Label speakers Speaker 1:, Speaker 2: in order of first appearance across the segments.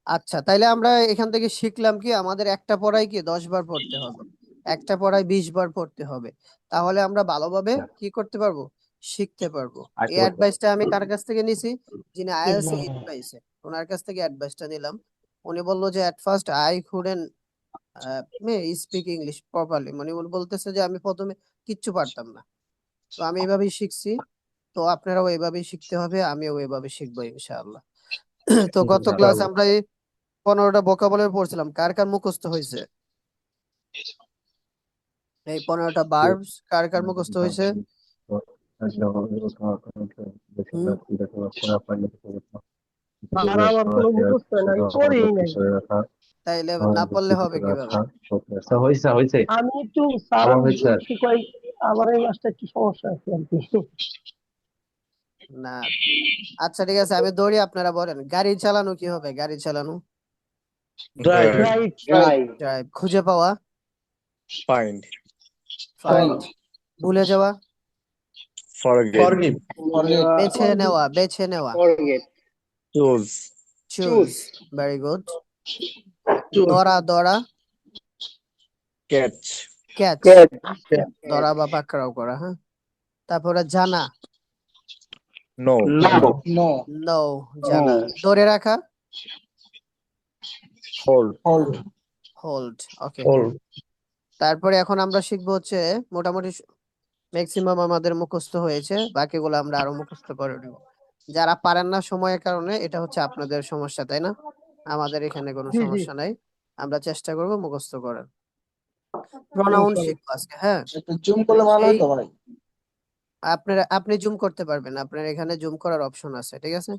Speaker 1: আচ্ছা, তাইলে আমরা এখান থেকে শিখলাম কি আমাদের একটা পড়ায় কি 10 বার পড়তে হবে, একটা পড়ায় 20 বার পড়তে হবে। তাহলে আমরা ভালোভাবে কি করতে পারবো, শিখতে পারবো। এই
Speaker 2: আয়ত্ত করতে
Speaker 1: অ্যাডভাইসটা আমি কার কাছ থেকে নিছি? যিনি আইএলটিএস 8 পাইছে, ওনার কাছ থেকে অ্যাডভাইসটা নিলাম। উনি বললো যে at first I couldn't speak English properly, মানে উনি বলতেছে যে আমি প্রথমে কিচ্ছু পারতাম না, তো আমি এভাবেই শিখছি। তো আপনারাও এভাবেই শিখতে হবে, আমিও এভাবে শিখবো ইনশাআল্লাহ। তো গত ক্লাস আমরা এই 15টা ভোকাবুলারি পড়ছিলাম, কার কার মুখস্থ হয়েছে? এই 15টা ভার্বস কার কার মুখস্থ হয়েছে? হুম,
Speaker 3: আর আমার কোনো মুখস্থ নাই, পড়েই নাই।
Speaker 1: তাইলে না পড়লে হবে কিভাবে?
Speaker 2: হয়েছে
Speaker 3: আমি একটু স্যার
Speaker 2: আমার হয়েছে
Speaker 3: একটু কই, আমার এই মাসটা একটু সমস্যা আছে আর কি।
Speaker 1: না, আচ্ছা ঠিক আছে, আমি দৌড়ি, আপনারা বলেন। গাড়ি চালানো কি হবে? গাড়ি চালানো,
Speaker 4: Drive.
Speaker 3: রাইট।
Speaker 1: ড্রাইভ। খুঁজে পাওয়া,
Speaker 4: Find.
Speaker 1: ফাইন্ড। ভুলে যাওয়া,
Speaker 4: Forget.
Speaker 5: Forgive.
Speaker 1: বেছে নেওয়া, বেছে নেওয়া,
Speaker 4: Choose.
Speaker 1: চুজ। Very good. ধরা, ধরা,
Speaker 4: Catch.
Speaker 1: ক্যাচ, ধরা বা পাকড়াও করা। হ্যাঁ, তারপরে জানা,
Speaker 4: No.
Speaker 5: No.
Speaker 1: নো, জানা। ধরে রাখা,
Speaker 4: Hold.
Speaker 1: হোল্ড। ওকে,
Speaker 5: Hold.
Speaker 1: তারপরে এখন আমরা শিখবো হচ্ছে মোটামুটি ম্যাক্সিমাম আমাদের মুখস্থ হয়েছে, বাকিগুলো আমরা আরো মুখস্থ করে নেব। যারা পারেন না সময়ের কারণে, এটা হচ্ছে আপনাদের সমস্যা, তাই না? আমাদের এখানে কোনো
Speaker 3: জি জি,
Speaker 1: সমস্যা নাই, আমরা চেষ্টা করব মুখস্থ করার। প্রনাউন
Speaker 3: ইনশাল্লাহ।
Speaker 1: শিখবো আজকে, হ্যাঁ।
Speaker 5: একটু জুম করলে ভালো
Speaker 1: সেই
Speaker 5: হতো ভাই।
Speaker 1: আপনি জুম করতে পারবেন, আপনার এখানে জুম করার অপশন আছে, ঠিক আছে।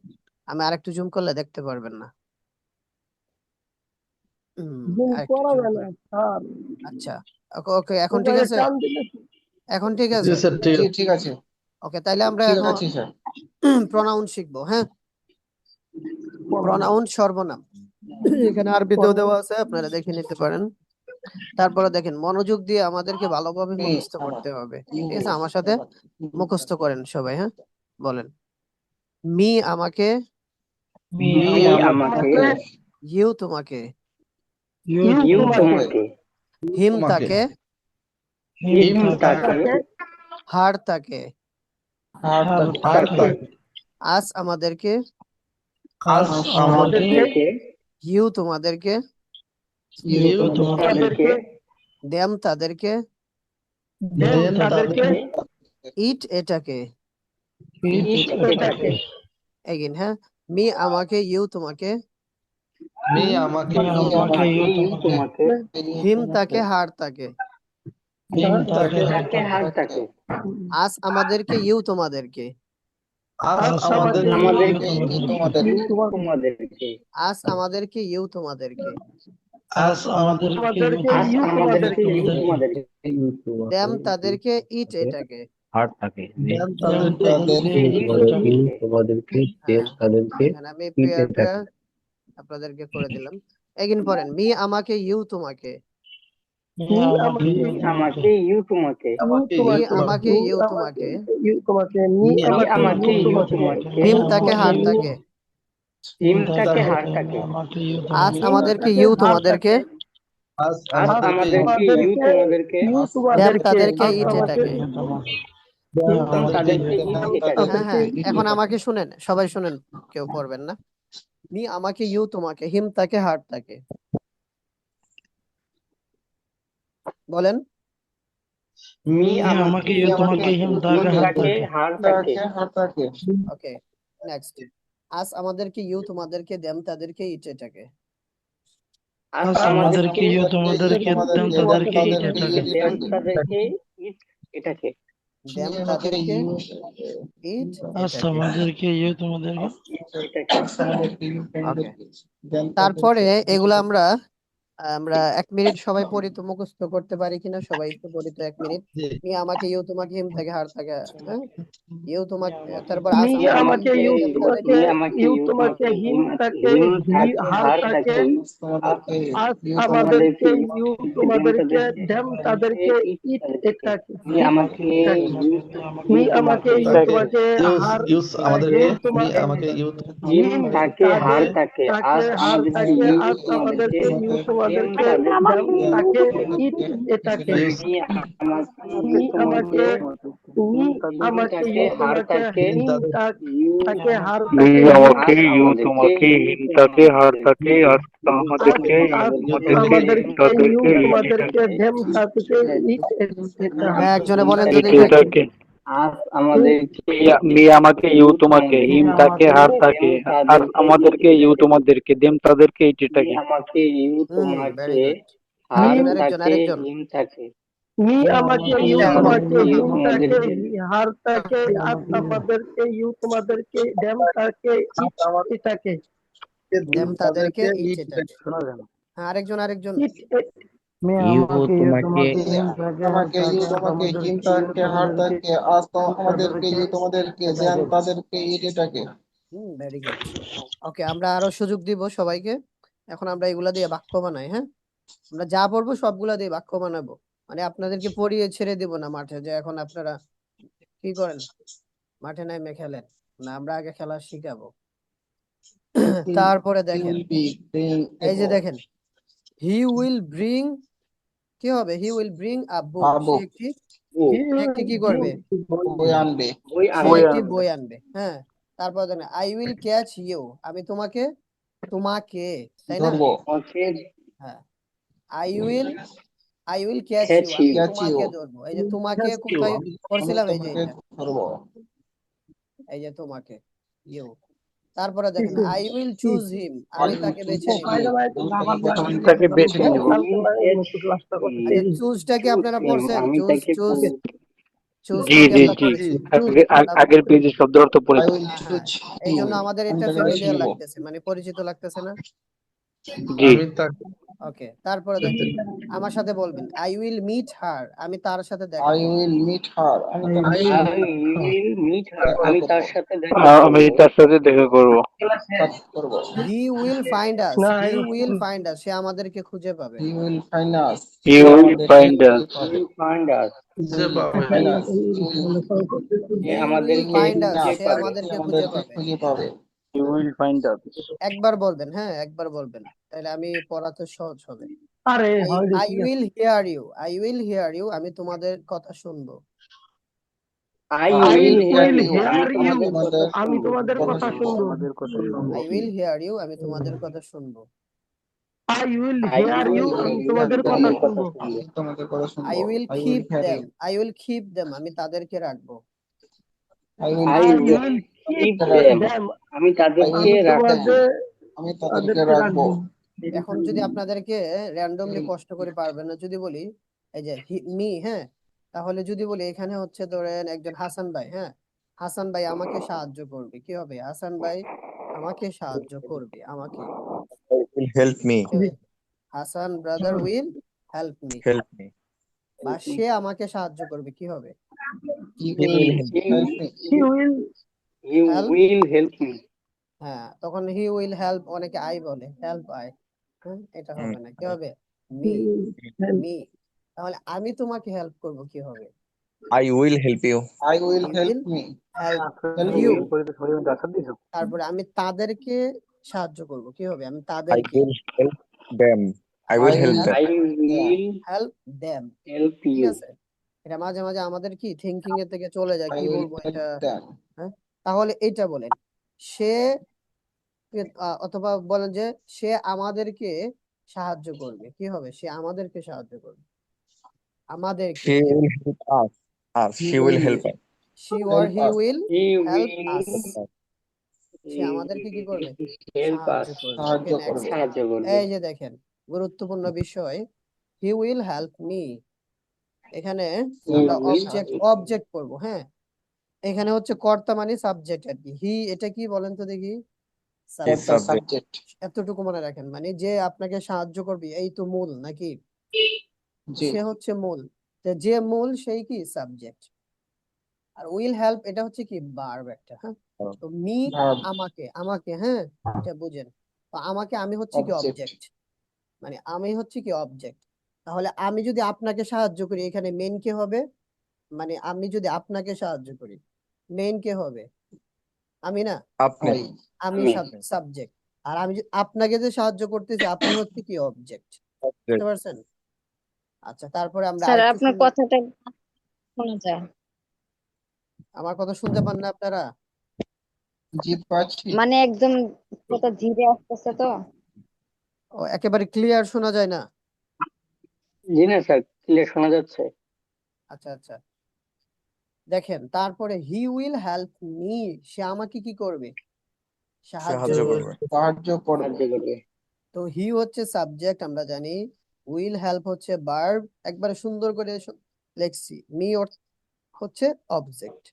Speaker 1: আমি আরেকটু জুম করলে দেখতে পারবেন না।
Speaker 3: জুম
Speaker 1: আরেকটু
Speaker 3: করা
Speaker 1: জুম
Speaker 3: যায় না
Speaker 1: করে,
Speaker 3: স্যার,
Speaker 1: আচ্ছা। ওকে ওকে, এখন ঠিক
Speaker 3: ওখানে
Speaker 1: আছে,
Speaker 3: টান দিলে।
Speaker 1: এখন ঠিক
Speaker 5: জি
Speaker 1: আছে।
Speaker 5: স্যার, ঠিক আছে।
Speaker 1: ওকে, তাইলে আমরা
Speaker 5: ঠিক
Speaker 1: এখন
Speaker 5: আছে স্যার।
Speaker 1: প্রনাউন শিখবো, হ্যাঁ। প্রনাউন সর্বনাম, এখানে আরবিতেও দেওয়া আছে, আপনারা দেখে নিতে পারেন। তারপরে দেখেন, মনোযোগ দিয়ে আমাদেরকে ভালোভাবে মুখস্থ করতে হবে, ঠিক আছে। আমার সাথে মুখস্থ করেন সবাই, হ্যাঁ। বলেন, মি আমাকে,
Speaker 5: মি আমাকে,
Speaker 1: ইউ তোমাকে,
Speaker 3: ইউ তোমাকে,
Speaker 1: হিম
Speaker 5: তোমাকে,
Speaker 1: তাকে,
Speaker 5: হিম তাকে,
Speaker 1: হার তাকে,
Speaker 5: হার তাকে,
Speaker 1: আজ আমাদেরকে,
Speaker 5: আজ আমাদেরকে,
Speaker 1: ইউ তোমাদেরকে,
Speaker 5: ইউ তোমাদেরকে,
Speaker 1: দেম তাদেরকে,
Speaker 5: দেন তাদেরকে,
Speaker 1: ইট এটাকে।
Speaker 5: ইট এটাকে।
Speaker 1: এগেন, হ্যাঁ। মি আমাকে, ইউ তোমাকে,
Speaker 5: মি আমাকে, ইউ তোমাকে,
Speaker 1: হিম তাকে, হার তাকে,
Speaker 5: হিম তাকে, হার তাকে,
Speaker 1: আজ আমাদেরকে, ইউ তোমাদেরকে,
Speaker 5: আজ আমাদেরকে, ইউ তোমাদেরকে,
Speaker 1: আজ আমাদেরকে, ইউ তোমাদেরকে,
Speaker 5: আজ আমাদেরকে,
Speaker 3: ইউ তোমাদেরকে,
Speaker 1: দেম তাদেরকে, ইট এটাকে।
Speaker 2: হার্ট থাকে
Speaker 5: দেন তাদেরকে,
Speaker 2: তোমাদেরকে
Speaker 1: হ্যাঁ,
Speaker 2: তাদেরকে
Speaker 1: এখানে আমি প্রেয়ারটা আপনাদেরকে করে দিলাম। এগিন পড়েন, মি আমাকে, ইউ তোমাকে,
Speaker 3: মি আমাকে, ইউ তোমাকে,
Speaker 1: মি আমাকে, ইউ তোমাকে,
Speaker 3: ইউ তোমাকে, মি আমাকে, ইউ তোমাকে,
Speaker 1: হিম তাকে, হার তাকে, আজ আমাদেরকে, ইউ তোমাদেরকে,
Speaker 5: আজ
Speaker 3: আমাদেরকে, ইউ তোমাদেরকে,
Speaker 1: দেম তাদেরকে, ইট এটাকে। হ্যাঁ হ্যাঁ, এখন আমাকে শুনেন, সবাই শুনেন, কেউ পড়বেন না। মি আমাকে, ইউ তোমাকে, হিম তাকে, হার তাকে। বলেন,
Speaker 5: মি আমাকে, ইউ তোমাকে, হিম তাকে, হার তাকে।
Speaker 1: ওকে, নেক্সট। আজ আমাদেরকে, ইউ তোমাদেরকে, দেম তাদেরকে, ইট এটাকে।
Speaker 5: আজ আমাদেরকে, ইউ তোমাদেরকে, দেন তাদেরকে, ইট এটাকে।
Speaker 1: দেম তাদেরকে, ইট
Speaker 5: আজ
Speaker 1: এটাকে।
Speaker 5: আমাদেরকে, ইউ তোমাদেরকে,
Speaker 1: ওকে, তারপরে এগুলো আমরা আমরা 1 মিনিট সবাই পড়ি তো, মুখস্থ করতে পারি কিনা সবাই একটু পড়ি তো 1 মিনিট। মি আমাকে, ইউ তোমাকে, হিম থেকে, হার থেকে, হ্যাঁ ইউ তোমাকে, তারপর আস
Speaker 3: মি
Speaker 1: আমাদেরকে,
Speaker 3: আমাকে,
Speaker 1: দেম তাদেরকে,
Speaker 3: মি আমাকে, ইউ তোমাকে, হিম তাকে, হার তাকে, আস আমাদেরকে, ইউ তোমাদেরকে, দেম তাদেরকে, ইট এটাকে,
Speaker 6: মি আমাকে
Speaker 3: মি
Speaker 6: ইউ
Speaker 3: আমাকে,
Speaker 6: তোমাকে
Speaker 3: ইউ তোমাকে, হার
Speaker 5: ইউস আমাদেরকে
Speaker 3: হিম
Speaker 5: মি
Speaker 3: তোমাকে,
Speaker 5: আমাকে ইউ
Speaker 3: হিম
Speaker 6: তাকে হার তাকে
Speaker 3: তাকে, হার তাকে, আস আমাদেরকে, ইউ তোমাদেরকে, দেম তাকে, ইট এটাকে,
Speaker 5: ইউস
Speaker 6: মি আমাকে
Speaker 3: মি
Speaker 6: তোমাকে
Speaker 3: আমাকে, মি আমাকে,
Speaker 6: তাকে
Speaker 3: ইউ
Speaker 6: হার
Speaker 3: তোমাকে,
Speaker 6: তাকে
Speaker 3: হিম
Speaker 6: ইউ
Speaker 3: তাকে, হার
Speaker 7: মি
Speaker 3: তাকে, হিম
Speaker 7: আমাকে ইউ তোমাকে হিম তাকে হার তাকে আস
Speaker 3: আস
Speaker 7: আমাদেরকে
Speaker 3: আস
Speaker 7: আমাদেরকে
Speaker 3: আমাদেরকে, ইউ
Speaker 7: তাদেরকে
Speaker 3: তোমাদেরকে, দেম তাদেরকে, ইট এটা,
Speaker 1: হ্যাঁ একজনে বলেন তো
Speaker 7: ইট
Speaker 1: দেখি।
Speaker 7: এটাকে
Speaker 6: আস আমাদেরকে
Speaker 7: মি আমাকে ইউ তোমাকে হিম তাকে হার তাকে আস আমাদেরকে ইউ তোমাদেরকে দেম তাদেরকে ইট
Speaker 6: মি
Speaker 7: এটাকে
Speaker 6: আমাকে ইউ
Speaker 1: ভেরি
Speaker 6: তোমাকে
Speaker 1: গুড।
Speaker 6: হার
Speaker 1: আরেকজন
Speaker 6: তাকে
Speaker 1: আরেকজন
Speaker 6: হিম তাকে
Speaker 3: মি আমাকে, ইউ তোমাকে,
Speaker 6: ইউ
Speaker 3: হিম তাকে,
Speaker 6: তোমাদেরকে
Speaker 3: হার তাকে, আস আমাদেরকে, ইউ তোমাদেরকে, দেম তাকে, ইট এটাকে,
Speaker 1: দেম তাদেরকে, ইট এটাকে। হ্যাঁ আরেকজন
Speaker 3: ইট
Speaker 2: ইউ তোমাকে
Speaker 8: আমাকে ইউ তোমাকে হিম তাকে হার তাকে আস আমাদেরকে ইউ তোমাদেরকে দেন তাদেরকে ইট এটাকে।
Speaker 1: Very good. ওকে, আমরা আরো সুযোগ দিব সবাইকে। এখন আমরা এগুলা দিয়ে বাক্য বানাই, হ্যাঁ আমরা যা পড়বো সবগুলা দিয়ে বাক্য বানাবো। মানে আপনাদেরকে পড়িয়ে ছেড়ে দিব না মাঠে, যে এখন আপনারা কি করেন মাঠে নামে খেলেন না, আমরা আগে খেলা শিখাবো। তারপরে দেখেন, এই যে দেখেন, হি উইল ব্রিং, কি হবে, হি উইল ব্রিং আ বুক, সে একটি কি করবে,
Speaker 8: বই আনবে।
Speaker 6: বই
Speaker 1: সে
Speaker 6: আনবে
Speaker 1: একটি বই আনবে। হ্যাঁ তারপর দেখেন, আই উইল ক্যাচ ইউ, আমি তোমাকে, তাই না,
Speaker 8: ধরবো।
Speaker 6: আমাকে
Speaker 1: হ্যাঁ I will catch you,
Speaker 6: catch
Speaker 1: আমি
Speaker 6: you
Speaker 1: তোমাকে ধরবো। এই যে তোমাকে কোথায়
Speaker 8: আমি
Speaker 1: করছিলাম, এই যে
Speaker 8: তোমাকে
Speaker 1: এটা,
Speaker 8: ধরবো।
Speaker 1: এই যে তোমাকে, ইউ। তারপরে দেখেন, আই উইল চুজ হিম, আমি তাকে বেছে নিব।
Speaker 7: তাকে বেছে নিব
Speaker 1: এই যে চুজটা কি আপনারা পড়ছেন,
Speaker 6: আমি
Speaker 1: চুজ
Speaker 6: তাকে
Speaker 1: চুজ
Speaker 7: জি
Speaker 1: চুজটা কি
Speaker 7: জি
Speaker 1: আমরা
Speaker 7: জি
Speaker 1: পড়েছি?
Speaker 7: আগের পেজে শব্দ অর্থ
Speaker 8: আই
Speaker 7: পড়েছি
Speaker 8: উইল
Speaker 1: হ্যাঁ,
Speaker 8: চুজ
Speaker 1: এই জন্য আমাদের
Speaker 8: আমি
Speaker 1: এটা
Speaker 8: তাকে বেছে
Speaker 1: ফ্যামিলিয়ার
Speaker 8: নিব।
Speaker 1: লাগতেছে, মানে পরিচিত লাগতেছে না।
Speaker 7: জি
Speaker 1: ওকে, তারপরে দেখেন, আমার সাথে বলবেন, আই উইল মিট হার, আমি তার সাথে দেখা
Speaker 8: আই
Speaker 1: করব।
Speaker 8: উইল মিট হার আমি তার
Speaker 6: আই উইল মিট হার, আমি তার সাথে দেখা
Speaker 7: আমি
Speaker 6: করব।
Speaker 7: তার সাথে দেখা করব
Speaker 8: করব।
Speaker 1: হি উইল ফাইন্ড আস,
Speaker 3: না,
Speaker 1: সে আমাদেরকে খুঁজে পাবে।
Speaker 8: He will find us
Speaker 7: you will find us
Speaker 6: will find us,
Speaker 8: find us
Speaker 6: সে
Speaker 1: হি উইল
Speaker 6: আমাদেরকে
Speaker 1: ফাইন্ড আস,
Speaker 6: খুঁজে
Speaker 1: সে
Speaker 6: পাবে।
Speaker 1: আমাদেরকে খুঁজে পাবে।
Speaker 8: খুঁজে পাবে।
Speaker 7: ইউ উইল ফাইন্ড আস
Speaker 1: একবার বলবেন, হ্যাঁ একবার বলবেন, তাহলে আমি পড়াতে সহজ হবে।
Speaker 3: আরে
Speaker 1: আই উইল হিয়ার ইউ, আমি তোমাদের কথা শুনবো।
Speaker 6: I
Speaker 3: I
Speaker 6: will
Speaker 3: will
Speaker 6: hear you,
Speaker 3: hear
Speaker 6: আমি
Speaker 3: ইউ,
Speaker 6: তোমাদের কথা
Speaker 3: আমি
Speaker 6: শুনবো।
Speaker 3: তোমাদের কথা শুনবো।
Speaker 1: আই উইল হিয়ার ইউ, আমি তোমাদের কথা শুনবো।
Speaker 3: I will
Speaker 6: I
Speaker 3: hear
Speaker 6: will
Speaker 3: you,
Speaker 6: hear
Speaker 3: আমি
Speaker 6: ইউ, আমি
Speaker 3: তোমাদের কথা
Speaker 6: তোমাদের কথা
Speaker 3: শুনবো।
Speaker 6: শুনবো।
Speaker 8: তোমাদের কথা শুনবো।
Speaker 1: I will
Speaker 8: I will
Speaker 1: keep
Speaker 8: hear
Speaker 1: them,
Speaker 8: you
Speaker 1: আমি তাদেরকে রাখবো।
Speaker 8: I will
Speaker 6: I
Speaker 3: I
Speaker 6: will
Speaker 3: will
Speaker 6: keep
Speaker 3: keep
Speaker 6: them,
Speaker 3: them,
Speaker 6: আমি তাদেরকে
Speaker 3: আমি
Speaker 6: রাখবো।
Speaker 8: আমি তাদেরকে
Speaker 3: তাদেরকে
Speaker 8: রাখবো।
Speaker 3: রাখবো।
Speaker 1: এখন যদি আপনাদেরকে র্যান্ডমলি কষ্ট করে পারবেন না যদি বলি, এই যে মি, হ্যাঁ তাহলে যদি বলি এখানে হচ্ছে ধরেন একজন হাসান ভাই, হ্যাঁ হাসান ভাই আমাকে সাহায্য করবে, কি হবে, হাসান ভাই আমাকে সাহায্য করবে, আমাকে,
Speaker 4: will help me.
Speaker 1: কি হবে? Hasan brother will help me,
Speaker 4: Help me.
Speaker 1: বা সে আমাকে সাহায্য করবে, কি হবে,
Speaker 8: he
Speaker 4: He
Speaker 8: will
Speaker 4: will help.
Speaker 8: Help me.
Speaker 3: He will
Speaker 6: you
Speaker 1: help,
Speaker 6: will help me.
Speaker 1: হ্যাঁ তখন হি উইল হেল্প, অনেকে আই বলে, হেল্প আই, হ্যাঁ এটা হবে না, কি হবে, মি, মি। তাহলে আমি তোমাকে হেল্প করব, কি হবে,
Speaker 4: I will help you.
Speaker 8: I will
Speaker 1: I
Speaker 8: help
Speaker 1: will
Speaker 8: me.
Speaker 1: Help
Speaker 8: help
Speaker 1: you.
Speaker 8: You.
Speaker 1: তারপরে আমি তাদেরকে সাহায্য করব, কি হবে, আমি
Speaker 4: I
Speaker 1: তাদেরকে
Speaker 4: will help them. I will
Speaker 8: I
Speaker 4: help
Speaker 8: will
Speaker 4: them.
Speaker 6: I will
Speaker 1: help them,
Speaker 6: help
Speaker 1: ঠিক
Speaker 6: ইউ।
Speaker 1: আছে। এটা মাঝে মাঝে আমাদের কি থিঙ্কিং এর থেকে চলে যায়,
Speaker 8: আই
Speaker 1: কি
Speaker 8: উইল
Speaker 1: বলবো
Speaker 8: হেল্প
Speaker 1: এটা,
Speaker 8: দেম।
Speaker 1: হ্যাঁ তাহলে এটা বলেন, সে অথবা বলেন যে সে আমাদেরকে সাহায্য করবে, কি হবে, সে আমাদেরকে সাহায্য করবে, আমাদেরকে,
Speaker 4: She
Speaker 1: কি
Speaker 4: will
Speaker 1: হবে,
Speaker 4: help us. She will help us.
Speaker 1: she or
Speaker 8: help
Speaker 1: he
Speaker 8: us.
Speaker 1: will
Speaker 6: he
Speaker 1: help
Speaker 6: will
Speaker 1: us, সে আমাদেরকে কি করবে,
Speaker 6: হেল্প
Speaker 1: সাহায্য
Speaker 6: আস,
Speaker 1: করবে।
Speaker 8: সাহায্য
Speaker 1: ওকে নেক্সট,
Speaker 8: করবে।
Speaker 6: সাহায্য করবে।
Speaker 1: এই যে দেখেন গুরুত্বপূর্ণ বিষয়, হি উইল হেল্প মি, এখানে
Speaker 6: হি
Speaker 1: আমরা
Speaker 6: উইল
Speaker 1: অবজেক্ট করব, হ্যাঁ এখানে হচ্ছে কর্তা মানে সাবজেক্ট আর কি। হি এটা কি বলেন তো দেখি,
Speaker 8: for
Speaker 1: subject
Speaker 8: the
Speaker 4: subject.
Speaker 8: Subject.
Speaker 1: এতটুকু মনে রাখেন, মানে যে আপনাকে সাহায্য করবে এই তো মূল নাকি,
Speaker 8: জি
Speaker 1: সে হচ্ছে মূল। তো যে মূল সেই কি সাবজেক্ট। আর উইল হেল্প এটা হচ্ছে কি ভার্ব একটা, হ্যাঁ। তো মি
Speaker 8: ভার্ব
Speaker 1: আমাকে, আমাকে, হ্যাঁ, এটা বুঝেন। তো আমাকে আমি হচ্ছে কি
Speaker 8: অবজেক্ট।
Speaker 1: অবজেক্ট, মানে আমি হচ্ছে কি অবজেক্ট। তাহলে আমি যদি আপনাকে সাহায্য করি, এখানে মেন কে হবে, মানে আমি যদি আপনাকে সাহায্য করি মেন কে হবে, আমি না,
Speaker 4: আপনি
Speaker 8: আই
Speaker 1: আমি
Speaker 6: আমি
Speaker 1: সাবজেক্ট। আর আমি আপনাকে যে সাহায্য করতেছি আপনি হচ্ছে কি অবজেক্ট, বুঝতে
Speaker 4: subject.
Speaker 1: পারছেন? আচ্ছা, তারপরে আমরা
Speaker 9: স্যার
Speaker 1: আরেকটু
Speaker 9: আপনার
Speaker 1: সুন্দর,
Speaker 9: কথাটা শোনা যায়,
Speaker 1: আমার কথা শুনতে পান না আপনারা?
Speaker 8: জি পাচ্ছি।
Speaker 9: মানে একদম কথা ধীরে আসতেছে তো।
Speaker 1: ও, একেবারে ক্লিয়ার শোনা যায় না?
Speaker 6: জি না স্যার, ক্লিয়ার শোনা যাচ্ছে।
Speaker 1: আচ্ছা আচ্ছা, দেখেন তারপরে হি উইল হেল্প মি, সে আমাকে কি করবে, সাহায্য
Speaker 4: সাহায্য
Speaker 1: করবে।
Speaker 4: করবে।
Speaker 8: সাহায্য করবে।
Speaker 6: সাহায্য করবে।
Speaker 1: তো হি হচ্ছে সাবজেক্ট আমরা জানি, উইল হেল্প হচ্ছে ভার্ব, একবারে সুন্দর করে লেখছি। মি হচ্ছে অবজেক্ট।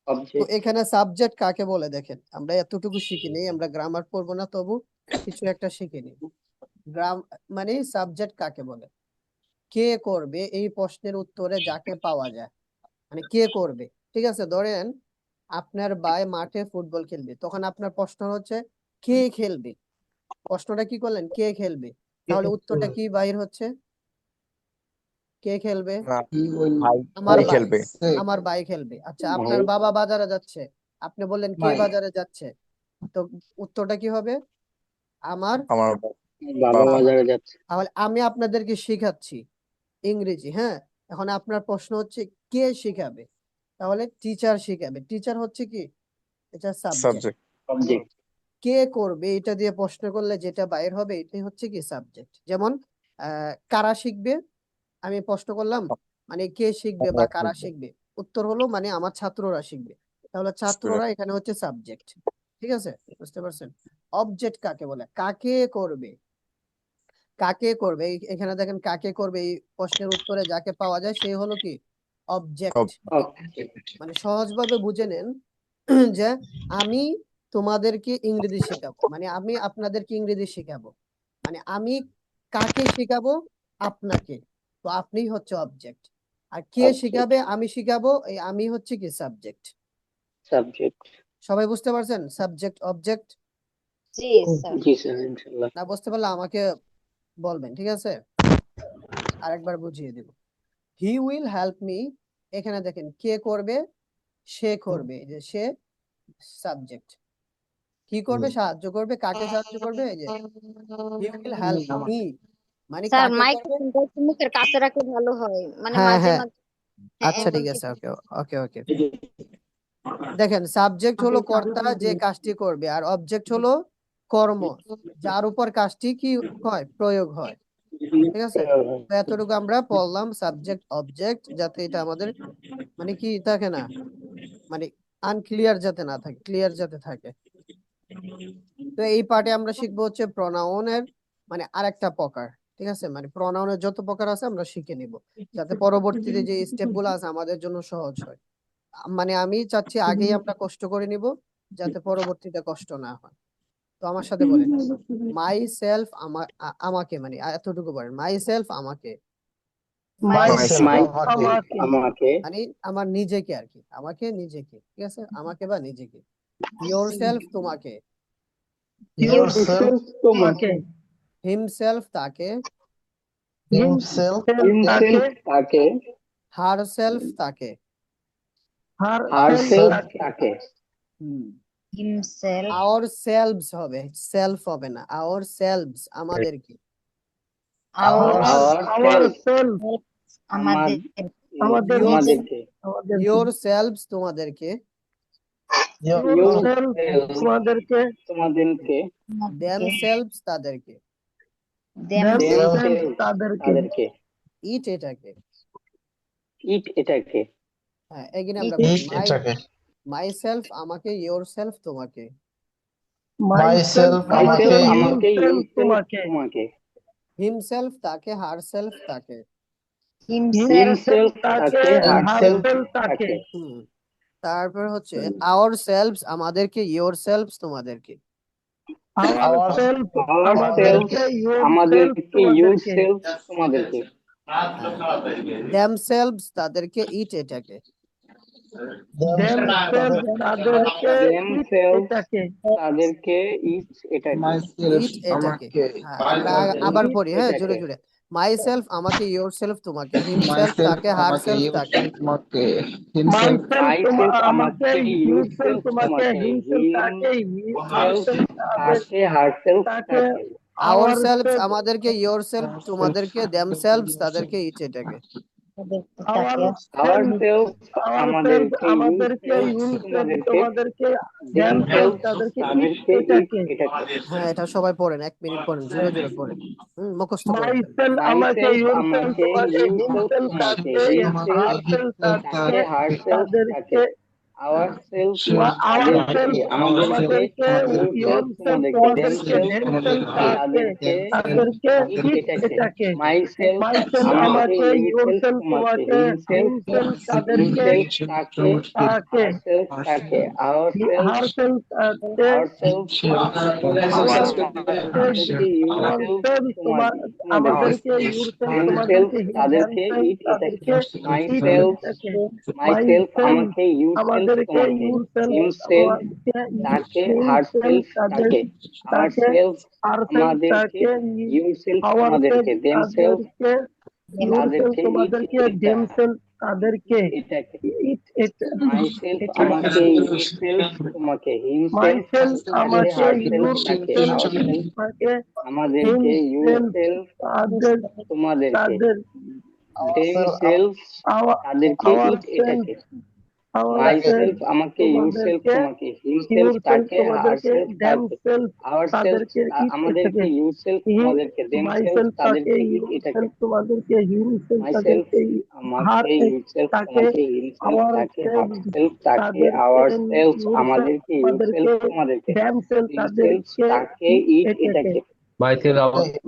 Speaker 1: তো
Speaker 6: অবজেক্ট।
Speaker 1: এখানে সাবজেক্ট কাকে বলে দেখেন, আমরা এতটুকু শিখিনি, আমরা গ্রামার পড়বো না, তবু কিছু একটা শিখিনি। মানে সাবজেক্ট কাকে বলে, কে করবে এই প্রশ্নের উত্তরে যাকে পাওয়া যায়, মানে কে করবে। ঠিক আছে, ধরেন আপনার ভাই মাঠে ফুটবল খেলবে, তখন আপনার প্রশ্ন হচ্ছে কে খেলবে। প্রশ্নটা কি করলেন, কে খেলবে, তাহলে উত্তরটা কি বাহির হচ্ছে, কে খেলবে,
Speaker 8: হি উইল
Speaker 4: ভাই
Speaker 1: আমার
Speaker 4: ভাই
Speaker 1: ভাই,
Speaker 4: খেলবে।
Speaker 1: আমার ভাই খেলবে। আচ্ছা,
Speaker 6: ভাই
Speaker 1: আপনার বাবা বাজারে যাচ্ছে, আপনি বললেন কে
Speaker 8: ভাই
Speaker 1: বাজারে যাচ্ছে, তো উত্তরটা কি হবে, আমার
Speaker 4: আমার
Speaker 6: বাবা
Speaker 4: বাবা।
Speaker 1: বাবা।
Speaker 6: বাজারে যাচ্ছে।
Speaker 1: তাহলে আমি আপনাদেরকে শিখাচ্ছি ইংরেজি, হ্যাঁ। এখন আপনার প্রশ্ন হচ্ছে কে শিখাবে, তাহলে টিচার শিখাবে। টিচার হচ্ছে কি, এটা সাবজেক্ট।
Speaker 4: সাবজেক্ট।
Speaker 6: অবজেক্ট।
Speaker 1: কে করবে এটা দিয়ে প্রশ্ন করলে যেটা বাইর হবে এটাই হচ্ছে কি সাবজেক্ট। যেমন কারা শিখবে, আমি প্রশ্ন করলাম, মানে কে শিখবে বা কারা শিখবে, উত্তর হলো মানে আমার ছাত্ররা শিখবে, তাহলে ছাত্ররা এখানে হচ্ছে সাবজেক্ট। ঠিক আছে, বুঝতে পারছেন? অবজেক্ট কাকে বলে, কাকে করবে, কাকে করবে এখানে দেখেন কাকে করবে এই প্রশ্নের উত্তরে যাকে পাওয়া যায় সে হলো কি অবজেক্ট।
Speaker 6: অবজেক্ট।
Speaker 1: মানে সহজভাবে বুঝে নেন যে আমি তোমাদেরকে ইংরেজি শেখাবো, মানে আমি আপনাদেরকে ইংরেজি শেখাবো, মানে আমি কাকে শেখাবো, আপনাকে, তো আপনি হচ্ছে অবজেক্ট। আর কে
Speaker 6: অবজেক্ট।
Speaker 1: শিখাবে, আমি শিখাবো, এই আমি হচ্ছে কি সাবজেক্ট।
Speaker 6: সাবজেক্ট।
Speaker 1: সবাই বুঝতে পারছেন সাবজেক্ট অবজেক্ট?
Speaker 9: জি স্যার।
Speaker 6: জি স্যার, ইনশাআল্লাহ।
Speaker 1: না বুঝতে পারলে আমাকে বলবেন, ঠিক আছে, আরেকবার বুঝিয়ে দিব। হি উইল হেল্প মি, এখানে দেখেন কে করবে, সে করবে, এই যে সে সাবজেক্ট, কি করবে, সাহায্য করবে, কাকে সাহায্য করবে, এই যে হি উইল হেল্প মি, মানে
Speaker 9: স্যার
Speaker 1: কাকে করবে।
Speaker 9: মাইক্রোফোনটা একটু মুখের কাছে রাখলে ভালো হয়, মানে
Speaker 1: হ্যাঁ
Speaker 9: মাঝে
Speaker 1: হ্যাঁ,
Speaker 9: মাঝে। হ্যাঁ,
Speaker 1: আচ্ছা
Speaker 9: এখন
Speaker 1: ঠিক আছে,
Speaker 9: ঠিক
Speaker 1: ওকে ওকে ওকে। দেখেন সাবজেক্ট হলো কর্তা যে কাজটি করবে, আর অবজেক্ট হলো কর্ম যার উপর কাজটি কি হয়, প্রয়োগ হয়। ঠিক আছে, তো এতটুকু আমরা পড়লাম সাবজেক্ট অবজেক্ট, যাতে এটা আমাদের মানে কি থাকে না, মানে আনক্লিয়ার যাতে না থাকে, ক্লিয়ার যাতে থাকে। তো এই পার্টে আমরা শিখবো হচ্ছে প্রনাউনের মানে আরেকটা প্রকার। ঠিক আছে, মানে প্রনাউনের যত প্রকার আছে আমরা শিখে নিব, যাতে পরবর্তীতে যে স্টেপ গুলো আছে আমাদের জন্য সহজ হয়। মানে আমি চাচ্ছি আগেই আমরা কষ্ট করে নিব, যাতে পরবর্তীতে কষ্ট না হয়। তো আমার সাথে বলেন, মাই সেলফ, আমাকে, মানে এতটুকু বলেন, মাই সেলফ আমাকে,
Speaker 3: মাইসেলফ
Speaker 6: মাই
Speaker 3: আমাকে,
Speaker 6: আমাকে।
Speaker 1: মানে আমার নিজেকে আর কি, আমাকে নিজেকে, ঠিক আছে, আমাকে বা নিজেকে। ইয়োর সেলফ তোমাকে,
Speaker 3: ইয়োরসেলফ তোমাকে,
Speaker 1: হিমসেলফ তাকে,
Speaker 3: হিমসেলফ তাকে,
Speaker 6: হিমসেলফ তাকে।
Speaker 1: হার সেলফ তাকে।
Speaker 6: হারসেলফ
Speaker 3: তাকে,
Speaker 6: তাকে।
Speaker 9: হিমসেলফ,
Speaker 1: আওয়ার সেলভস হবে, সেলফ হবে না, আওয়ার সেলভস আমাদেরকে।
Speaker 9: আওয়ার
Speaker 6: আওয়ার সেলফ
Speaker 9: আমাদের,
Speaker 3: আমাদের,
Speaker 6: আমাদেরকে।
Speaker 1: ইয়োর সেলভস তোমাদেরকে,
Speaker 3: ইয়োরসেলফ তোমাদেরকে,
Speaker 6: তোমাদেরকে।
Speaker 1: দেম সেলভস তাদেরকে,
Speaker 3: দেমসেলফ তাদেরকে,
Speaker 6: তাদেরকে।
Speaker 1: ইট এটাকে।
Speaker 6: ইট এটাকে।
Speaker 1: হ্যাঁ, এগিয়ে আমরা বলি,
Speaker 3: এটাকে,
Speaker 1: মাই সেলফ আমাকে, ইয়োর সেলফ তোমাকে,
Speaker 3: মাইসেলফ আমাকে,
Speaker 6: মাইসেলফ আমাকে,
Speaker 3: ইয়োরসেলফ তোমাকে,
Speaker 1: হিমসেলফ তাকে, হার সেলফ তাকে।
Speaker 9: হিমসেলফ
Speaker 6: হিমসেলফ
Speaker 3: তাকে,
Speaker 6: তাকে, হারসেলফ
Speaker 3: হারসেলফ তাকে,
Speaker 6: তাকে।
Speaker 1: হুম, তারপর হচ্ছে আওয়ার সেলভস আমাদেরকে, ইয়োর সেলভস তোমাদেরকে।
Speaker 3: ourself
Speaker 6: ourselves
Speaker 3: আমাদেরকে, yourself
Speaker 6: আমাদেরকে,
Speaker 3: তোমাদেরকে,
Speaker 6: yourself তোমাদেরকে,
Speaker 1: themselves তাদেরকে, it এটাকে,
Speaker 3: themselves তাদেরকে, it
Speaker 6: themselves
Speaker 3: এটাকে,
Speaker 6: তাদেরকে, each এটাকে,
Speaker 8: myself
Speaker 1: it এটাকে।
Speaker 8: আমাকে,
Speaker 1: হ্যাঁ, আমরা আবার
Speaker 3: it
Speaker 1: পড়ি, হ্যাঁ, জোরে
Speaker 6: এটাকে,
Speaker 1: জোরে। myself আমাকে, yourself তোমাকে, himself
Speaker 8: myself
Speaker 1: তাকে,
Speaker 8: আমাকে,
Speaker 1: herself তাকে,
Speaker 8: yourself তোমাকে, himself
Speaker 3: myself
Speaker 6: myself
Speaker 3: আমাকে,
Speaker 6: আমাকে,
Speaker 3: yourself
Speaker 6: yourself
Speaker 3: তোমাকে,
Speaker 6: তোমাকে,
Speaker 3: himself তাকে,
Speaker 6: himself
Speaker 3: herself
Speaker 6: তাকে, herself
Speaker 3: তাকে,
Speaker 6: তাকে,
Speaker 1: ourselves
Speaker 3: ourselves
Speaker 1: আমাদেরকে, yourself তোমাদেরকে, themselves তাদেরকে, it এটাকে।
Speaker 3: ourselves
Speaker 6: ourselves আমাদেরকে,
Speaker 3: আমাদেরকে,
Speaker 6: yourself
Speaker 3: yourself
Speaker 6: তোমাদেরকে,
Speaker 3: তোমাদেরকে, themselves
Speaker 6: themselves
Speaker 3: তাদেরকে, it
Speaker 6: তাদেরকে, it
Speaker 3: এটাকে।
Speaker 6: এটাকে,
Speaker 1: হ্যাঁ, এটা সবাই পড়েন, 1 মিনিট পড়েন, জোরে জোরে পড়েন, মুখস্থ করেন ফেলেন।
Speaker 3: myself আমাকে,
Speaker 6: myself
Speaker 3: yourself
Speaker 6: আমাকে,
Speaker 3: তোমাকে,
Speaker 6: yourself
Speaker 3: himself
Speaker 6: তোমাকে,
Speaker 3: তাকে,
Speaker 6: himself
Speaker 3: herself
Speaker 6: তাকে, herself তাকে,
Speaker 3: তাদেরকে,
Speaker 6: ourselves
Speaker 3: ourself
Speaker 6: তাদেরকে, আমাদেরকে,
Speaker 3: আমাদেরকে,
Speaker 6: yourself
Speaker 3: yourself
Speaker 6: তোমাদেরকে,
Speaker 3: তোমাদেরকে,
Speaker 6: themselves
Speaker 3: themselves তাকে,
Speaker 6: তাদেরকে,
Speaker 3: it
Speaker 6: it এটাকে,
Speaker 3: এটাকে।
Speaker 6: myself
Speaker 3: myself
Speaker 6: আমাকে,
Speaker 3: আমাকে,
Speaker 6: yourself
Speaker 3: yourself
Speaker 6: তোমাকে,
Speaker 3: তোমাকে,
Speaker 6: himself
Speaker 3: তাদেরকে,
Speaker 6: তাকে,
Speaker 3: তাকে,
Speaker 6: herself তাকে, ourselves
Speaker 3: herself তাকে,
Speaker 6: ourselves আমাদেরকে, yourself তোমাদেরকে,
Speaker 3: আমাদেরকে, yourself
Speaker 6: themselves
Speaker 3: তোমাদেরকে,
Speaker 6: তাদেরকে,
Speaker 3: themselves
Speaker 6: it এটাকে,
Speaker 3: তাদেরকে, it
Speaker 6: myself
Speaker 3: এটাকে।
Speaker 6: myself আমাকে, yourself
Speaker 3: আমাদেরকে,
Speaker 6: তোমাকে,
Speaker 3: yourself
Speaker 6: himself তাকে, herself তাকে,
Speaker 3: তাকে,
Speaker 6: ourselves
Speaker 3: ourself
Speaker 6: আমাদেরকে,
Speaker 3: তাকে,
Speaker 6: yourself
Speaker 3: ourselves
Speaker 6: তোমাদেরকে, themselves
Speaker 3: তাদেরকে, yourself
Speaker 6: তাদেরকে, it
Speaker 3: তোমাদেরকে, themselves তাদেরকে,
Speaker 6: এটাকে,
Speaker 3: it
Speaker 6: myself
Speaker 3: এটাকে।
Speaker 6: আমাকে, yourself তোমাকে, himself
Speaker 3: myself
Speaker 6: তাকে,
Speaker 3: আমাকে,
Speaker 6: herself তাকে,
Speaker 3: yourself
Speaker 6: ourselves
Speaker 3: তাকে,
Speaker 6: আমাদেরকে,
Speaker 3: himself
Speaker 6: yourself
Speaker 3: তাদের,
Speaker 6: তোমাদেরকে,
Speaker 3: তাদের,
Speaker 6: themselves তাদেরকে, it
Speaker 3: ourselves
Speaker 6: এটাকে,
Speaker 3: ourselves
Speaker 6: myself আমাকে, yourself
Speaker 3: তোমাদেরকে,
Speaker 6: তোমাকে, himself
Speaker 3: yourself
Speaker 6: তাকে,
Speaker 3: তোমাদেরকে,
Speaker 6: herself তাকে,
Speaker 3: themselves
Speaker 6: ourselves
Speaker 3: তাদেরকে, it
Speaker 6: আমাদেরকে,
Speaker 3: এটাকে।
Speaker 6: yourself তোমাদেরকে, themselves
Speaker 3: myself তাকে,
Speaker 6: তাদেরকে, it এটাকে,
Speaker 3: yourself তোমাদেরকে, himself
Speaker 6: myself
Speaker 3: তাদেরকে,
Speaker 6: আমাকে, yourself
Speaker 3: তাকে,
Speaker 6: তোমাকে, himself তাকে,
Speaker 3: ourselves
Speaker 6: herself তাকে,
Speaker 3: তাদেরকে,
Speaker 6: ourselves
Speaker 3: yourself
Speaker 6: আমাদেরকে, yourself
Speaker 3: আমাদেরকে,
Speaker 6: তোমাদেরকে,
Speaker 3: themselves
Speaker 6: themselves
Speaker 3: তাদেরকে,
Speaker 6: তাকে,
Speaker 3: it
Speaker 6: it
Speaker 3: এটাকে।
Speaker 6: এটাকে,
Speaker 2: myself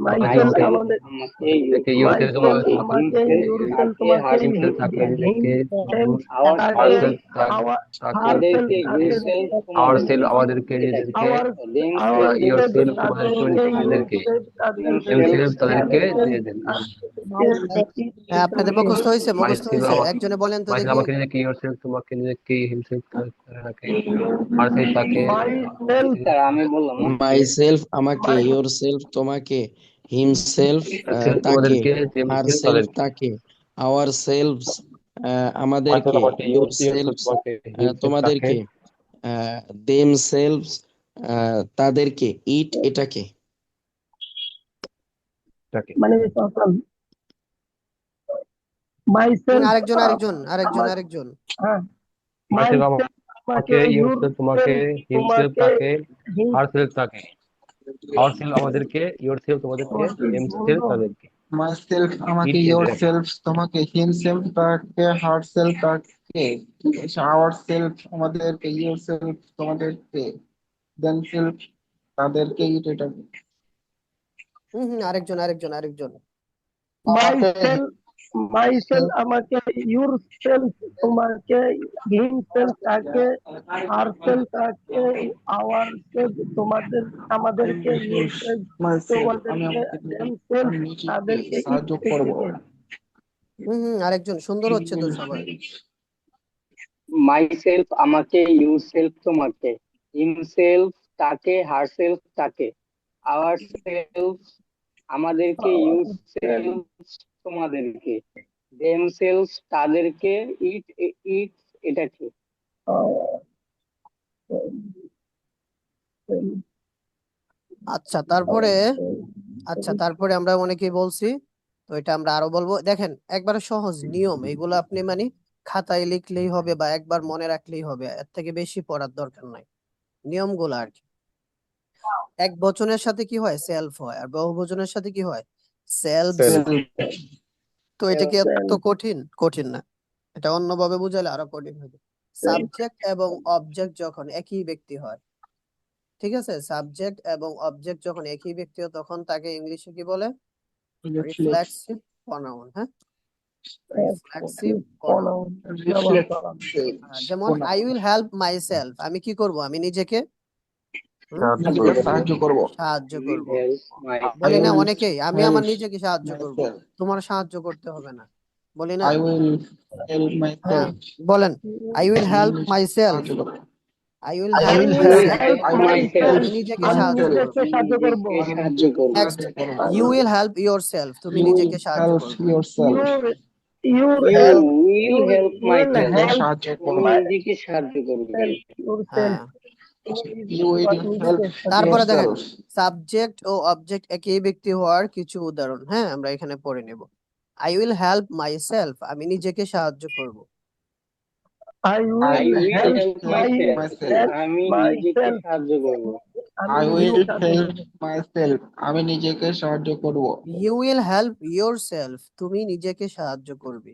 Speaker 3: myself
Speaker 6: myself
Speaker 3: আমাদের,
Speaker 6: আমাকে,
Speaker 2: yourself
Speaker 3: myself
Speaker 6: তোমাকে,
Speaker 3: আমাকে,
Speaker 6: himself
Speaker 3: yourself
Speaker 6: তাকে,
Speaker 3: তোমাকে,
Speaker 6: herself তাকে,
Speaker 3: himself তাকে,
Speaker 6: ourselves
Speaker 3: herself
Speaker 6: আমাদেরকে, yourself তোমাদেরকে,
Speaker 2: আমাদেরকে
Speaker 6: এটাকে,
Speaker 3: ourselves
Speaker 6: themselves
Speaker 3: তাদেরকে,
Speaker 2: তাদেরকে,
Speaker 3: yourself তাদেরকে,
Speaker 2: দিয়ে দেন।
Speaker 1: হ্যাঁ, আপনাদের মুখস্থ হয়েছে, মুখস্থ
Speaker 2: myself
Speaker 1: হয়েছে,
Speaker 2: আমাকে,
Speaker 1: একজনে বলেন তো
Speaker 2: myself
Speaker 1: দেখি।
Speaker 2: আমাকে নিজেকে, yourself তোমাকে নিজেকে, himself তাকে, herself তাকে,
Speaker 3: myself
Speaker 6: স্যার আমি বললাম না,
Speaker 10: মাইসেলফ আমাকে, ইয়োরসেলফ তোমাকে, হিমসেলফ
Speaker 2: self
Speaker 10: তাকে,
Speaker 2: তোমাদেরকে, themself
Speaker 10: হারসেলফ
Speaker 2: তাদেরকে,
Speaker 10: তাকে, আওয়ার সেলভস
Speaker 2: myself
Speaker 10: আমাদেরকে,
Speaker 2: আমাকে,
Speaker 10: ইয়োর
Speaker 2: yourself
Speaker 10: সেলভস
Speaker 2: তোমাকে, himself তাকে,
Speaker 10: তোমাদেরকে, দেম সেলভস তাদেরকে, ইট এটাকে।
Speaker 2: তাকে।
Speaker 3: মানে myself
Speaker 1: আরেকজন
Speaker 3: আমার, হ্যাঁ,
Speaker 2: myself
Speaker 3: myself
Speaker 2: আমাকে, yourself তোমাকে, himself তাকে, herself তাকে, ourself আমাদেরকে, yourself তোমাদেরকে, themself তাদেরকে,
Speaker 8: myself আমাকে,
Speaker 2: it এটাকে।
Speaker 8: yourself তোমাকে, himself তাকে, herself তাকে, ourself আমাদেরকে, yourself তোমাদেরকে, themself তাদেরকে, it এটাকে।
Speaker 1: আরেকজন
Speaker 3: myself আমাকে, yourself তোমাকে, himself তাকে, herself তাকে, ourself তোমাদের, আমাদেরকে, yourself
Speaker 8: myself আমি
Speaker 3: তোমাদেরকে,
Speaker 8: আমাকে,
Speaker 3: themself
Speaker 8: আমি নিজেকে
Speaker 3: তাদেরকে, it
Speaker 8: সাহায্য করব।
Speaker 1: আরেকজন, সুন্দর হচ্ছে তো সবাই।
Speaker 6: myself আমাকে, yourself তোমাকে, himself তাকে, herself তাকে, ourselves আমাদেরকে, yourself তোমাদেরকে, themselves তাদেরকে, it এটাকে,
Speaker 1: আচ্ছা, তারপরে আমরা অনেকেই বলছি, তো এটা আমরা আরো বলবো। দেখেন, একবারে সহজ নিয়ম, এগুলো আপনি মানে খাতায় লিখলেই হবে বা একবার মনে রাখলেই হবে, এর থেকে বেশি পড়ার দরকার নাই, নিয়মগুলো আর কি। এক বচনের সাথে কি হয়, সেলফ হয়, আর বহুবচনের সাথে কি হয়, সেলভস
Speaker 4: Self.
Speaker 1: হয়। তো এটা কি এত কঠিন না, এটা অন্যভাবে বুঝালে আরো কঠিন হবে। সাবজেক্ট এবং অবজেক্ট যখন একই ব্যক্তি হয়, ঠিক আছে, সাবজেক্ট এবং অবজেক্ট যখন একই ব্যক্তি হয়, তখন তাকে ইংলিশে কি বলে, রিফ্লেক্সিভ প্রনাউন। হ্যাঁ, রিফ্লেক্সিভ প্রনাউন। যেমন I will help my self, আমি কি করব, আমি নিজেকে
Speaker 8: নিজেকে সাহায্য করব।
Speaker 1: সাহায্য
Speaker 6: will
Speaker 1: করব।
Speaker 6: help
Speaker 1: বলি না
Speaker 6: myself.
Speaker 1: অনেকেই, আমি আমার
Speaker 8: help
Speaker 1: নিজেকে সাহায্য করব,
Speaker 8: myself.
Speaker 1: তোমার সাহায্য করতে হবে না, বলি না?
Speaker 8: I will help
Speaker 1: হ্যাঁ,
Speaker 8: myself.
Speaker 1: বলেন, আই উইল
Speaker 8: আমি
Speaker 1: হেল্প
Speaker 8: নিজেকে
Speaker 1: মাই সেলফ।
Speaker 8: সাহায্য করব।
Speaker 1: I will
Speaker 3: I
Speaker 1: help
Speaker 3: will
Speaker 1: my
Speaker 6: will
Speaker 1: self.
Speaker 3: help
Speaker 6: help
Speaker 3: myself.
Speaker 1: আমি
Speaker 6: myself.
Speaker 1: নিজেকে
Speaker 3: আমি
Speaker 1: সাহায্য করব।
Speaker 3: নিজেকে সাহায্য করব।
Speaker 6: নিজেকে সাহায্য করব।
Speaker 1: Next, you will help yourself. তুমি
Speaker 8: You
Speaker 1: নিজেকে
Speaker 8: will
Speaker 1: সাহায্য
Speaker 8: help
Speaker 1: করবে।
Speaker 8: yourself.
Speaker 3: You
Speaker 6: You
Speaker 3: help
Speaker 6: will help
Speaker 3: will
Speaker 6: myself.
Speaker 8: নিজেকে
Speaker 3: help
Speaker 8: সাহায্য করব।
Speaker 6: তুমি নিজেকে সাহায্য করবে।
Speaker 3: yourself.
Speaker 1: হ্যাঁ,
Speaker 8: You will help
Speaker 1: তারপরে দেখেন
Speaker 8: yourself.
Speaker 1: সাবজেক্ট ও অবজেক্ট একই ব্যক্তি হওয়ার কিছু উদাহরণ, হ্যাঁ, আমরা এখানে পড়ে নেব। I will help my self. আমি নিজেকে সাহায্য করব।
Speaker 3: I
Speaker 6: I
Speaker 3: will
Speaker 6: will
Speaker 3: help
Speaker 6: help myself.
Speaker 8: myself.
Speaker 6: আমি নিজেকে
Speaker 3: myself.
Speaker 6: সাহায্য করব।
Speaker 8: I
Speaker 3: আমি
Speaker 8: will
Speaker 3: নিজেকে সাহায্য
Speaker 8: help
Speaker 3: করব।
Speaker 8: myself. আমি নিজেকে সাহায্য করব।
Speaker 1: You will help yourself. তুমি নিজেকে সাহায্য করবে।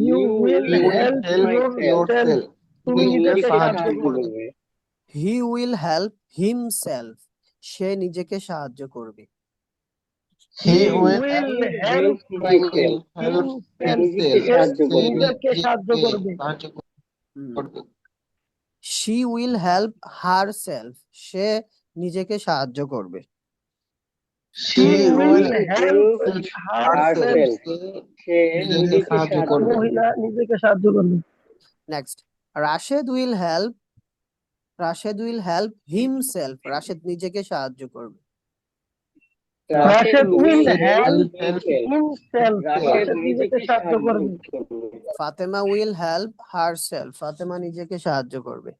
Speaker 3: You will
Speaker 8: You will
Speaker 3: help
Speaker 8: help
Speaker 6: myself.
Speaker 8: yourself.
Speaker 3: তুমি
Speaker 8: নিজেকে
Speaker 3: নিজেকে
Speaker 8: সাহায্য
Speaker 3: সাহায্য
Speaker 8: করবে।
Speaker 3: করবে।
Speaker 1: He will help himself. সে নিজেকে সাহায্য করবে।
Speaker 8: He
Speaker 3: He
Speaker 8: will
Speaker 3: will
Speaker 6: Help
Speaker 3: help
Speaker 6: myself.
Speaker 8: help
Speaker 6: নিজেকে
Speaker 3: himself.
Speaker 6: সাহায্য
Speaker 3: সে
Speaker 6: করবে।
Speaker 3: নিজেকে সাহায্য করবে।
Speaker 8: সাহায্য করবে।
Speaker 1: She will help herself. সে নিজেকে সাহায্য করবে।
Speaker 3: She will help herself.
Speaker 6: herself. সে নিজেকে সাহায্য করবে।
Speaker 3: মহিলা নিজেকে সাহায্য করবে।
Speaker 1: Next, Rashed will help himself. Rashed নিজেকে সাহায্য করবে।
Speaker 3: Rashed will help
Speaker 6: himself.
Speaker 3: himself. Rashed নিজেকে সাহায্য করবে।
Speaker 1: Fatema will help her self. Fatema নিজেকে সাহায্য করবে।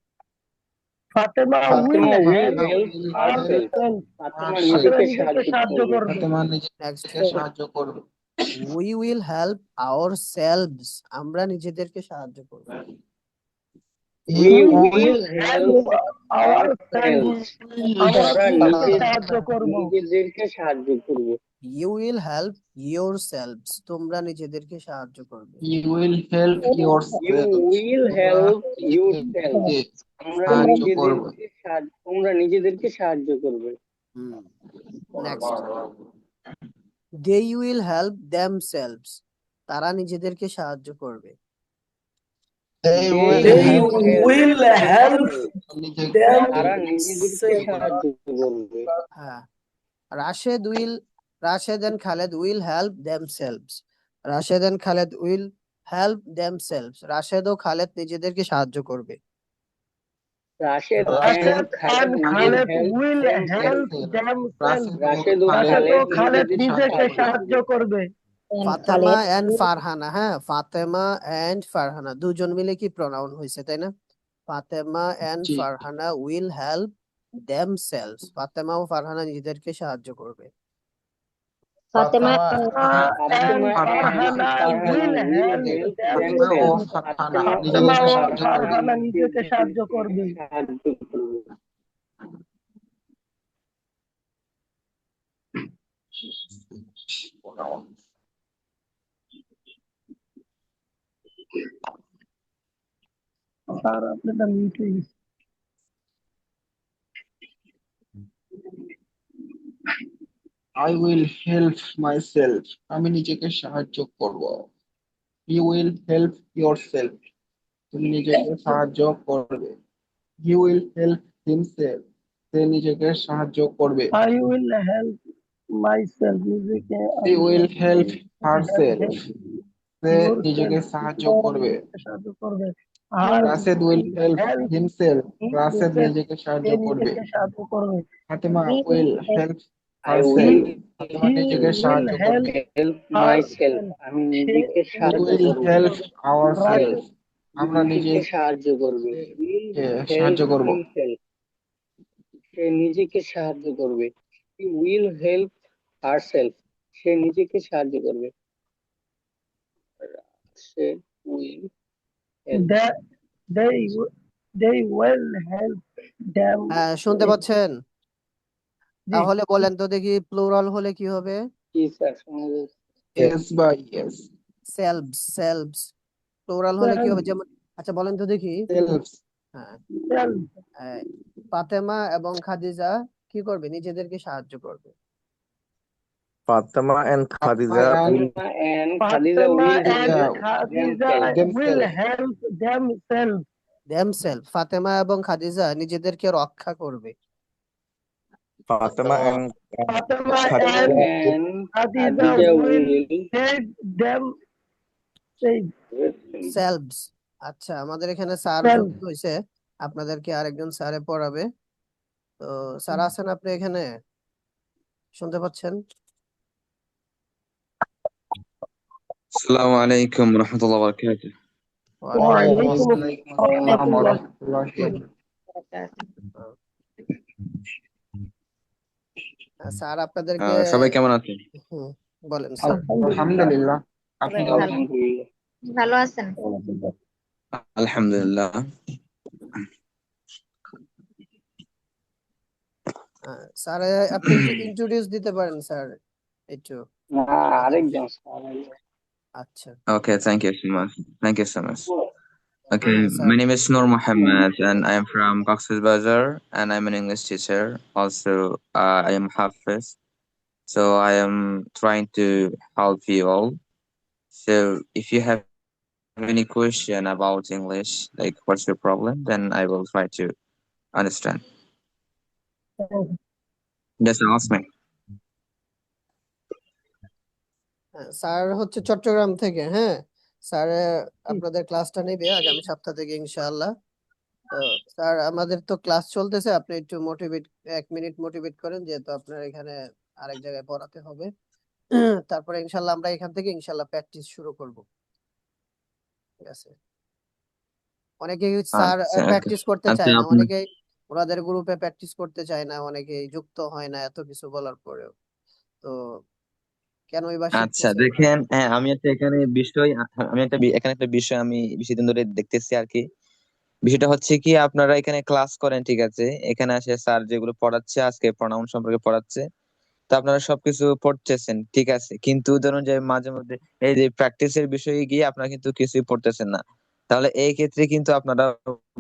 Speaker 3: Fatema will help
Speaker 6: herself.
Speaker 3: herself.
Speaker 6: Fatema
Speaker 3: Fatema
Speaker 6: নিজেকে
Speaker 3: নিজেকে সাহায্য করবে।
Speaker 8: ফাতেমা
Speaker 1: নেক্সট,
Speaker 8: নিজেকে সাহায্য করবে।
Speaker 1: We will help our selves. আমরা নিজেদেরকে সাহায্য করব।
Speaker 6: We
Speaker 3: We
Speaker 6: will help
Speaker 3: ourselves. আমরা নিজেকে সাহায্য করব।
Speaker 6: নিজেদেরকে সাহায্য করব।
Speaker 1: You will help yourselves. তোমরা নিজেদেরকে সাহায্য করবে।
Speaker 8: You will help
Speaker 6: You
Speaker 8: yourself.
Speaker 6: will help yourself. তোমরা নিজেদেরকে সাহায্য করবে।
Speaker 1: Next, they will help themselves. তারা নিজেদেরকে সাহায্য করবে।
Speaker 8: They will
Speaker 5: help
Speaker 6: তারা নিজেদেরকে সাহায্য করবে।
Speaker 1: হ্যাঁ, Rashed and Khaled will help themselves. Rashed and Khaled will help themselves. Rashed ও খালেদ নিজেদেরকে সাহায্য করবে।
Speaker 6: Rashed
Speaker 3: and Khaled will help themselves. Rashed ও খালেদ নিজেকে সাহায্য করবে।
Speaker 1: ফাতেমা এন্ড ফারহানা, হ্যাঁ, ফাতেমা এন্ড ফারহানা দুজন মিলে কি প্রনাউন হয়েছে, তাই না? Fatema and Farhana will help themselves. Fatema ও ফারহানা নিজেদেরকে সাহায্য করবে।
Speaker 9: Fatema
Speaker 3: and Farhana will help themselves. Fatema ও ফারহানা নিজেকে সাহায্য করবে। স্যার আপনাটা মিউট হয়ে গেছে।
Speaker 8: I will help myself. আমি নিজেকে সাহায্য করব। You will help yourself. তুমি নিজেকে সাহায্য করবে। You will help himself. সে নিজেকে সাহায্য করবে।
Speaker 3: I will help myself. নিজেকে
Speaker 8: She will help herself. সে নিজেকে সাহায্য করবে।
Speaker 3: সাহায্য করবে।
Speaker 8: Rashed will help himself. Rashed নিজেকে সাহায্য করবে।
Speaker 3: সাহায্য করবে।
Speaker 8: Fatema will help
Speaker 6: I will
Speaker 8: herself. Fatema নিজেকে সাহায্য করবে।
Speaker 6: help myself. আমি নিজেকে
Speaker 8: We
Speaker 6: সাহায্য
Speaker 8: will
Speaker 6: করব।
Speaker 8: help ourselves. আমরা
Speaker 6: নিজেকে সাহায্য করবে।
Speaker 8: সাহায্য করব।
Speaker 6: সে নিজেকে সাহায্য করবে। He will help herself. সে নিজেকে সাহায্য করবে। সে will
Speaker 3: they will help them.
Speaker 1: হ্যাঁ, শুনতে পাচ্ছেন? তাহলে বলেন তো দেখি, প্লুরাল হলে কি হবে?
Speaker 6: কি স্যার শোনা যাচ্ছে?
Speaker 8: Yes by yes.
Speaker 1: Selves. Plural হলে কি হবে? যেমন, আচ্ছা বলেন তো দেখি।
Speaker 8: Selves.
Speaker 1: হ্যাঁ, ফাতেমা এবং খাদিজা কি করবে? নিজেদেরকে সাহায্য করবে।
Speaker 4: Fatima and Khadija will
Speaker 6: and Khadija will
Speaker 3: will help themselves.
Speaker 1: themselves Fatema এবং খাদিজা নিজেদেরকে রক্ষা করবে।
Speaker 4: Fatima and
Speaker 3: Fatima and
Speaker 4: Khadija
Speaker 6: and
Speaker 3: Khadija
Speaker 6: Khadija
Speaker 3: will
Speaker 6: will
Speaker 3: take them safe.
Speaker 1: Selves. আচ্ছা, আমাদের এখানে স্যার
Speaker 3: Self.
Speaker 1: যুক্ত হয়েছে, আপনাদেরকে আরেকজন স্যারে পড়াবে। তো স্যার আছেন আপনি এখানে, শুনতে পাচ্ছেন?
Speaker 11: السلام عليكم ورحمة الله وبركاته.
Speaker 3: وعليكم
Speaker 8: ওয়ালাইকুম আসসালাম ওয়া রাহমাতুল্লাহি ওয়া
Speaker 1: স্যার আপনাদেরকে
Speaker 11: সবাই কেমন আছেন?
Speaker 1: বলেন স্যার।
Speaker 8: আলহামদুলিল্লাহ, আপনি কেমন আছেন?
Speaker 6: আলহামদুলিল্লাহ।
Speaker 9: ভালো আছেন?
Speaker 11: আলহামদুলিল্লাহ।
Speaker 1: স্যার আপনি একটু ইন্ট্রোডিউস দিতে পারেন স্যার একটু
Speaker 6: না,
Speaker 1: আমাদেরকে।
Speaker 6: আরেকজন
Speaker 1: আচ্ছা,
Speaker 11: Okay, thank you so much. Thank you so much. Okay,
Speaker 1: হ্যাঁ sir.
Speaker 11: my name is Noor Mohammed and I am from Cox's Bazar and I'm an English teacher. Also, I am Hafiz. So I am trying to help you all. So if you have any question about English, like what's your problem, then I will try to understand. Just ask me.
Speaker 1: Sir হচ্ছে চট্টগ্রাম থেকে। হ্যাঁ sir, আপনাদের ক্লাসটা নেবে আগামী সপ্তাহ থেকে ইনশাআল্লাহ। তো স্যার আমাদের তো ক্লাস চলতেছে, আপনি একটু মোটিভেট 1 মিনিট মোটিভেট করেন, যেহেতু আপনার এখানে আরেক জায়গায় পড়াতে হবে। তারপরে ইনশাআল্লাহ আমরা এখান থেকে ইনশাআল্লাহ প্র্যাকটিস শুরু করব। ঠিক আছে? অনেকেই স্যার
Speaker 11: আচ্ছা, okay.
Speaker 1: প্র্যাকটিস করতে
Speaker 11: আচ্ছা
Speaker 1: চায় না,
Speaker 11: আপনি
Speaker 1: অনেকেই ওনাদের গ্রুপে প্র্যাকটিস করতে চায় না, অনেকেই যুক্ত হয় না এত কিছু বলার পরেও। তো কেনই বা
Speaker 11: আচ্ছা
Speaker 1: শিখতেছেন না?
Speaker 11: দেখেন, হ্যাঁ আমি একটা এখানে বিষয় আমি একটা এখানে একটা বিষয় আমি বেশি দিন ধরে দেখতেছি আর কি। বিষয়টা হচ্ছে কি, আপনারা এখানে ক্লাস করেন, ঠিক আছে, এখানে আসে স্যার যেগুলো পড়াচ্ছে, আজকে প্রনাউন সম্পর্কে পড়াচ্ছে, তো আপনারা সবকিছু পড়তেছেন, ঠিক আছে, কিন্তু ধরুন যে মাঝে মধ্যে এই যে প্র্যাকটিসের বিষয়ে গিয়ে আপনারা কিন্তু কিছুই পড়তেছেন না, তাহলে এই ক্ষেত্রে কিন্তু আপনারা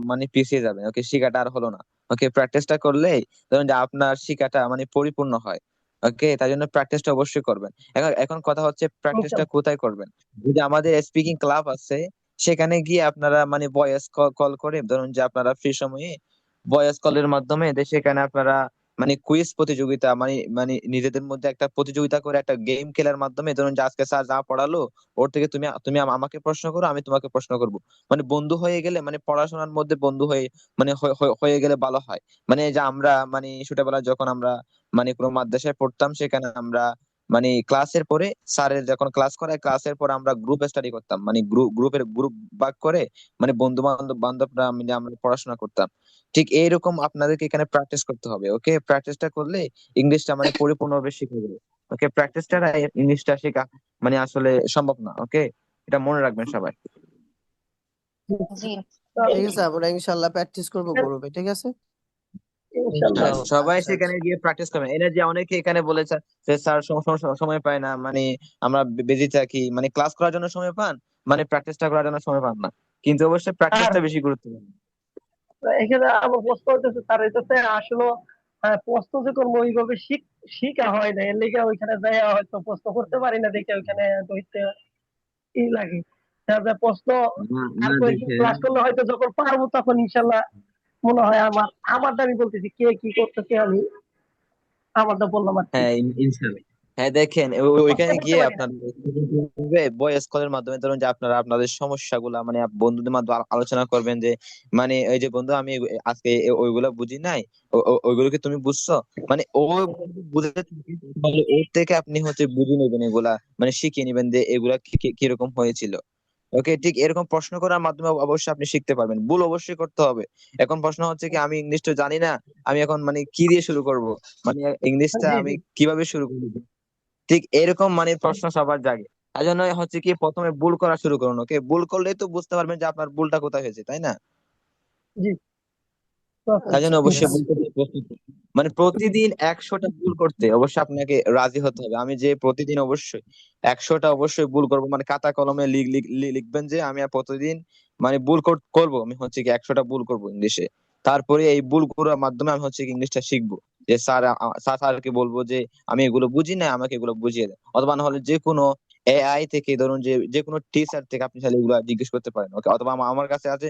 Speaker 11: মানে পিছিয়ে যাবেন। ওকে, শিখাটা আর হলো না। ওকে, প্র্যাকটিসটা করলে ধরুন যে আপনার শিখাটা মানে পরিপূর্ণ হয়। ওকে, তাই জন্য প্র্যাকটিসটা অবশ্যই করবেন। এখন এখন কথা হচ্ছে প্র্যাকটিসটা কোথায় করবেন। যদি আমাদের স্পিকিং ক্লাব আছে, সেখানে গিয়ে আপনারা মানে ভয়েস কল করে, ধরুন যে আপনারা ফ্রি সময়ে ভয়েস কলের মাধ্যমে সেখানে আপনারা মানে কুইজ প্রতিযোগিতা মানে মানে নিজেদের মধ্যে একটা প্রতিযোগিতা করে একটা গেম খেলার মাধ্যমে, ধরুন যে আজকে স্যার যা পড়ালো ওর থেকে তুমি তুমি আমাকে প্রশ্ন করো, আমি তোমাকে প্রশ্ন করব। মানে বন্ধু হয়ে গেলে, মানে পড়াশোনার মধ্যে বন্ধু হয়ে মানে হয়ে গেলে ভালো হয়। মানে যে আমরা মানে ছোটবেলায় যখন আমরা মানে কোনো মাদ্রাসায় পড়তাম, সেখানে আমরা মানে ক্লাসের পরে স্যারের যখন ক্লাস করায়, ক্লাসের পর আমরা গ্রুপ স্টাডি করতাম, মানে গ্রুপ ভাগ করে মানে বান্ধবরা মিলে আমরা পড়াশোনা করতাম। ঠিক এইরকম আপনাদেরকে এখানে প্র্যাকটিস করতে হবে। ওকে, প্র্যাকটিসটা করলে ইংলিশটা মানে পরিপূর্ণভাবে শিখে যাবে। ওকে, প্র্যাকটিস ছাড়া ইংলিশটা শেখা মানে আসলে সম্ভব না। ওকে, এটা মনে রাখবেন সবাই।
Speaker 9: জি।
Speaker 1: ঠিক আছে, আমরা ইনশাআল্লাহ প্র্যাকটিস করব গ্রুপে। ঠিক আছে
Speaker 11: হ্যাঁ,
Speaker 3: ইনশাআল্লাহ।
Speaker 11: সবাই
Speaker 1: আচ্ছা
Speaker 11: সেখানে
Speaker 1: আচ্ছা।
Speaker 11: গিয়ে প্র্যাকটিস করবেন। এনে যে অনেকে এখানে বলেছে যে স্যার সময় পায় না, মানে আমরা বিজি থাকি, মানে ক্লাস করার জন্য সময় পান, মানে প্র্যাকটিসটা করার জন্য সময় পান না, কিন্তু অবশ্যই
Speaker 3: আর
Speaker 11: প্র্যাকটিসটা বেশি গুরুত্বপূর্ণ।
Speaker 3: এখানে আমার প্রশ্ন হইতেছে, স্যার হইতেছে আসলে প্রশ্ন যখন ওইভাবে শিখা হয় না, এর লেগে ওইখানে যাই হয়তো প্রশ্ন করতে পারি না, দেখে ওইখানে হইতে ই লাগে। তারপরে প্রশ্ন
Speaker 11: না
Speaker 3: আর
Speaker 11: না,
Speaker 3: কয়েকদিন
Speaker 11: দেখেন,
Speaker 3: ক্লাস করলে হয়তো যখন পারবো তখন ইনশাল্লাহ মনে হয় আমারটা আমি বলতেছি, কে কি করতেছে আমি আমারটা বললাম আর কি।
Speaker 11: হ্যাঁ ইনশাল্লাহ। হ্যাঁ দেখেন, ওইখানে
Speaker 3: করতে
Speaker 11: গিয়ে
Speaker 3: পারি না।
Speaker 11: আপনার ভয়েস কলের মাধ্যমে ধরুন যে আপনারা আপনাদের সমস্যাগুলা মানে বন্ধুদের মাধ্যমে আলোচনা করবেন, যে মানে এই যে বন্ধু আমি আজকে ওইগুলা বুঝি নাই, ওইগুলো কি তুমি বুঝছো, মানে ও বুঝতে তাহলে ওর থেকে আপনি হচ্ছে বুঝে নেবেন এগুলা, মানে শিখিয়ে নেবেন যে এগুলা কিরকম হয়েছিল। ওকে, ঠিক এরকম প্রশ্ন করার মাধ্যমে অবশ্যই আপনি শিখতে পারবেন। ভুল অবশ্যই করতে হবে। এখন প্রশ্ন হচ্ছে কি, আমি ইংলিশটা জানি না, আমি এখন মানে কি দিয়ে শুরু করব, মানে ইংলিশটা
Speaker 3: জি
Speaker 11: আমি
Speaker 3: জি।
Speaker 11: কিভাবে শুরু করব, ঠিক এরকম মানে প্রশ্ন সবার জাগে। তাই জন্য হচ্ছে কি, প্রথমে ভুল করা শুরু করুন। ওকে, ভুল করলেই তো বুঝতে পারবেন যে আপনার ভুলটা কোথায় হয়েছে, তাই না?
Speaker 3: জি।
Speaker 11: তাই জন্য
Speaker 1: আচ্ছা ঠিক
Speaker 11: অবশ্যই
Speaker 1: আছে।
Speaker 11: ভুল করতে প্রস্তুত থাকুন। মানে প্রতিদিন 100টা ভুল করতে অবশ্যই আপনাকে রাজি হতে হবে। আমি যে প্রতিদিন অবশ্যই 100টা অবশ্যই ভুল করব, মানে খাতা কলমে লিখবেন যে আমি আর প্রতিদিন মানে ভুল করবো, আমি হচ্ছে কি 100টা ভুল করবো ইংলিশে। তারপরে এই ভুল করার মাধ্যমে আমি হচ্ছে কি ইংলিশটা শিখবো। যে স্যারকে বলবো যে আমি এগুলো বুঝি না, আমাকে এগুলো বুঝিয়ে দেন, অথবা না হলে যে কোনো এআই থেকে ধরুন যে যে কোনো টিচার থেকে আপনি চাইলে এগুলা জিজ্ঞেস করতে পারেন, ওকে? অথবা আমার কাছে আছে,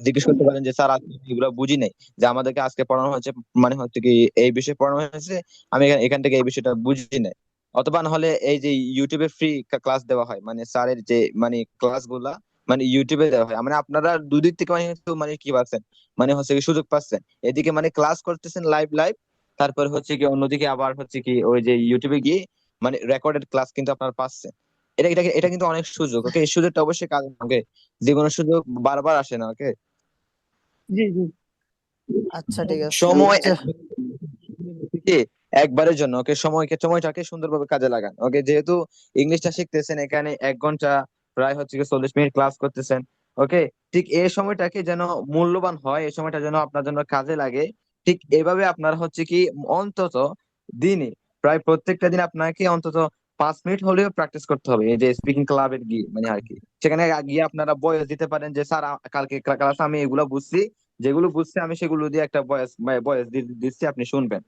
Speaker 11: জিজ্ঞেস করতে পারেন যে স্যার আজকে এগুলা বুঝি নাই, যে আমাদেরকে আজকে পড়ানো হয়েছে, মানে হচ্ছে কি এই বিষয়ে পড়ানো হয়েছে, আমি এখান থেকে এই বিষয়টা বুঝি নাই। অথবা না হলে এই যে ইউটিউবে ফ্রি ক্লাস দেওয়া হয়, মানে স্যারের যে মানে ক্লাস গুলা মানে ইউটিউবে দেওয়া হয়, মানে আপনারা দুদিক থেকে মানে হচ্ছে মানে কি পাচ্ছেন, মানে হচ্ছে কি সুযোগ পাচ্ছেন, এদিকে মানে ক্লাস করতেছেন লাইভ লাইভ, তারপর হচ্ছে কি অন্যদিকে আবার হচ্ছে কি ওই যে ইউটিউবে গিয়ে মানে রেকর্ডেড ক্লাস কিন্তু আপনারা পাচ্ছেন। এটা কিন্তু অনেক সুযোগ, ওকে? এই সুযোগটা অবশ্যই কাজে, ওকে? যে কোনো সুযোগ বারবার আসে না, ওকে?
Speaker 3: জি জি
Speaker 1: আচ্ছা ঠিক আছে
Speaker 11: সময়
Speaker 1: আচ্ছা
Speaker 11: কি একবারের জন্য, ওকে? সময়টাকে সুন্দরভাবে কাজে লাগান, ওকে? যেহেতু ইংলিশটা শিখতেছেন, এখানে 1 ঘন্টা প্রায় হচ্ছে কি 40 মিনিট ক্লাস করতেছেন, ওকে? ঠিক এই সময়টাকে যেন মূল্যবান হয়, এই সময়টা যেন আপনার জন্য কাজে লাগে। ঠিক এভাবে আপনার হচ্ছে কি অন্তত দিনে প্রায় প্রত্যেকটা দিন আপনাকে অন্তত 5 মিনিট হলেও প্র্যাকটিস করতে হবে, এই যে স্পিকিং ক্লাবের গিয়ে মানে আর কি। সেখানে গিয়ে আপনারা বয়স দিতে পারেন যে স্যার কালকে ক্লাস আমি এগুলো বুঝছি, যেগুলো বুঝছি আমি সেগুলো দিয়ে একটা বয়স দিচ্ছি, আপনি শুনবেন,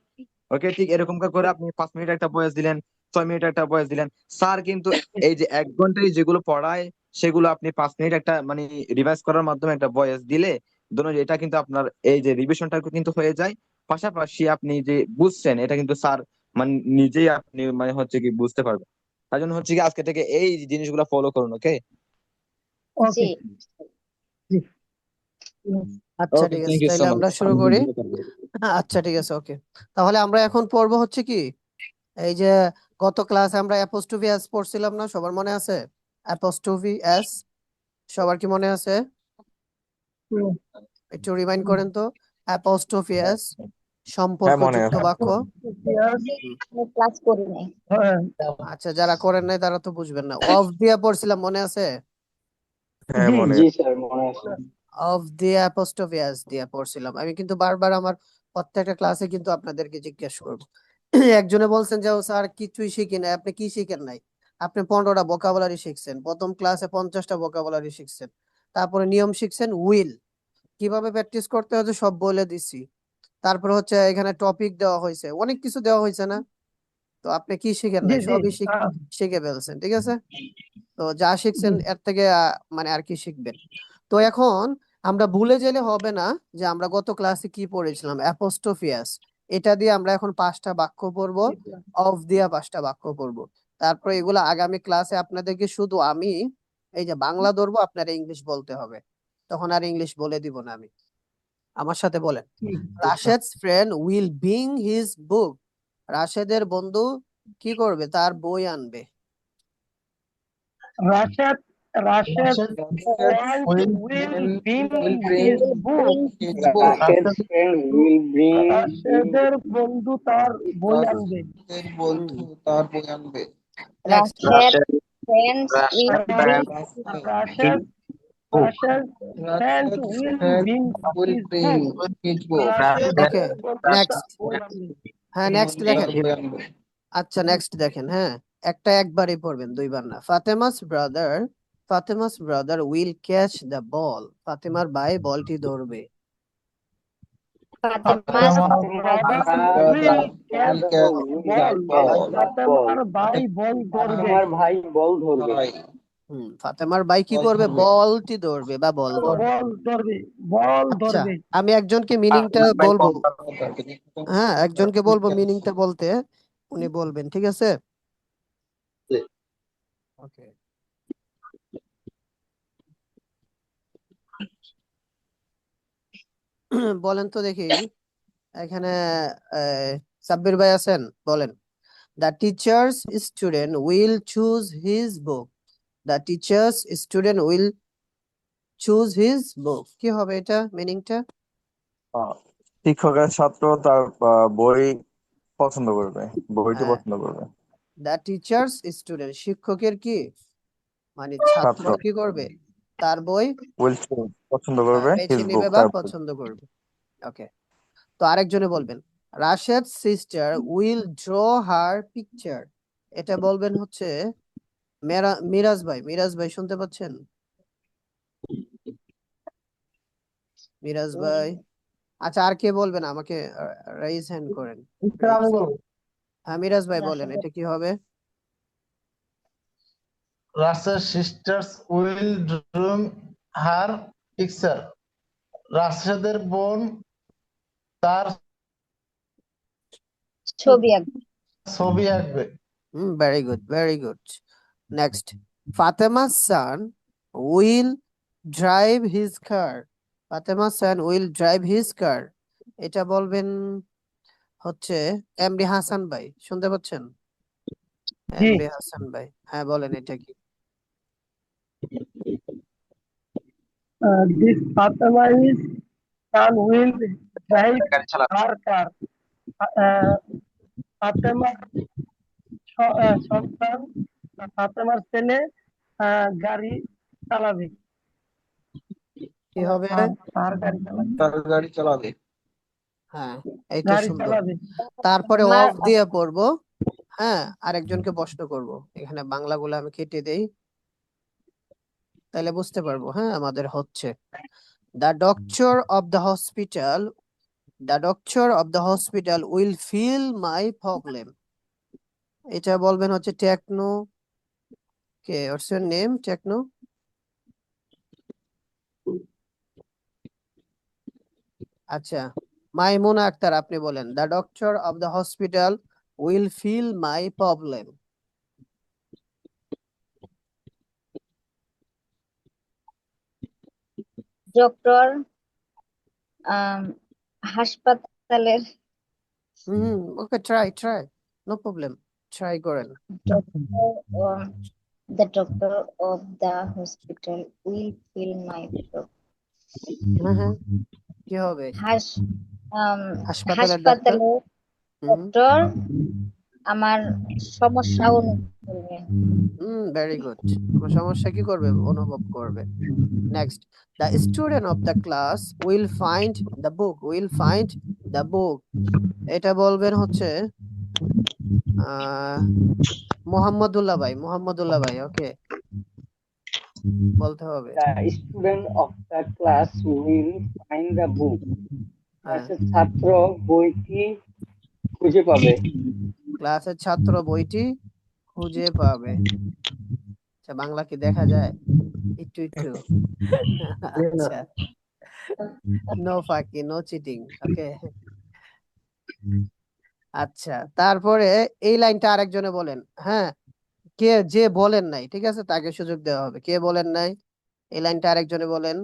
Speaker 11: ওকে? ঠিক এরকম করে আপনি 5 মিনিট একটা বয়স দিলেন, 6 মিনিট একটা বয়স দিলেন। স্যার কিন্তু এই যে 1 ঘন্টায় যেগুলো পড়ায় সেগুলো আপনি 5 মিনিট একটা মানে রিভাইজ করার মাধ্যমে একটা বয়স দিলে, ধরুন এটা কিন্তু আপনার এই যে রিভিশনটা কিন্তু হয়ে যায়, পাশাপাশি আপনি যে বুঝছেন এটা কিন্তু স্যার মানে নিজেই আপনি মানে হচ্ছে কি বুঝতে পারবেন। তার জন্য হচ্ছে কি আজকে থেকে এই জিনিসগুলো ফলো করুন, ওকে?
Speaker 9: জি।
Speaker 3: ওকে জি
Speaker 1: আচ্ছা
Speaker 11: ওকে,
Speaker 1: ঠিক আছে
Speaker 11: থ্যাংক ইউ সো
Speaker 1: তাহলে
Speaker 11: মাচ।
Speaker 1: আমরা শুরু করি। আচ্ছা ঠিক আছে ওকে। তাহলে আমরা এখন পড়বো হচ্ছে কি, এই যে গত ক্লাসে আমরা অ্যাপোস্ট্রোফি এস পড়ছিলাম না, সবার মনে আছে? অ্যাপোস্ট্রোফি এস সবার কি মনে আছে? একটু রিমাইন্ড করেন তো। অ্যাপোস্ট্রোফি এস
Speaker 4: হ্যাঁ, মনে
Speaker 1: সম্পর্কযুক্ত
Speaker 4: আছে।
Speaker 1: বাক্য।
Speaker 9: ক্লাস করি নাই।
Speaker 1: আচ্ছা যারা করেন নাই তারা তো বুঝবেন না। অফ দিয়া পড়ছিলাম, মনে আছে?
Speaker 4: হ্যাঁ,
Speaker 3: জি
Speaker 4: মনে
Speaker 6: জি
Speaker 4: আছে।
Speaker 6: স্যার, মনে আছে।
Speaker 1: অফ দিয়া অ্যাপোস্ট্রোফি এস দিয়া পড়ছিলাম। আমি কিন্তু বারবার আমার প্রত্যেকটা ক্লাসে কিন্তু আপনাদেরকে জিজ্ঞেস করব। একজনে বলছেন যে "ও স্যার কিছুই শিখি নাই"। আপনি কি শিখেন নাই? আপনি 15টা ভোকাবুলারি শিখছেন, প্রথম ক্লাসে 50টা ভোকাবুলারি শিখছেন, তারপরে নিয়ম শিখছেন উইল, কিভাবে প্র্যাকটিস করতে হচ্ছে সব বলে দিছি। তারপরে হচ্ছে এখানে টপিক দেওয়া হয়েছে, অনেক কিছু দেওয়া হয়েছে না? তো আপনি কি শিখেন
Speaker 3: জি
Speaker 1: নাই?
Speaker 3: জি
Speaker 1: সবই শিখে ফেলছেন, ঠিক আছে? তো যা শিখছেন এর থেকে মানে আর কি শিখবেন। তো এখন আমরা ভুলে গেলে হবে না যে আমরা গত ক্লাসে কি পড়েছিলাম, অ্যাপোস্ট্রোফিয়াস। এটা দিয়ে আমরা এখন 5টা বাক্য পড়বো, অফ দিয়া 5টা বাক্য পড়বো। তারপরে এগুলো আগামী ক্লাসে আপনাদেরকে শুধু আমি এই যে বাংলা ধরবো, আপনারা ইংলিশ বলতে হবে, তখন আর ইংলিশ বলে দিব না আমি। আমার সাথে বলেন, রাশেদ's friend will bring his book. রাশেদের বন্ধু কি করবে? তার বই আনবে।
Speaker 3: Rashed Rashed friend
Speaker 8: will
Speaker 3: will
Speaker 8: bring
Speaker 3: bring
Speaker 8: bring
Speaker 3: his book.
Speaker 8: his book.
Speaker 6: রাশেদ's friend will bring
Speaker 3: রাশেদের বন্ধু তার বই আনবে।
Speaker 8: রাশেদের বন্ধু তার বই আনবে।
Speaker 1: Next.
Speaker 9: Rashed friends will bring
Speaker 3: Rashed Rashed friend
Speaker 8: Rashed
Speaker 3: will
Speaker 8: friend
Speaker 3: bring
Speaker 8: will
Speaker 3: his
Speaker 8: bring
Speaker 3: book.
Speaker 8: his book.
Speaker 1: ওকে
Speaker 3: রাশেদের বন্ধু তার
Speaker 1: নেক্সট।
Speaker 3: বই আনবে।
Speaker 1: হ্যাঁ নেক্সট
Speaker 8: তার
Speaker 1: দেখেন।
Speaker 8: বই আনবে।
Speaker 1: আচ্ছা নেক্সট দেখেন, হ্যাঁ একটা একবারই পড়বেন, দুইবার না। Fatema's brother will catch the ball. ফাতেমার ভাই বলটি ধরবে।
Speaker 9: Fatima's
Speaker 3: brother will catch the ball. ফাতেমার ভাই বল ধরবে।
Speaker 6: আমার ভাই বল ধরবে।
Speaker 8: ভাই
Speaker 1: ফাতেমার ভাই কি
Speaker 8: বল
Speaker 1: করবে?
Speaker 8: ধরবে।
Speaker 1: বলটি ধরবে বা বল ধরবে।
Speaker 3: বল ধরবে বল
Speaker 1: আচ্ছা
Speaker 3: ধরবে।
Speaker 1: আমি একজনকে মিনিংটা বলবো, হ্যাঁ একজনকে বলবো মিনিংটা বলতে, উনি বলবেন, ঠিক আছে? ওকে বলেন তো দেখি এখানে সাব্বির ভাই আছেন, বলেন। The teacher's student will choose his book. The teacher's student will choose his book. কি হবে এটা মিনিংটা?
Speaker 4: শিক্ষকের ছাত্র তার বই পছন্দ করবে, বইটি
Speaker 1: হ্যাঁ,
Speaker 4: পছন্দ করবে।
Speaker 1: the teacher's student শিক্ষকের কি মানে ছাত্র
Speaker 4: ছাত্র
Speaker 1: কি করবে? তার বই
Speaker 4: উইল পছন্দ করবে,
Speaker 1: বেছে
Speaker 4: হিজ বুক
Speaker 1: নিবে বা
Speaker 4: তার বই।
Speaker 1: পছন্দ করবে। ওকে তো আরেকজনে বলবেন, Rashed sister will draw her picture. এটা বলবেন হচ্ছে মিরাজ ভাই শুনতে পাচ্ছেন? মিরাজ ভাই, আচ্ছা আর কে বলবেন আমাকে? রাইজ হ্যান্ড করেন। হ্যাঁ মিরাজ ভাই বলেন, এটা কি হবে?
Speaker 5: Rasel sisters will draw her picture. রাশেদের বোন তার
Speaker 9: ছবি আঁকবে।
Speaker 5: ছবি আঁকবে।
Speaker 1: Very good, very good. Next, Fatema's son will drive his car. Fatema's son will drive his car. এটা বলবেন হচ্ছে এমডি হাসান ভাই, শুনতে পাচ্ছেন?
Speaker 3: জি
Speaker 1: এমডি হাসান ভাই, হ্যাঁ বলেন এটা কি?
Speaker 3: this Fatema's son will drive her car. ফাতেমার সন্তান ফাতেমার ছেলে গাড়ি চালাবে।
Speaker 1: কি হবে?
Speaker 3: তার গাড়ি চালাবে।
Speaker 8: তার গাড়ি চালাবে।
Speaker 1: হ্যাঁ, এই তো
Speaker 3: গাড়ি
Speaker 1: সুন্দর।
Speaker 3: চালাবে।
Speaker 1: তারপরে
Speaker 9: আমার
Speaker 1: অফ দিয়ে পড়বো, হ্যাঁ, আরেকজনকে প্রশ্ন করব। এখানে বাংলাগুলো আমি কেটে দেই, তাহলে বুঝতে পারবো। হ্যাঁ, আমাদের হচ্ছে the doctor of the hospital will feel my problem. এটা বলবেন হচ্ছে টেকনো। কে, what's your name? টেকনো। আচ্ছা, মাইমুনা আক্তার, আপনি বলেন the doctor of the hospital will feel my problem.
Speaker 9: Doctor হাসপাতালের
Speaker 1: ওকে, ট্রাই, নো প্রবলেম, ট্রাই করেন।
Speaker 9: the doctor of the hospital will feel my problem.
Speaker 1: হ্যাঁ, কি হবে? হাসপাতালের ডাক্তার।
Speaker 9: হাসপাতালের ডক্টর আমার সমস্যা অনুভব করবে।
Speaker 1: Very good. আমার সমস্যা কি করবে? অনুভব করবে। Next, the student of the class will find the book. এটা বলবেন হচ্ছে মোহাম্মদুল্লাহ ভাই, ওকে, বলতে হবে।
Speaker 6: The student of the class will find the book. ছাত্র বইটি খুঁজে পাবে।
Speaker 1: ক্লাসের ছাত্র বইটি খুঁজে পাবে। আচ্ছা, বাংলা কি দেখা যায়? একটু আচ্ছা, নো ফাঁকি, নো চিটিং, ওকে। আচ্ছা, তারপরে এই লাইনটা আরেকজনে বলেন। হ্যাঁ, যে বলেন নাই, ঠিক আছে, তাকে সুযোগ দেওয়া হবে। কে বলেন নাই এই লাইনটা? আরেকজনে বলেন।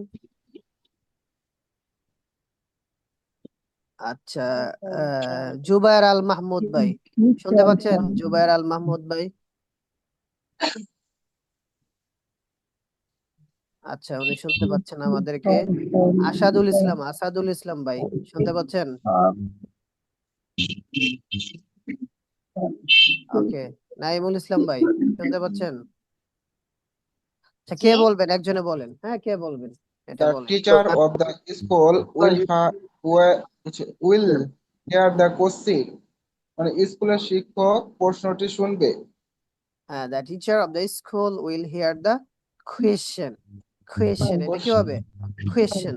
Speaker 1: আচ্ছা, জুবায়ের আল মাহমুদ ভাই, শুনতে পাচ্ছেন? জুবায়ের আল মাহমুদ ভাই, আচ্ছা, উনি শুনতে পাচ্ছেন আমাদেরকে। আসাদুল ইসলাম ভাই, শুনতে পাচ্ছেন? ওকে। নাইমুল ইসলাম ভাই, শুনতে পাচ্ছেন? আচ্ছা, কে বলবেন? একজনে বলেন। হ্যাঁ, কে বলবেন? এটা
Speaker 8: The
Speaker 1: বলেন।
Speaker 8: teacher of the school will hear the question. মানে স্কুলের শিক্ষক প্রশ্নটি শুনবে।
Speaker 1: হ্যাঁ, the teacher of the school will hear the question. এটা কি হবে? question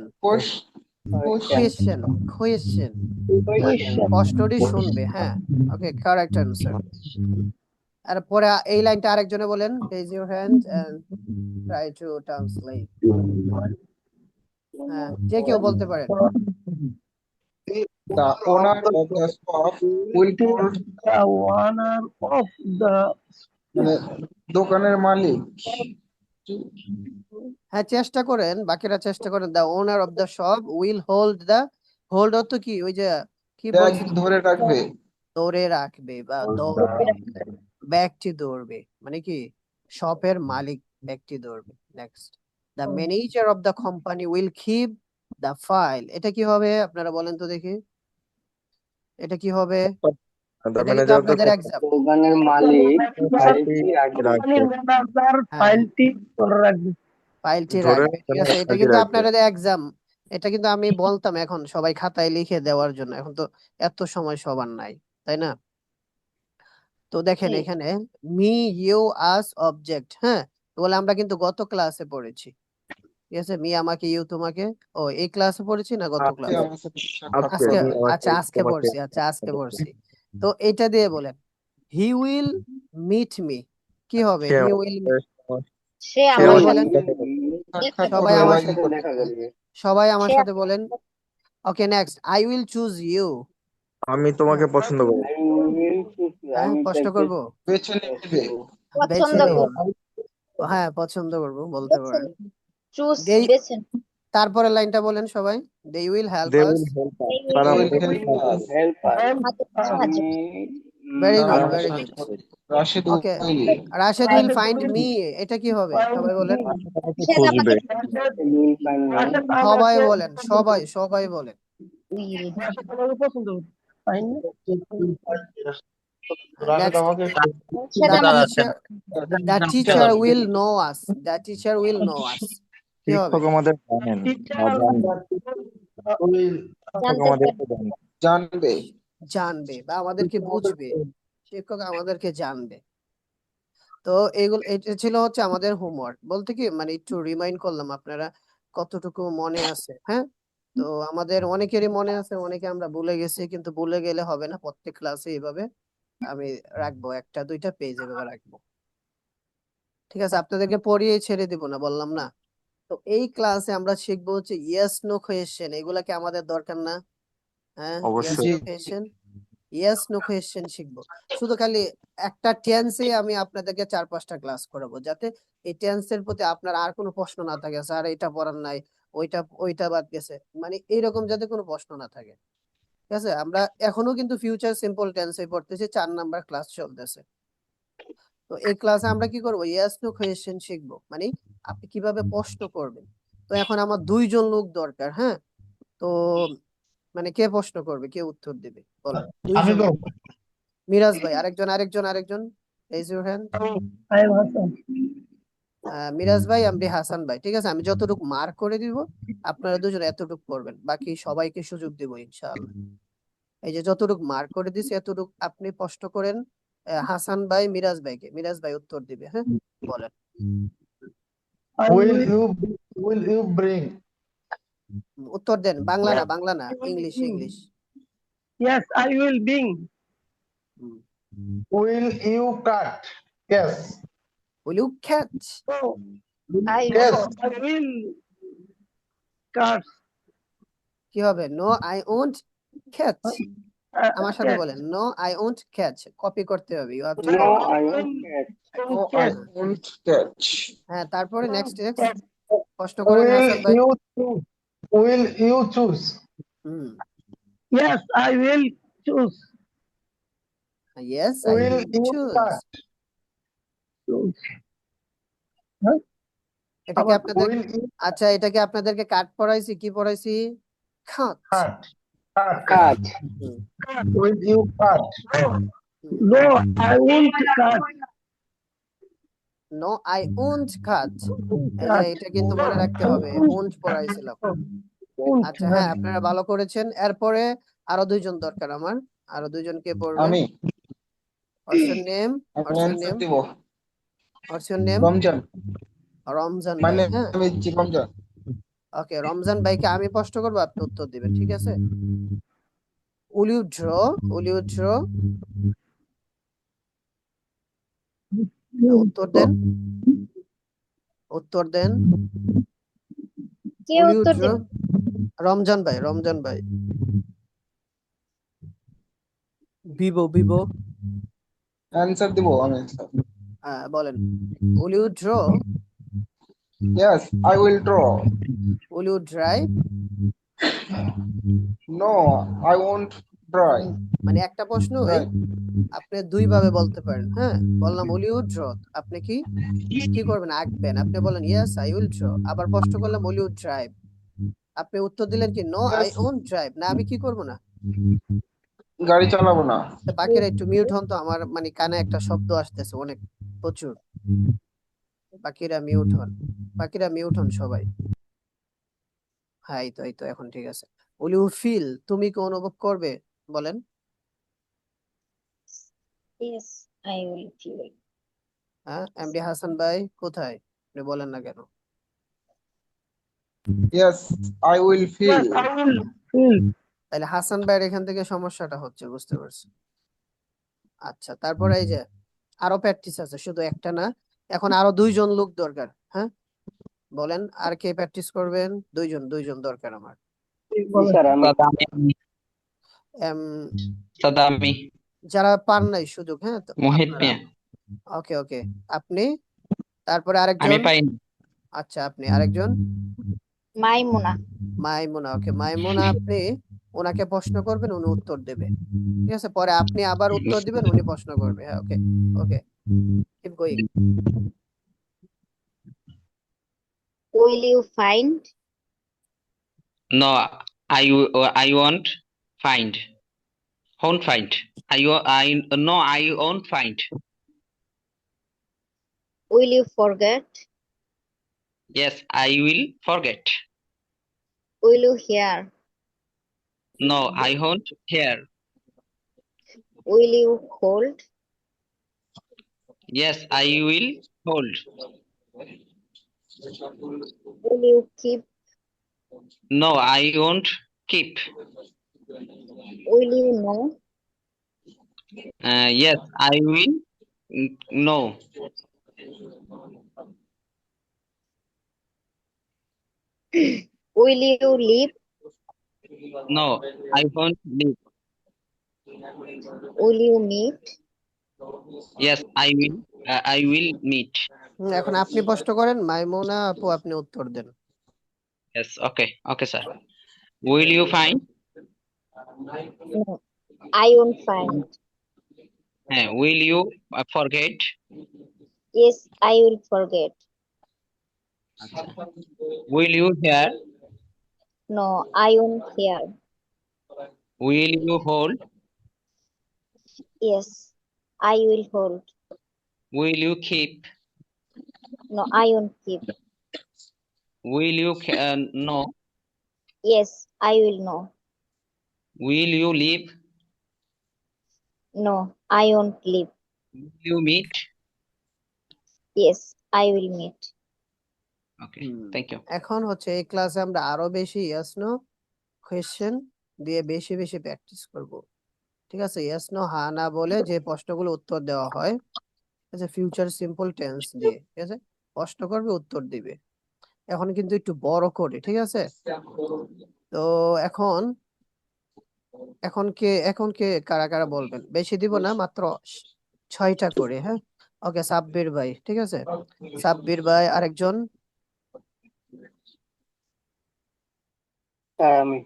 Speaker 1: প্রশ্নটি শুনবে। হ্যাঁ, ওকে, কারেক্ট অ্যান্সার। আর পরে এই লাইনটা আরেকজনে বলেন। raise your hand and try to translate. হ্যাঁ, যে কেউ বলতে পারেন।
Speaker 8: The owner of the shop will hold
Speaker 3: The owner of the
Speaker 8: মানে দোকানের মালিক।
Speaker 1: হ্যাঁ, চেষ্টা করেন, বাকিরা চেষ্টা করেন। the owner of the shop will hold অর্থ কি? ওই যে কি বলছি,
Speaker 8: ধরে রাখবে।
Speaker 1: ধরে রাখবে বা ধরবে, ব্যক্তি ধরবে, মানে কি শপের মালিক ব্যক্তি ধরবে। Next, the manager of the company will keep the file. এটা কি হবে আপনারা বলেন তো দেখি, এটা কি হবে?
Speaker 4: The
Speaker 1: এটা কিন্তু
Speaker 4: manager of the
Speaker 1: আপনাদের
Speaker 4: company
Speaker 1: এক্সাম।
Speaker 6: দোকানের মালিক ফাইলটি
Speaker 3: ফাইলটি ধরে রাখবে।
Speaker 1: ফাইলটি
Speaker 4: ধরে
Speaker 1: রাখবে, ঠিক আছে। এটা
Speaker 4: ফাইলটি
Speaker 1: কিন্তু
Speaker 4: রাখবে।
Speaker 1: আপনাদের এক্সাম। এটা কিন্তু আমি বলতাম এখন সবাই খাতায় লিখে দেওয়ার জন্য, এখন তো এত সময় সবার নাই, তাই না? তো দেখেন এখানে মি, ইউ, আস, অবজেক্ট। হ্যাঁ, বলে আমরা কিন্তু গত ক্লাসে পড়েছি, ঠিক আছে। মি আমাকে, ইউ তোমাকে। ও, এই ক্লাসে পড়েছি না গত ক্লাসে? আজকে। আচ্ছা, আজকে পড়ছি। আজকে পড়ছি। তো এটা দিয়ে বলেন হি উইল মিট মি। কি হবে? হি উইল
Speaker 9: সে
Speaker 1: সবাই
Speaker 9: আমার
Speaker 1: বলেন,
Speaker 9: সাথে দেখা
Speaker 1: সবাই
Speaker 9: করবে।
Speaker 1: আমার
Speaker 6: আমার
Speaker 1: সাথে,
Speaker 6: সাথে দেখা করবে।
Speaker 1: সবাই আমার
Speaker 9: সে
Speaker 1: সাথে বলেন। Okay, next, I will choose you.
Speaker 4: আমি তোমাকে পছন্দ করব।
Speaker 6: I will choose you.
Speaker 1: হ্যাঁ,
Speaker 6: আমি
Speaker 1: প্রশ্ন
Speaker 6: তাকে
Speaker 1: করব,
Speaker 8: বেছে নেবে।
Speaker 1: বেছে
Speaker 9: পছন্দ
Speaker 1: নিব,
Speaker 9: করবে।
Speaker 1: হ্যাঁ পছন্দ করব বলতে
Speaker 9: বেছে
Speaker 1: পারেন।
Speaker 9: চুজ
Speaker 1: দে,
Speaker 9: বেছে
Speaker 1: তারপরে লাইনটা বলেন সবাই, they will help
Speaker 4: they
Speaker 1: us.
Speaker 4: Will help us,
Speaker 9: They
Speaker 4: তারা
Speaker 9: will
Speaker 4: আমাদের
Speaker 8: help
Speaker 4: সাহায্য
Speaker 8: us.
Speaker 4: করবে।
Speaker 6: help us.
Speaker 3: And
Speaker 9: আমাদের সাহায্য
Speaker 6: আমি
Speaker 1: ভেরি
Speaker 8: তারা
Speaker 1: গুড,
Speaker 8: আমাদের
Speaker 1: ভেরি
Speaker 8: সাহায্য
Speaker 1: গুড।
Speaker 8: করবে। Rashed
Speaker 1: okay,
Speaker 8: will
Speaker 1: Rashed will find me, এটা কি হবে সবাই বলেন,
Speaker 4: আমাকে
Speaker 9: সে
Speaker 4: খুঁজবে।
Speaker 9: আমাকে
Speaker 6: will find me.
Speaker 1: সবাই বলেন, সবাই সবাই বলেন।
Speaker 9: উইল
Speaker 3: আমাকে পছন্দ করবে। তাই না?
Speaker 8: রাশেদ
Speaker 1: নেক্সট,
Speaker 8: আমাকে
Speaker 9: সে
Speaker 1: দ্য
Speaker 9: আমাকে
Speaker 1: teacher will know us, the teacher will know us, কি হবে?
Speaker 4: শিক্ষক আমাদের জানেন বা জানবে। শিক্ষক
Speaker 9: জানতে
Speaker 4: আমাদেরকে
Speaker 9: পারবে।
Speaker 4: জানবে।
Speaker 8: জানবে।
Speaker 1: জানবে বা আমাদেরকে বুঝবে, শিক্ষক আমাদেরকে জানবে। তো এইগুলো, এটা ছিল হচ্ছে আমাদের হোমওয়ার্ক, বলতে কি মানে একটু রিমাইন্ড করলাম আপনারা কতটুকু মনে আছে। হ্যাঁ, তো আমাদের অনেকেরই মনে আছে, অনেকে আমরা ভুলে গেছি, কিন্তু ভুলে গেলে হবে না, প্রত্যেক ক্লাসে এইভাবে আমি রাখবো, একটা দুইটা পেজ এভাবে রাখবো, ঠিক আছে? আপনাদেরকে পড়িয়ে ছেড়ে দিব না, বললাম না। তো এই ক্লাসে আমরা শিখবো হচ্ছে ইয়েস নো কোয়েশ্চেন, এগুলাকে আমাদের দরকার না? হ্যাঁ, ইয়েস
Speaker 4: অবশ্যই।
Speaker 1: No question, yes no question শিখবো। শুধু খালি একটা টেন্সে আমি আপনাদেরকে 4-5টা ক্লাস করাবো, যাতে এই টেন্সের প্রতি আপনার আর কোনো প্রশ্ন না থাকে, স্যার এটা পড়ার নাই, ওইটা ওইটা বাদ গেছে, মানে এইরকম যাতে কোনো প্রশ্ন না থাকে, ঠিক আছে? আমরা এখনো কিন্তু ফিউচার সিম্পল টেন্সে পড়তেছি, 4 নাম্বার ক্লাস চলতেছে। তো এই ক্লাসে আমরা কি করবো, ইয়েস নো কোয়েশ্চেন শিখবো, মানে আপনি কিভাবে প্রশ্ন করবেন। তো এখন আমার 2জন লোক দরকার, হ্যাঁ? তো মানে কে প্রশ্ন করবে, কে উত্তর দেবে, বলেন। 2জন লোক, মিরাজ ভাই, আরেকজন raise your hand.
Speaker 3: I am Hassan.
Speaker 1: Miraj ভাই, আমি হাসান ভাই, ঠিক আছে? আমি যতটুকু মার্ক করে দিব, আপনারা 2জন এতটুকু করবেন, বাকি সবাইকে সুযোগ দিব ইনশাআল্লাহ। এই যে যতটুকু মার্ক করে দিছি এতটুকু আপনি প্রশ্ন করেন হাসান ভাই, মিরাজ ভাইকে, মিরাজ ভাই উত্তর দিবে, হ্যাঁ বলেন।
Speaker 8: will you bring
Speaker 1: উত্তর দেন, বাংলা না, বাংলা না, English, English.
Speaker 3: Yes, I will bring.
Speaker 8: will you cut yes
Speaker 1: Will you catch?
Speaker 9: I
Speaker 8: yes
Speaker 3: I will cut.
Speaker 1: কি হবে? No I won't catch. আমার সাথে বলেন, no I won't catch, copy করতে হবে, you have to
Speaker 6: No,
Speaker 1: copy.
Speaker 6: I won't catch.
Speaker 8: no I won't catch
Speaker 1: হ্যাঁ, তারপরে next প্রশ্ন করেন হাসান ভাই।
Speaker 8: will you choose
Speaker 1: hmm,
Speaker 3: Yes, I will choose.
Speaker 1: Yes I
Speaker 8: will
Speaker 1: will
Speaker 8: you
Speaker 1: choose.
Speaker 8: cut
Speaker 1: এটা কি আপনাদের,
Speaker 8: will you
Speaker 1: আচ্ছা এটা কি আপনাদেরকে কাট পড়াইছি, কি পড়াইছি? খাত।
Speaker 8: cut
Speaker 6: Cut.
Speaker 8: will you cut
Speaker 3: No, I won't cut.
Speaker 1: No I won't cut, এই যে এটা কিন্তু মনে রাখতে হবে, ওন্ট পড়াইছিলাম। আচ্ছা হ্যাঁ, আপনারা ভালো করেছেন। এরপরে আরো 2জন দরকার আমার, আরো 2জন কে পড়বে?
Speaker 8: আমি
Speaker 1: হোয়াটস ইওর নেম,
Speaker 8: আমি
Speaker 1: হোয়াটস ইওর
Speaker 8: অ্যানসার
Speaker 1: নেম,
Speaker 8: দিব
Speaker 1: what's your name?
Speaker 8: Ramzan
Speaker 1: Ramzan
Speaker 8: my
Speaker 1: ভাই,
Speaker 8: name
Speaker 1: হ্যাঁ
Speaker 8: is রমজান
Speaker 1: ওকে। রমজান ভাইকে আমি প্রশ্ন করবো, আপনি উত্তর দিবেন, ঠিক আছে? Will you draw, will you draw, উত্তর দেন, উত্তর দেন।
Speaker 9: কে
Speaker 1: উইল ইউ
Speaker 9: উত্তর
Speaker 1: ড্র,
Speaker 9: দেবে?
Speaker 1: রমজান ভাই, রমজান ভাই। ভিভো, ভিভো,
Speaker 8: অ্যানসার দিব আমি
Speaker 1: হ্যাঁ বলেন। Will you draw,
Speaker 8: yes I will draw
Speaker 1: will you drive?
Speaker 8: no I won't try
Speaker 1: মানে একটা প্রশ্ন আপনি 2 ভাবে বলতে পারেন, হ্যাঁ? বললাম উইল ইউ ড্র, আপনি কি কি করবেন, আঁকবেন, আপনি বলেন ইয়েস আই উইল ড্র। আবার প্রশ্ন করলাম উইল ইউ ড্রাইভ, আপনি উত্তর দিলেন কি নো আই ওন্ট ড্রাইভ, না আমি কি করব না,
Speaker 8: গাড়ি চালাবো না
Speaker 1: তো বাকিরা একটু মিউট হন তো, আমার মানে কানে একটা শব্দ আসতেছে অনেক, প্রচুর। বাকিরা মিউট হন, বাকিরা মিউট হন সবাই। হ্যাঁ এই তো, এই তো, এখন ঠিক আছে। উইল ইউ ফিল, তুমি কি অনুভব করবে, বলেন।
Speaker 9: Yes, I will feel.
Speaker 1: হ্যাঁ, এমডি হাসান ভাই কোথায়, আপনি বলেন না কেন?
Speaker 8: yes I will feel
Speaker 3: Yes, I will feel.
Speaker 1: তাহলে হাসান ভাইয়ের এখান থেকে সমস্যাটা হচ্ছে, বুঝতে পারছি। আচ্ছা, তারপরে এই যে আরো প্র্যাকটিস আছে, শুধু একটা না, এখন আরো 2 জন লোক দরকার, হ্যাঁ বলেন আর কে প্র্যাকটিস করবেন? 2 জন দরকার আমার।
Speaker 6: স্যার আমি
Speaker 1: এম,
Speaker 5: দাদা আমি
Speaker 1: যারা পান নাই সুযোগ, হ্যাঁ তো
Speaker 5: মোহিত
Speaker 1: আপনারা।
Speaker 5: মিয়া
Speaker 1: ওকে ওকে, আপনি, তারপরে
Speaker 5: আমি
Speaker 1: আরেকজন।
Speaker 5: পাইনি
Speaker 1: আচ্ছা, আপনি আরেকজন।
Speaker 9: মাইমুনা।
Speaker 1: মাইমুনা, ওকে মাইমুনা, আপনি ওনাকে প্রশ্ন করবেন, উনি উত্তর দেবে, ঠিক আছে? পরে আপনি আবার উত্তর দিবেন, উনি প্রশ্ন করবে। হ্যাঁ okay okay, keep going.
Speaker 9: Will you find?
Speaker 5: no I won't find I no I won't find
Speaker 9: Will you forget?
Speaker 5: yes I will forget
Speaker 9: Will you hear?
Speaker 5: no I won't hear
Speaker 9: Will you hold?
Speaker 5: yes I will hold
Speaker 9: Will you keep?
Speaker 5: no I won't keep
Speaker 9: Will you know?
Speaker 5: yes I will know
Speaker 9: Will you leave?
Speaker 5: no I won't leave
Speaker 9: Will you meet?
Speaker 5: yes I will meet
Speaker 1: এখন আপনি প্রশ্ন করেন, মাইমুনা আপু আপনি উত্তর দেন।
Speaker 5: yes okay sir will you find
Speaker 9: No, I won't find.
Speaker 5: will you forget
Speaker 9: Yes, I will forget.
Speaker 5: will you hear
Speaker 9: No, I won't hear.
Speaker 5: will you hold
Speaker 9: Yes, I will hold.
Speaker 5: will you keep
Speaker 9: No, I won't keep.
Speaker 5: will you know
Speaker 9: Yes, I will know.
Speaker 5: will you leave
Speaker 9: No, I won't leave.
Speaker 5: will you meet
Speaker 9: Yes, I will meet.
Speaker 5: okay thank you
Speaker 1: এখন হচ্ছে এই ক্লাসে আমরা আরো বেশি yes no question দিয়ে বেশি বেশি প্র্যাকটিস করব, ঠিক আছে? ইয়েস নো হা না বলে যে প্রশ্নগুলো উত্তর দেওয়া হয়, ঠিক আছে, ফিউচার সিম্পল টেন্স দিয়ে, ঠিক আছে? প্রশ্ন করবে, উত্তর দিবে। এখন কিন্তু একটু বড় করে, ঠিক আছে? তো এখন এখন কে কারা কারা বলবেন? বেশি দিব না, মাত্র 6টা করে, হ্যাঁ ওকে। সাব্বির ভাই, ঠিক আছে, সাব্বির ভাই, আরেকজন।
Speaker 6: স্যার আমি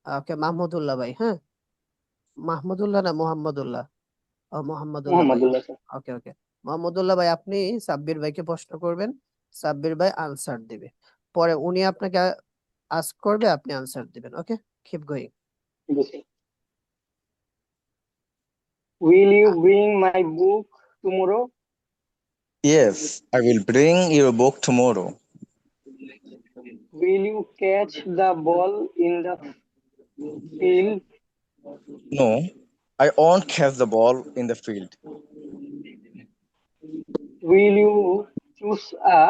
Speaker 1: ওকে, মাহমুদুল্লাহ ভাই, হ্যাঁ মাহমুদুল্লাহ না মোহাম্মদুল্লাহ? ও মোহাম্মদুল্লাহ ভাই,
Speaker 6: মোহাম্মদুল্লাহ স্যার।
Speaker 1: ওকে ওকে। মোহাম্মদুল্লাহ ভাই, আপনি সাব্বির ভাইকে প্রশ্ন করবেন, সাব্বির ভাই আনসার দিবে, পরে উনি আপনাকে আস্ক করবে, আপনি আনসার দিবেন। Okay, keep going.
Speaker 6: Will you bring my book tomorrow?
Speaker 4: Yes, I will bring your book tomorrow.
Speaker 6: Will you catch the ball in the field?
Speaker 4: No, I won't catch the ball in the field.
Speaker 6: Will you choose a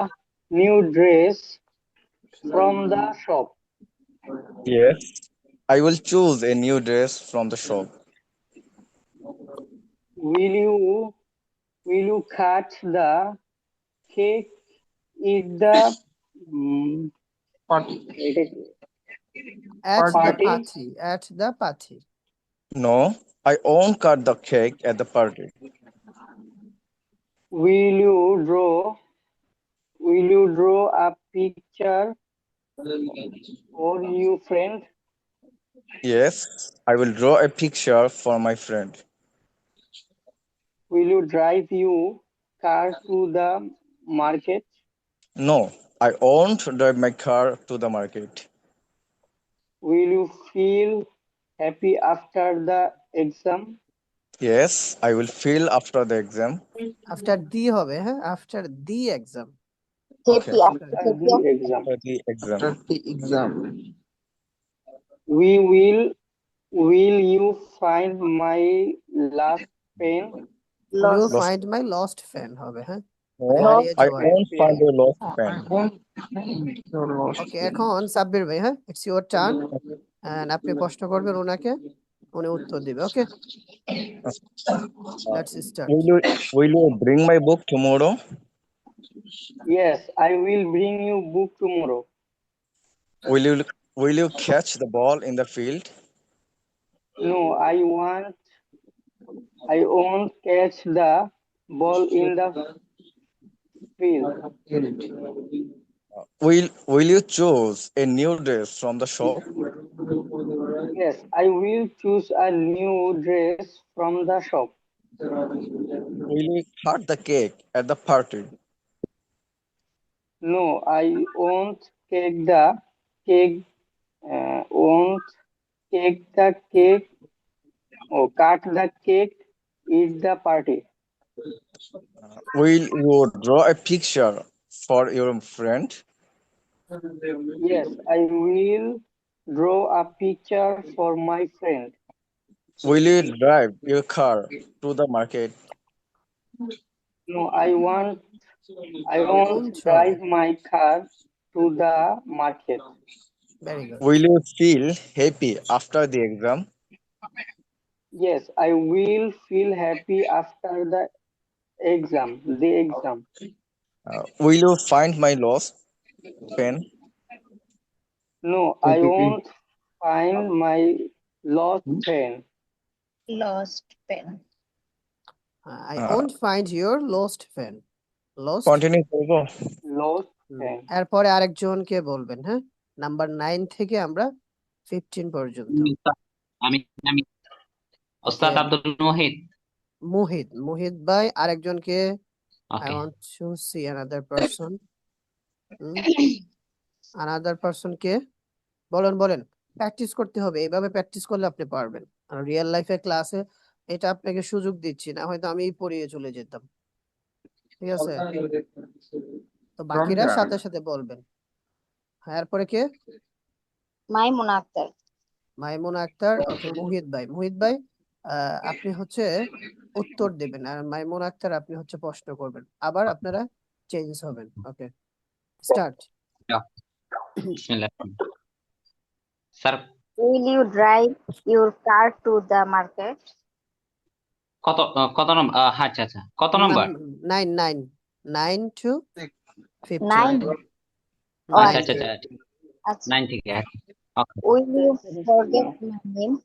Speaker 6: new dress from the shop?
Speaker 4: Yes, I will choose a new dress from the shop.
Speaker 6: Will you cut the cake? Eat the
Speaker 8: Party.
Speaker 1: At the
Speaker 6: Party?
Speaker 1: party, at the party.
Speaker 4: No, I won't cut the cake at the party.
Speaker 6: Will you draw a picture for your friend?
Speaker 4: Yes, I will draw a picture for my friend.
Speaker 6: Will you drive your car to the market?
Speaker 4: No, I won't drive my car to the market.
Speaker 6: Will you feel happy after the exam?
Speaker 4: Yes, I will feel after the exam.
Speaker 1: After the হবে, হ্যাঁ after the exam.
Speaker 4: Okay,
Speaker 9: Happy
Speaker 6: After the exam.
Speaker 4: after the exam.
Speaker 8: After the exam.
Speaker 6: Will you find my last pen?
Speaker 1: Will you
Speaker 9: lost.
Speaker 1: find my lost pen হবে, হ্যাঁ
Speaker 4: No,
Speaker 1: মানে হারিয়ে
Speaker 4: I
Speaker 1: যাওয়া।
Speaker 4: won't find your lost pen.
Speaker 8: I won't find your lost
Speaker 1: ওকে, এখন সাব্বির ভাই, হ্যাঁ it's your turn, and আপনি প্রশ্ন করবেন ওনাকে। উনি উত্তর দিবে। Okay, let's start.
Speaker 4: Will you bring my book tomorrow?
Speaker 6: Yes, I will bring you book tomorrow.
Speaker 4: Will you catch the ball in the field?
Speaker 6: No, I won't catch the ball in the field.
Speaker 4: Will you choose a new dress from the shop?
Speaker 6: Yes, I will choose a new dress from the shop.
Speaker 4: Will you cut the cake at the party?
Speaker 6: No, I won't cake the cake. Won't cake the cake or cut the cake at the party.
Speaker 4: Will you draw a picture for your friend?
Speaker 6: Yes, I will draw a picture for my friend.
Speaker 4: Will you drive your car to the market?
Speaker 6: No, I won't
Speaker 1: Don't
Speaker 6: drive
Speaker 1: try.
Speaker 6: my car to the market.
Speaker 1: Very good.
Speaker 4: Will you feel happy after the exam?
Speaker 6: Yes, I will feel happy after the exam.
Speaker 4: Will you find my lost pen?
Speaker 6: No, I won't find my lost pen.
Speaker 9: Lost pen.
Speaker 1: I won't find your lost pen. Lost.
Speaker 4: Continue করবো?
Speaker 6: Lost pen.
Speaker 1: এরপরে আরেকজনকে বলবেন, হ্যাঁ, number 9 থেকে আমরা 15 পর্যন্ত।
Speaker 12: আমি ওস্তাদ আব্দুল মুহিত।
Speaker 1: মুহিত ভাই, আরেকজনকে I
Speaker 12: okay,
Speaker 1: want to see another person. Another person কে বলেন প্র্যাকটিস করতে হবে, এইভাবে প্র্যাকটিস করলে আপনি পারবেন। আর রিয়েল লাইফে ক্লাসে এটা আপনাকে সুযোগ দিচ্ছি না, হয়তো আমি পড়িয়ে চলে যেতাম, ঠিক আছে? তো বাকিরা সাথে সাথে বলবেন। হ্যাঁ, এরপরে কে?
Speaker 9: মাইমুনা আক্তার।
Speaker 1: মাইমুনা আক্তার। ওকে, মুহিত ভাই আপনি হচ্ছে উত্তর দেবেন, আর মাইমুনা আক্তার আপনি হচ্ছে প্রশ্ন করবেন, আবার আপনারা চেঞ্জ হবেন। ওকে, স্টার্ট।
Speaker 12: বিসমিল্লাহ। Sir,
Speaker 9: Will you drive your car to the market?
Speaker 12: কত নম্বর? আচ্ছা, কত নম্বর?
Speaker 1: 9 to 15।
Speaker 9: 9.
Speaker 12: আচ্ছা, 9 থেকে। ওকে,
Speaker 9: Will you forget my name?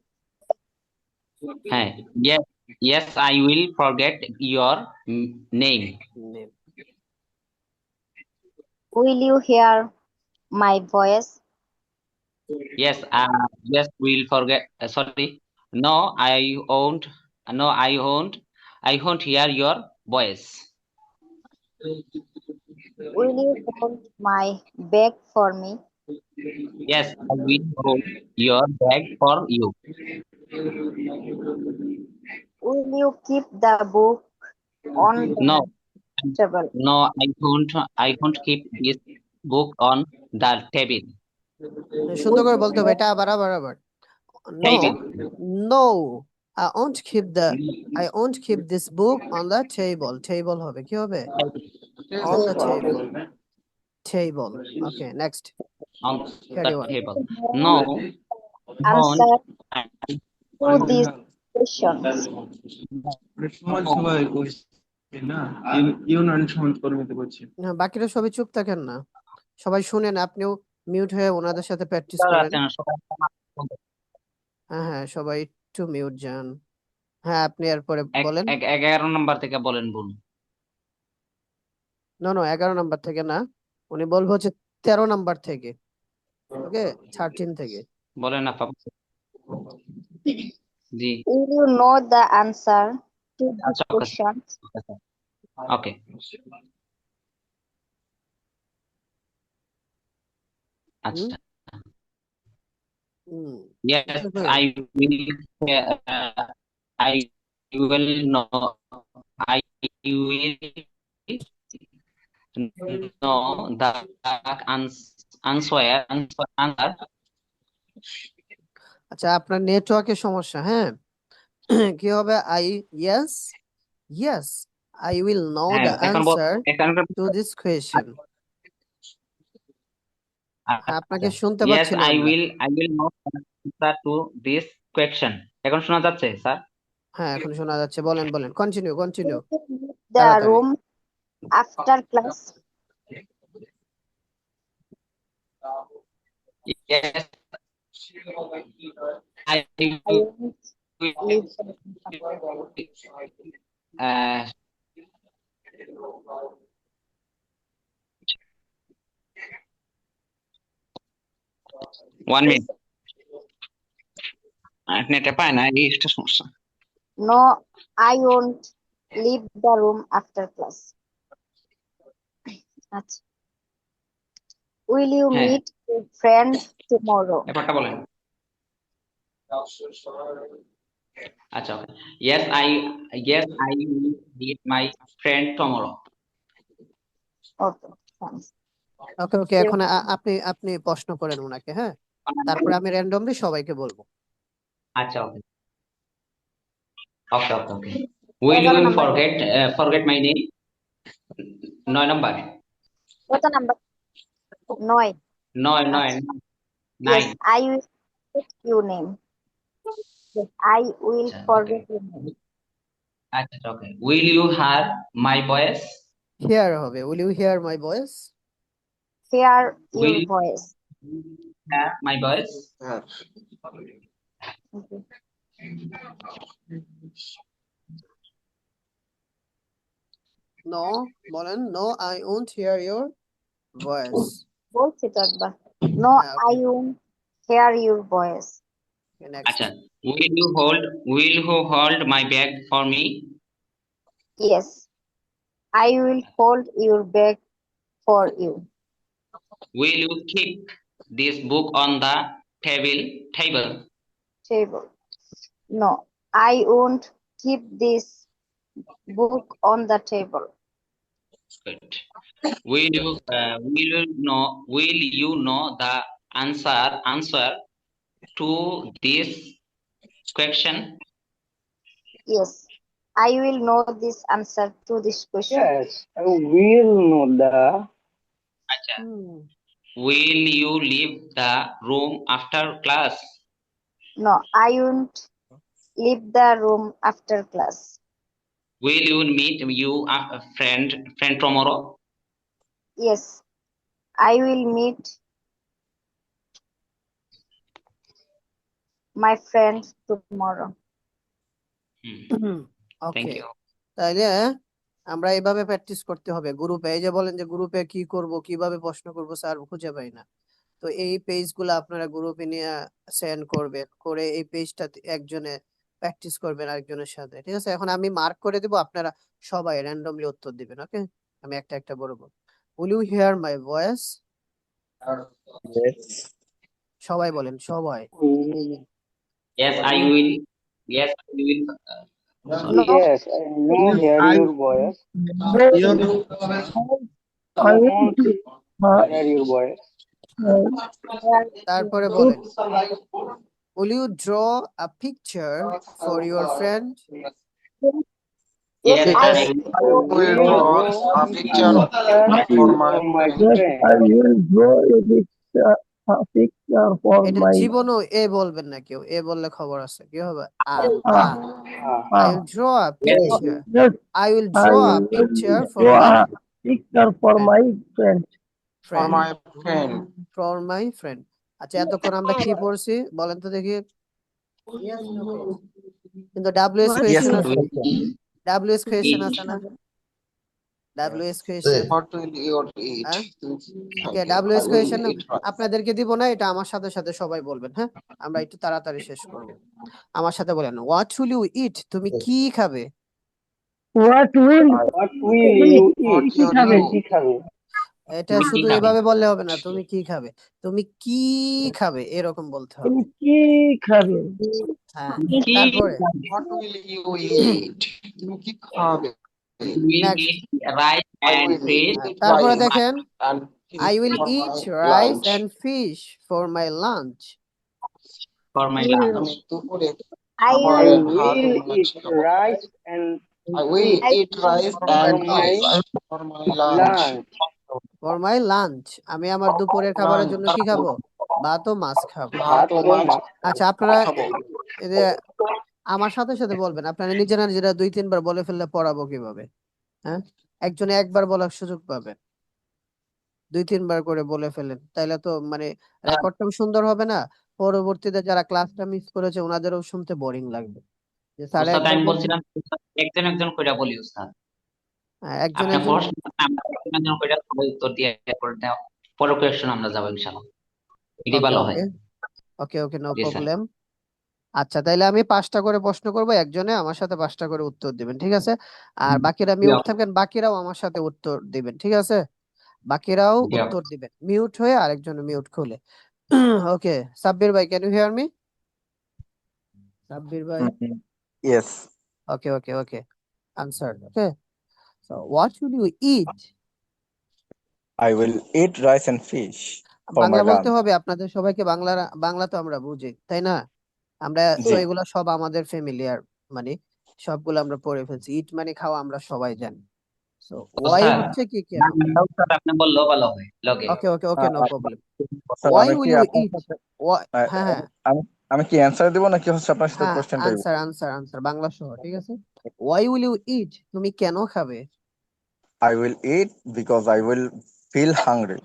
Speaker 12: হ্যাঁ, yes, I will forget your name.
Speaker 9: Will you hear my voice?
Speaker 12: Yes, we'll forget. Sorry, no, I won't. No, I won't hear your voice.
Speaker 9: Will you hold my bag for me?
Speaker 12: Yes, I will hold your bag for you.
Speaker 9: Will you keep the book on the
Speaker 12: No,
Speaker 9: table?
Speaker 12: no, I won't keep this book on the table.
Speaker 1: সুন্দর করে বলতে হবে এটা, আবার।
Speaker 12: Table.
Speaker 1: No, I won't keep this book on the table. Table হবে, কি হবে? On the table. Okay, next.
Speaker 12: On
Speaker 1: Carry
Speaker 12: the
Speaker 1: on.
Speaker 12: table. No,
Speaker 9: Answer to
Speaker 12: don't.
Speaker 9: these questions.
Speaker 1: না, বাকিরা সবাই চুপ থাকেন না, সবাই শুনেন, আপনিও মিউট হয়ে ওনাদের সাথে প্র্যাকটিস করেন। হ্যাঁ, সবাই একটু মিউট যান। হ্যাঁ, আপনি এরপরে বলেন।
Speaker 12: 11 নম্বর থেকে বলেন, বোন।
Speaker 1: না, 11 নাম্বার থেকে না, উনি বলবো হচ্ছে 13 নাম্বার থেকে। ওকে, 13 থেকে
Speaker 12: বলেন আপা। জি,
Speaker 9: Will you know the answer to these questions?
Speaker 12: ওকে। আচ্ছা, yes, I will know. I will know the answer.
Speaker 1: আচ্ছা, আপনার নেটওয়ার্কের সমস্যা। হ্যাঁ, কি হবে? yes, I will know the answer to this question. আপনাকে শুনতে পাচ্ছি না
Speaker 12: Yes, I
Speaker 1: আমরা।
Speaker 12: will know the answer to this question. এখন শোনা যাচ্ছে স্যার?
Speaker 1: হ্যাঁ এখন শোনা যাচ্ছে, বলেন বলেন, কন্টিনিউ কন্টিনিউ
Speaker 9: The
Speaker 1: তাড়াতাড়ি।
Speaker 9: room after class.
Speaker 12: Yes, I
Speaker 9: I won't leave the
Speaker 12: uh, one minute. নেটে পায় না, এই একটা সমস্যা।
Speaker 9: No, I won't leave the room after class. আচ্ছা। Will you
Speaker 12: হ্যাঁ,
Speaker 9: meet your friend tomorrow?
Speaker 12: ব্যাপারটা বলেন। আচ্ছা, ওকে। Yes, I will meet my friend tomorrow.
Speaker 9: Okay, thanks.
Speaker 1: ওকে ওকে, এখন আপনি আপনি প্রশ্ন করেন ওনাকে, হ্যাঁ তারপরে আমি র্যান্ডমলি সবাইকে বলবো।
Speaker 12: আচ্ছা, ওকে okay okay okay. Will you forget my name? 9 number.
Speaker 9: কত number? 9.
Speaker 12: 9
Speaker 9: Yes, I will forget your name. Yes, I will forget your name.
Speaker 12: আচ্ছা, okay. Will you hear my voice?
Speaker 1: Hear হবে, will you hear my voice?
Speaker 9: Hear
Speaker 12: Will
Speaker 9: your
Speaker 12: you
Speaker 9: voice.
Speaker 12: hear my voice?
Speaker 9: Okay.
Speaker 1: No বলেন, no I won't hear your voice.
Speaker 9: বলছি তো একবার। No, I won't hear your voice.
Speaker 1: Next.
Speaker 12: আচ্ছা, will you hold my bag for me?
Speaker 9: Yes, I will hold your bag for you.
Speaker 12: Will you keep this book on the table?
Speaker 9: Table. No, I won't keep this book on the table.
Speaker 12: Good. Will you know the answer to this question?
Speaker 9: Yes, I will know this answer to this question.
Speaker 6: Yes, I will know the.
Speaker 12: Acha. Will you leave the room after class?
Speaker 9: No, I won't leave the room after class.
Speaker 12: Will you meet a friend tomorrow?
Speaker 9: Yes, I will meet my friend tomorrow.
Speaker 12: Thank
Speaker 1: okay,
Speaker 12: you.
Speaker 1: তাইলে আমরা এইভাবে practice করতে হবে গ্রুপে। এই যে বলেন যে গ্রুপে কি করব, কিভাবে প্রশ্ন করব স্যার খুঁজে পাই না, তো এই পেজগুলো আপনারা গ্রুপে নিয়ে সেন্ড করবেন, করে এই পেজটা একজনে প্র্যাকটিস করবেন আরেকজনের সাথে, ঠিক আছে? এখন আমি মার্ক করে দিব, আপনারা সবাই র্যান্ডমলি উত্তর দিবেন, ওকে? আমি একটা একটা বলবো। Will you hear my voice?
Speaker 4: Yes.
Speaker 1: সবাই বলেন, সবাই।
Speaker 12: Yes, I will. Yes, I will.
Speaker 9: No,
Speaker 6: Yes, I know hear your voice. I won't hear your voice.
Speaker 1: তারপরে বলেন, will you draw a picture for your friend?
Speaker 9: yes, I
Speaker 8: Yes, I will draw a picture for my
Speaker 6: friend.
Speaker 3: I will draw a picture for
Speaker 1: এটা
Speaker 3: my
Speaker 1: জীবনও এ বলবেন না কেউ, এ বললে খবর আছে, কি হবে? I will draw a picture.
Speaker 3: yes,
Speaker 1: I will
Speaker 3: I
Speaker 1: draw a
Speaker 3: will
Speaker 1: picture for
Speaker 3: draw
Speaker 1: my
Speaker 3: a picture for my friend.
Speaker 8: for
Speaker 1: friend.
Speaker 8: my friend.
Speaker 1: For my friend. আচ্ছা, এতক্ষণ আমরা কি পড়ছি বলেন তো দেখি? কিন্তু WS
Speaker 8: Yes,
Speaker 1: question
Speaker 8: no
Speaker 1: আছে, WS question আছে না? WS question,
Speaker 8: What will you eat?
Speaker 1: হ্যাঁ ওকে,
Speaker 8: Okay, I
Speaker 1: WS
Speaker 8: will
Speaker 1: question
Speaker 8: eat rice.
Speaker 1: আপনাদেরকে দিব না, এটা আমার সাথে সাথে সবাই বলবেন, হ্যাঁ আমরা একটু তাড়াতাড়ি শেষ করব। আমার সাথে বলেন, what will you eat? তুমি কি খাবে?
Speaker 3: What will
Speaker 6: you
Speaker 8: What
Speaker 6: eat?
Speaker 8: will
Speaker 6: কি খাবে?
Speaker 1: এটা শুধু এভাবে বললে হবে না, তুমি কি খাবে, তুমি কি খাবে এরকম বলতে হবে।
Speaker 3: তুমি কি খাবে?
Speaker 1: হ্যাঁ, তারপরে
Speaker 8: What will you eat? তুমি কি খাবে?
Speaker 1: Next,
Speaker 12: Rice
Speaker 8: I
Speaker 12: and
Speaker 8: will
Speaker 12: fish
Speaker 8: eat
Speaker 1: তারপরে
Speaker 8: rice
Speaker 1: দেখেন,
Speaker 8: and
Speaker 1: I will
Speaker 8: for
Speaker 1: eat
Speaker 8: my
Speaker 1: rice
Speaker 8: lunch.
Speaker 1: and fish for my lunch.
Speaker 12: for my lunch.
Speaker 8: আমি দুপুরে
Speaker 9: I
Speaker 8: খাবারে
Speaker 9: will
Speaker 8: ভাত ও মাছ
Speaker 6: eat
Speaker 8: খাবো।
Speaker 6: rice and
Speaker 8: I will
Speaker 9: I
Speaker 8: eat rice
Speaker 6: for
Speaker 8: and
Speaker 6: my
Speaker 8: fish for my lunch.
Speaker 1: For my lunch, আমি আমার দুপুরের খাবারের জন্য কি খাবো? ভাত ও মাছ খাবো।
Speaker 8: ভাত ও মাছ
Speaker 1: আচ্ছা, আপনারা
Speaker 8: খাবো।
Speaker 1: এই যে আমার সাথে সাথে বলবেন, আপনারা নিজেরা নিজেরা 2-3 বার বলে ফেললে পড়াবো কিভাবে? হ্যাঁ, একজনে একবার বলার সুযোগ পাবে, 2-3 বার করে বলে ফেলেন, তাইলে তো মানে রেকর্ডটাও সুন্দর হবে না, পরবর্তীতে যারা ক্লাসটা মিস করেছে ওনাদেরও শুনতে বোরিং লাগবে যে স্যার
Speaker 12: উস্তাদ
Speaker 1: একবার
Speaker 12: আমি
Speaker 1: বললো।
Speaker 12: বলছিলাম উস্তাদ, একজন একজন করে বলি উস্তাদ।
Speaker 1: একজন
Speaker 12: আপনি
Speaker 1: একজন
Speaker 12: প্রশ্ন করলে আমরা একজন একজন করে সবাই উত্তর দিয়ে করে দেওয়া, পরের কোয়েশ্চেন আমরা যাবো ইনশাআল্লাহ, এটি
Speaker 1: ওকে
Speaker 12: ভালো হয়।
Speaker 1: ওকে ওকে ওকে, নো
Speaker 12: জি স্যার।
Speaker 1: প্রবলেম। আচ্ছা, তাইলে আমি 5টা করে প্রশ্ন করব, একজনে আমার সাথে 5টা করে উত্তর দিবেন, ঠিক আছে? আর বাকিরা
Speaker 12: জি
Speaker 1: মিউট থাকবেন, বাকিরাও আমার সাথে উত্তর দিবেন, ঠিক আছে? বাকিরাও
Speaker 12: জি
Speaker 1: উত্তর দিবেন মিউট হয়ে, আরেকজন মিউট খুলে। ওকে, সাব্বির ভাই, can you hear me? Sabbir ভাই,
Speaker 4: Yes,
Speaker 1: okay okay okay, answer. Okay, so what will you eat?
Speaker 4: I will eat rice and fish for my
Speaker 1: Bangla বলতে
Speaker 4: lunch.
Speaker 1: হবে আপনাদের সবাইকে, বাংলা তো আমরা বুঝি, তাই না? আমরা তো
Speaker 4: জি।
Speaker 1: এগুলো সব আমাদের ফ্যামিলিয়ার, মানে সবগুলো আমরা পড়ে ফেলছি। ইট মানে খাওয়া, আমরা সবাই জানি। সো ওয়াই
Speaker 12: উস্তাদ
Speaker 1: হচ্ছে কি কেন?
Speaker 12: বাংলা উস্তাদ আপনি বললেও ভালো হয় লগে।
Speaker 1: ওকে okay okay, no problem.
Speaker 4: Sir
Speaker 1: Y
Speaker 4: আমি কি
Speaker 1: উইল ইউ
Speaker 4: আপনার
Speaker 1: ইট?
Speaker 4: সাথে
Speaker 1: হ্যাঁ হ্যাঁ
Speaker 4: আমি আমি কি অ্যান্সার দিব নাকি হচ্ছে আপনার সাথে
Speaker 1: হ্যাঁ,
Speaker 4: কোশ্চেনটাই?
Speaker 1: আনসার আনসার আনসার, বাংলা সহ, ঠিক আছে? ওয়াই উইল ইউ ইট, তুমি কেন খাবে?
Speaker 4: I will eat because I will feel hungry.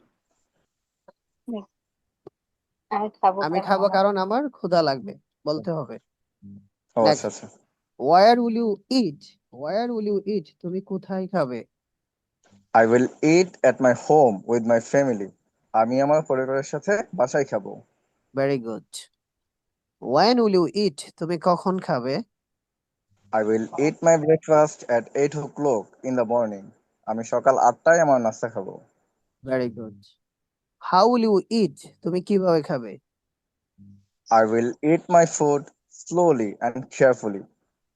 Speaker 9: আমি খাবো
Speaker 1: আমি
Speaker 9: কারণ
Speaker 1: খাবো
Speaker 9: আমার
Speaker 1: কারণ আমার ক্ষুধা লাগবে, বলতে হবে।
Speaker 4: ও আচ্ছা
Speaker 1: নেক্সট,
Speaker 4: আচ্ছা।
Speaker 1: Where will you eat? Where will you eat, তুমি কোথায় খাবে?
Speaker 4: I will eat at my home with my family. আমি আমার পরিবারের সাথে বাসায় খাবো।
Speaker 1: Very good. When will you eat, তুমি কখন খাবে?
Speaker 4: I will eat my breakfast at 8 o'clock in the morning. আমি সকাল 8টায় আমার নাস্তা খাবো।
Speaker 1: Very good. How will you eat, তুমি কিভাবে খাবে?
Speaker 4: I will eat my food slowly and carefully.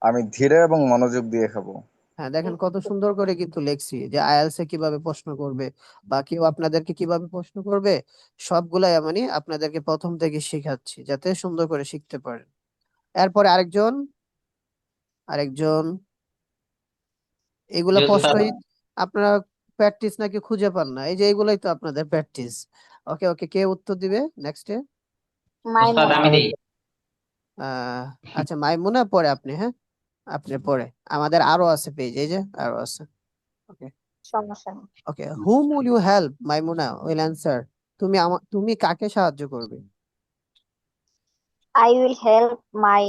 Speaker 4: আমি ধীরে এবং মনোযোগ দিয়ে খাবো।
Speaker 1: হ্যাঁ, দেখেন কত সুন্দর করে কিন্তু লেখছি যে আইএলটিএস এ কিভাবে প্রশ্ন করবে বা কেউ আপনাদেরকে কিভাবে প্রশ্ন করবে, সবগুলাই আমি আপনাদেরকে প্রথম থেকে শিখাচ্ছি যাতে সুন্দর করে শিখতে পারেন। এরপরে আরেকজন আরেকজন এগুলা
Speaker 12: জি উস্তাদ।
Speaker 1: প্রশ্নই আপনারা প্র্যাকটিস নাকি খুঁজে পান না, এই যে এগুলাই তো আপনাদের প্র্যাকটিস। ওকে ওকে, কে উত্তর দিবে নেক্সটে?
Speaker 12: উস্তাদ
Speaker 9: মাইমুনা।
Speaker 12: আমি দেই।
Speaker 1: আচ্ছা, মাইমুনা পরে আপনি, হ্যাঁ আপনি পরে, আমাদের আরো আছে পেজ, এই যে আরো আছে। ওকে
Speaker 9: সমস্যা নেই।
Speaker 1: Okay, whom will you help? Maimuna will answer, তুমি কাকে সাহায্য করবে?
Speaker 9: I will help my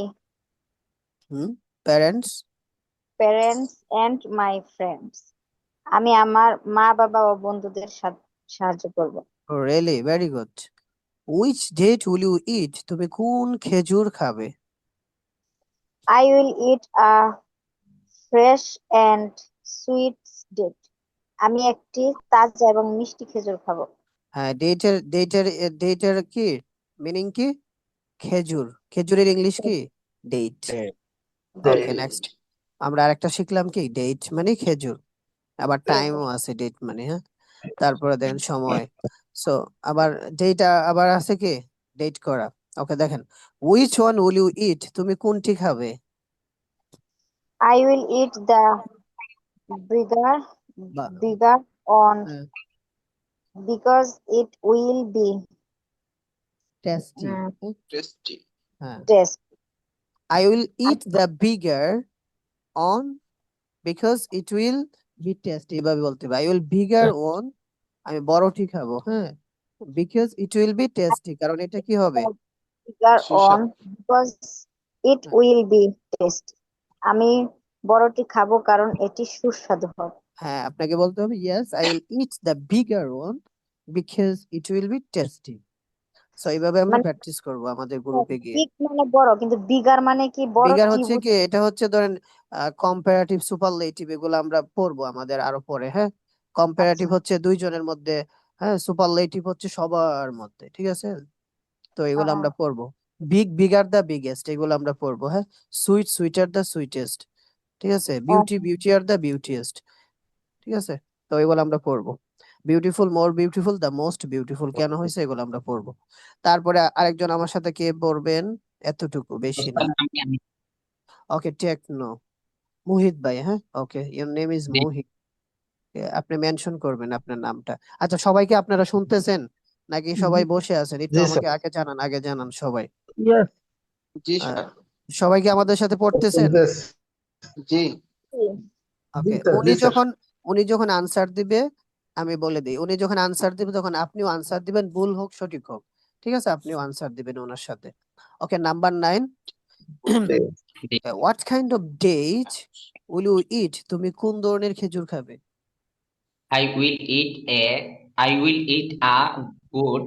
Speaker 1: প্যারেন্টস।
Speaker 9: parents and my friends. আমি আমার মা বাবা ও বন্ধুদের সাহায্য করব।
Speaker 1: Really, very good. Which date will you eat, তুমি কোন খেজুর খাবে?
Speaker 9: I will eat a fresh and sweet date. আমি একটি তাজা এবং মিষ্টি খেজুর খাবো।
Speaker 1: হ্যাঁ, ডেটের কি মিনিং কি? খেজুর, খেজুরের ইংলিশ কি? ডেট। ওকে, নেক্সট আমরা আরেকটা শিখলাম কি, ডেট মানে খেজুর, আবার টাইমও আছে ডেট মানে, হ্যাঁ। তারপরে দেখেন সময়, সো আবার ডেট আবার আছে কি, ডেট করা। ওকে, দেখেন which one will you eat, তুমি কোনটি খাবে?
Speaker 9: I will eat the bigger
Speaker 1: বা-
Speaker 9: bigger on
Speaker 1: হ্যাঁ,
Speaker 9: because it will be
Speaker 1: tasty.
Speaker 8: Tasty.
Speaker 1: হ্যাঁ,
Speaker 9: taste.
Speaker 1: I will eat the bigger on because it will be tasty, এভাবে বলতে হবে। I will bigger on, আমি বড়টি খাবো, হ্যাঁ, because it will be tasty, কারণ এটা কি হবে?
Speaker 9: Bigger
Speaker 8: সুস্বাদু।
Speaker 9: on because it
Speaker 1: হ্যাঁ,
Speaker 9: will be tasty. আমি বড়টি খাবো কারণ এটি সুস্বাদু হবে।
Speaker 1: হ্যাঁ, আপনাকে বলতে হবে yes, I will eat the bigger one because it will be tasty. So এইভাবে আমরা
Speaker 9: মানে
Speaker 1: প্র্যাকটিস করব আমাদের গ্রুপে গিয়ে।
Speaker 9: বিগ মানে বড়, কিন্তু বিগার মানে কি বড়
Speaker 1: বিগার
Speaker 9: কি
Speaker 1: হচ্ছে কি, এটা হচ্ছে ধরেন কম্পারেটিভ সুপারলেটিভ, এগুলো আমরা পড়বো আমাদের আরো পরে, হ্যাঁ। কম্পারেটিভ হচ্ছে দুইজনের মধ্যে, হ্যাঁ, সুপারলেটিভ হচ্ছে সবার মধ্যে, ঠিক আছে? তো এগুলো আমরা পড়বো। বিগার দ্য বিগেস্ট, এগুলো আমরা পড়বো, হ্যাঁ। সুইটার দ্য সুইটেস্ট, ঠিক আছে? বিউটিয়ার দ্য বিউটিয়েস্ট, ঠিক আছে? তো এগুলো আমরা পড়বো। Beautiful, more beautiful, the most beautiful কেন হয়েছে, এগুলো আমরা পড়বো। তারপরে আরেকজন আমার সাথে কে পড়বেন? এতটুকু, বেশি না।
Speaker 12: উস্তাদ আমি
Speaker 1: ওকে, টেকনো, মুহিত ভাই, হ্যাঁ। ওকে, ইওর নেম ইজ
Speaker 12: জি।
Speaker 1: মুহিত, আপনি মেনশন করবেন আপনার নামটা। আচ্ছা, সবাইকে আপনারা শুনতেছেন নাকি সবাই বসে আছেন? একটু
Speaker 5: জি স্যার।
Speaker 1: আমাকে আগে জানান সবাই।
Speaker 3: ইয়েস।
Speaker 8: জি
Speaker 1: আহ,
Speaker 8: স্যার।
Speaker 1: সবাই কি আমাদের সাথে পড়তেছেন?
Speaker 8: জি
Speaker 1: ওকে, উনি যখন আনসার দিবে আমি বলে দিই, উনি যখন আনসার দিবে তখন আপনিও আনসার দিবেন, ভুল হোক সঠিক হোক, ঠিক আছে? আপনিও আনসার দিবেন ওনার সাথে। Okay, number 9, what kind of date will you eat? তুমি কোন ধরনের খেজুর খাবে?
Speaker 12: I will eat a good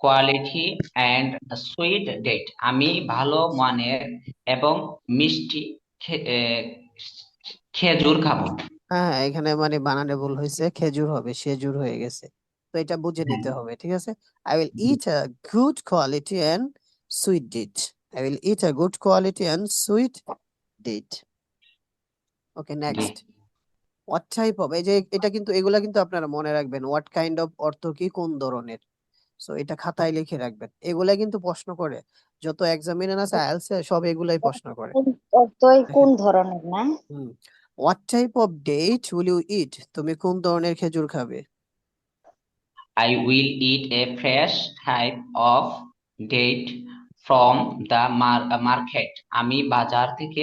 Speaker 12: quality and a sweet date. আমি ভালো মানের এবং মিষ্টি খেজুর খাবো।
Speaker 1: হ্যাঁ, এখানে মানে বানানে ভুল হয়েছে, খেজুর হবে, সেজুর হয়ে গেছে, তো এটা বুঝে নিতে হবে, ঠিক আছে? I will eat a good quality and sweet date. I will eat a good quality and sweet date. Okay, next, what type of, এই যে এটা কিন্তু, এগুলা কিন্তু আপনারা মনে রাখবেন, হোয়াট কাইন্ড অফ অর্থ কি, কোন ধরনের। সো এটা খাতায় লিখে রাখবেন, এগুলা কিন্তু প্রশ্ন করে, যত এক্সামিনার আছে আইএলটিএস এ সব এগুলাই প্রশ্ন করে।
Speaker 9: অর্থই কোন
Speaker 1: দেখেন,
Speaker 9: ধরনের না?
Speaker 1: What type of date will you eat? তুমি কোন ধরনের খেজুর খাবে?
Speaker 12: I will eat a fresh type of date from the market. আমি বাজার থেকে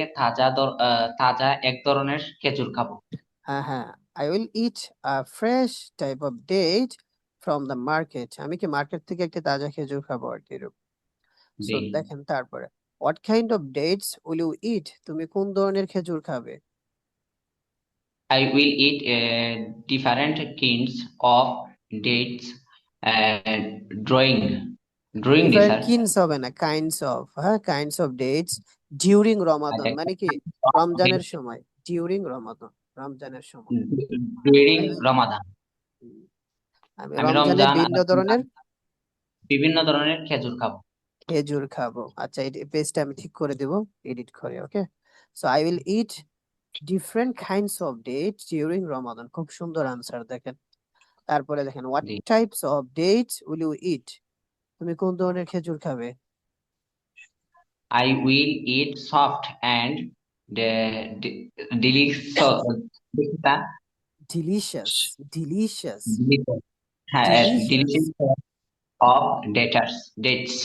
Speaker 12: তাজা এক ধরনের খেজুর খাবো।
Speaker 1: হ্যাঁ, I will eat a fresh type of date from the market. আমি কি মার্কেট থেকে একটা তাজা খেজুর খাবো আর কি এরকম। সো দেখেন তারপরে, what kind of dates will you eat? তুমি কোন ধরনের খেজুর খাবে?
Speaker 12: I will eat different kinds of dates during the
Speaker 1: different
Speaker 12: sir.
Speaker 1: কিনস হবে না, কাইন্ডস অফ, হ্যাঁ, কাইন্ডস অফ ডেটস ডিউরিং রমাদান, মানে কি রমজানের সময়, ডিউরিং রমাদান, রমজানের সময়।
Speaker 12: During Ramadan.
Speaker 1: আমি
Speaker 12: আমি
Speaker 1: রমজানে
Speaker 12: রমজান
Speaker 1: বিভিন্ন ধরনের
Speaker 12: খেজুর খাবো।
Speaker 1: খেজুর খাবো। আচ্ছা, এই পেজটা আমি ঠিক করে দেব এডিট করে। Okay, so I will eat different kinds of dates during Ramadan. খুব সুন্দর আনসার, দেখেন। তারপরে দেখেন, what types of dates will you eat? তুমি কোন ধরনের খেজুর খাবে?
Speaker 12: I will eat soft and delicious
Speaker 1: delicious, delicious,
Speaker 12: delicious of dates.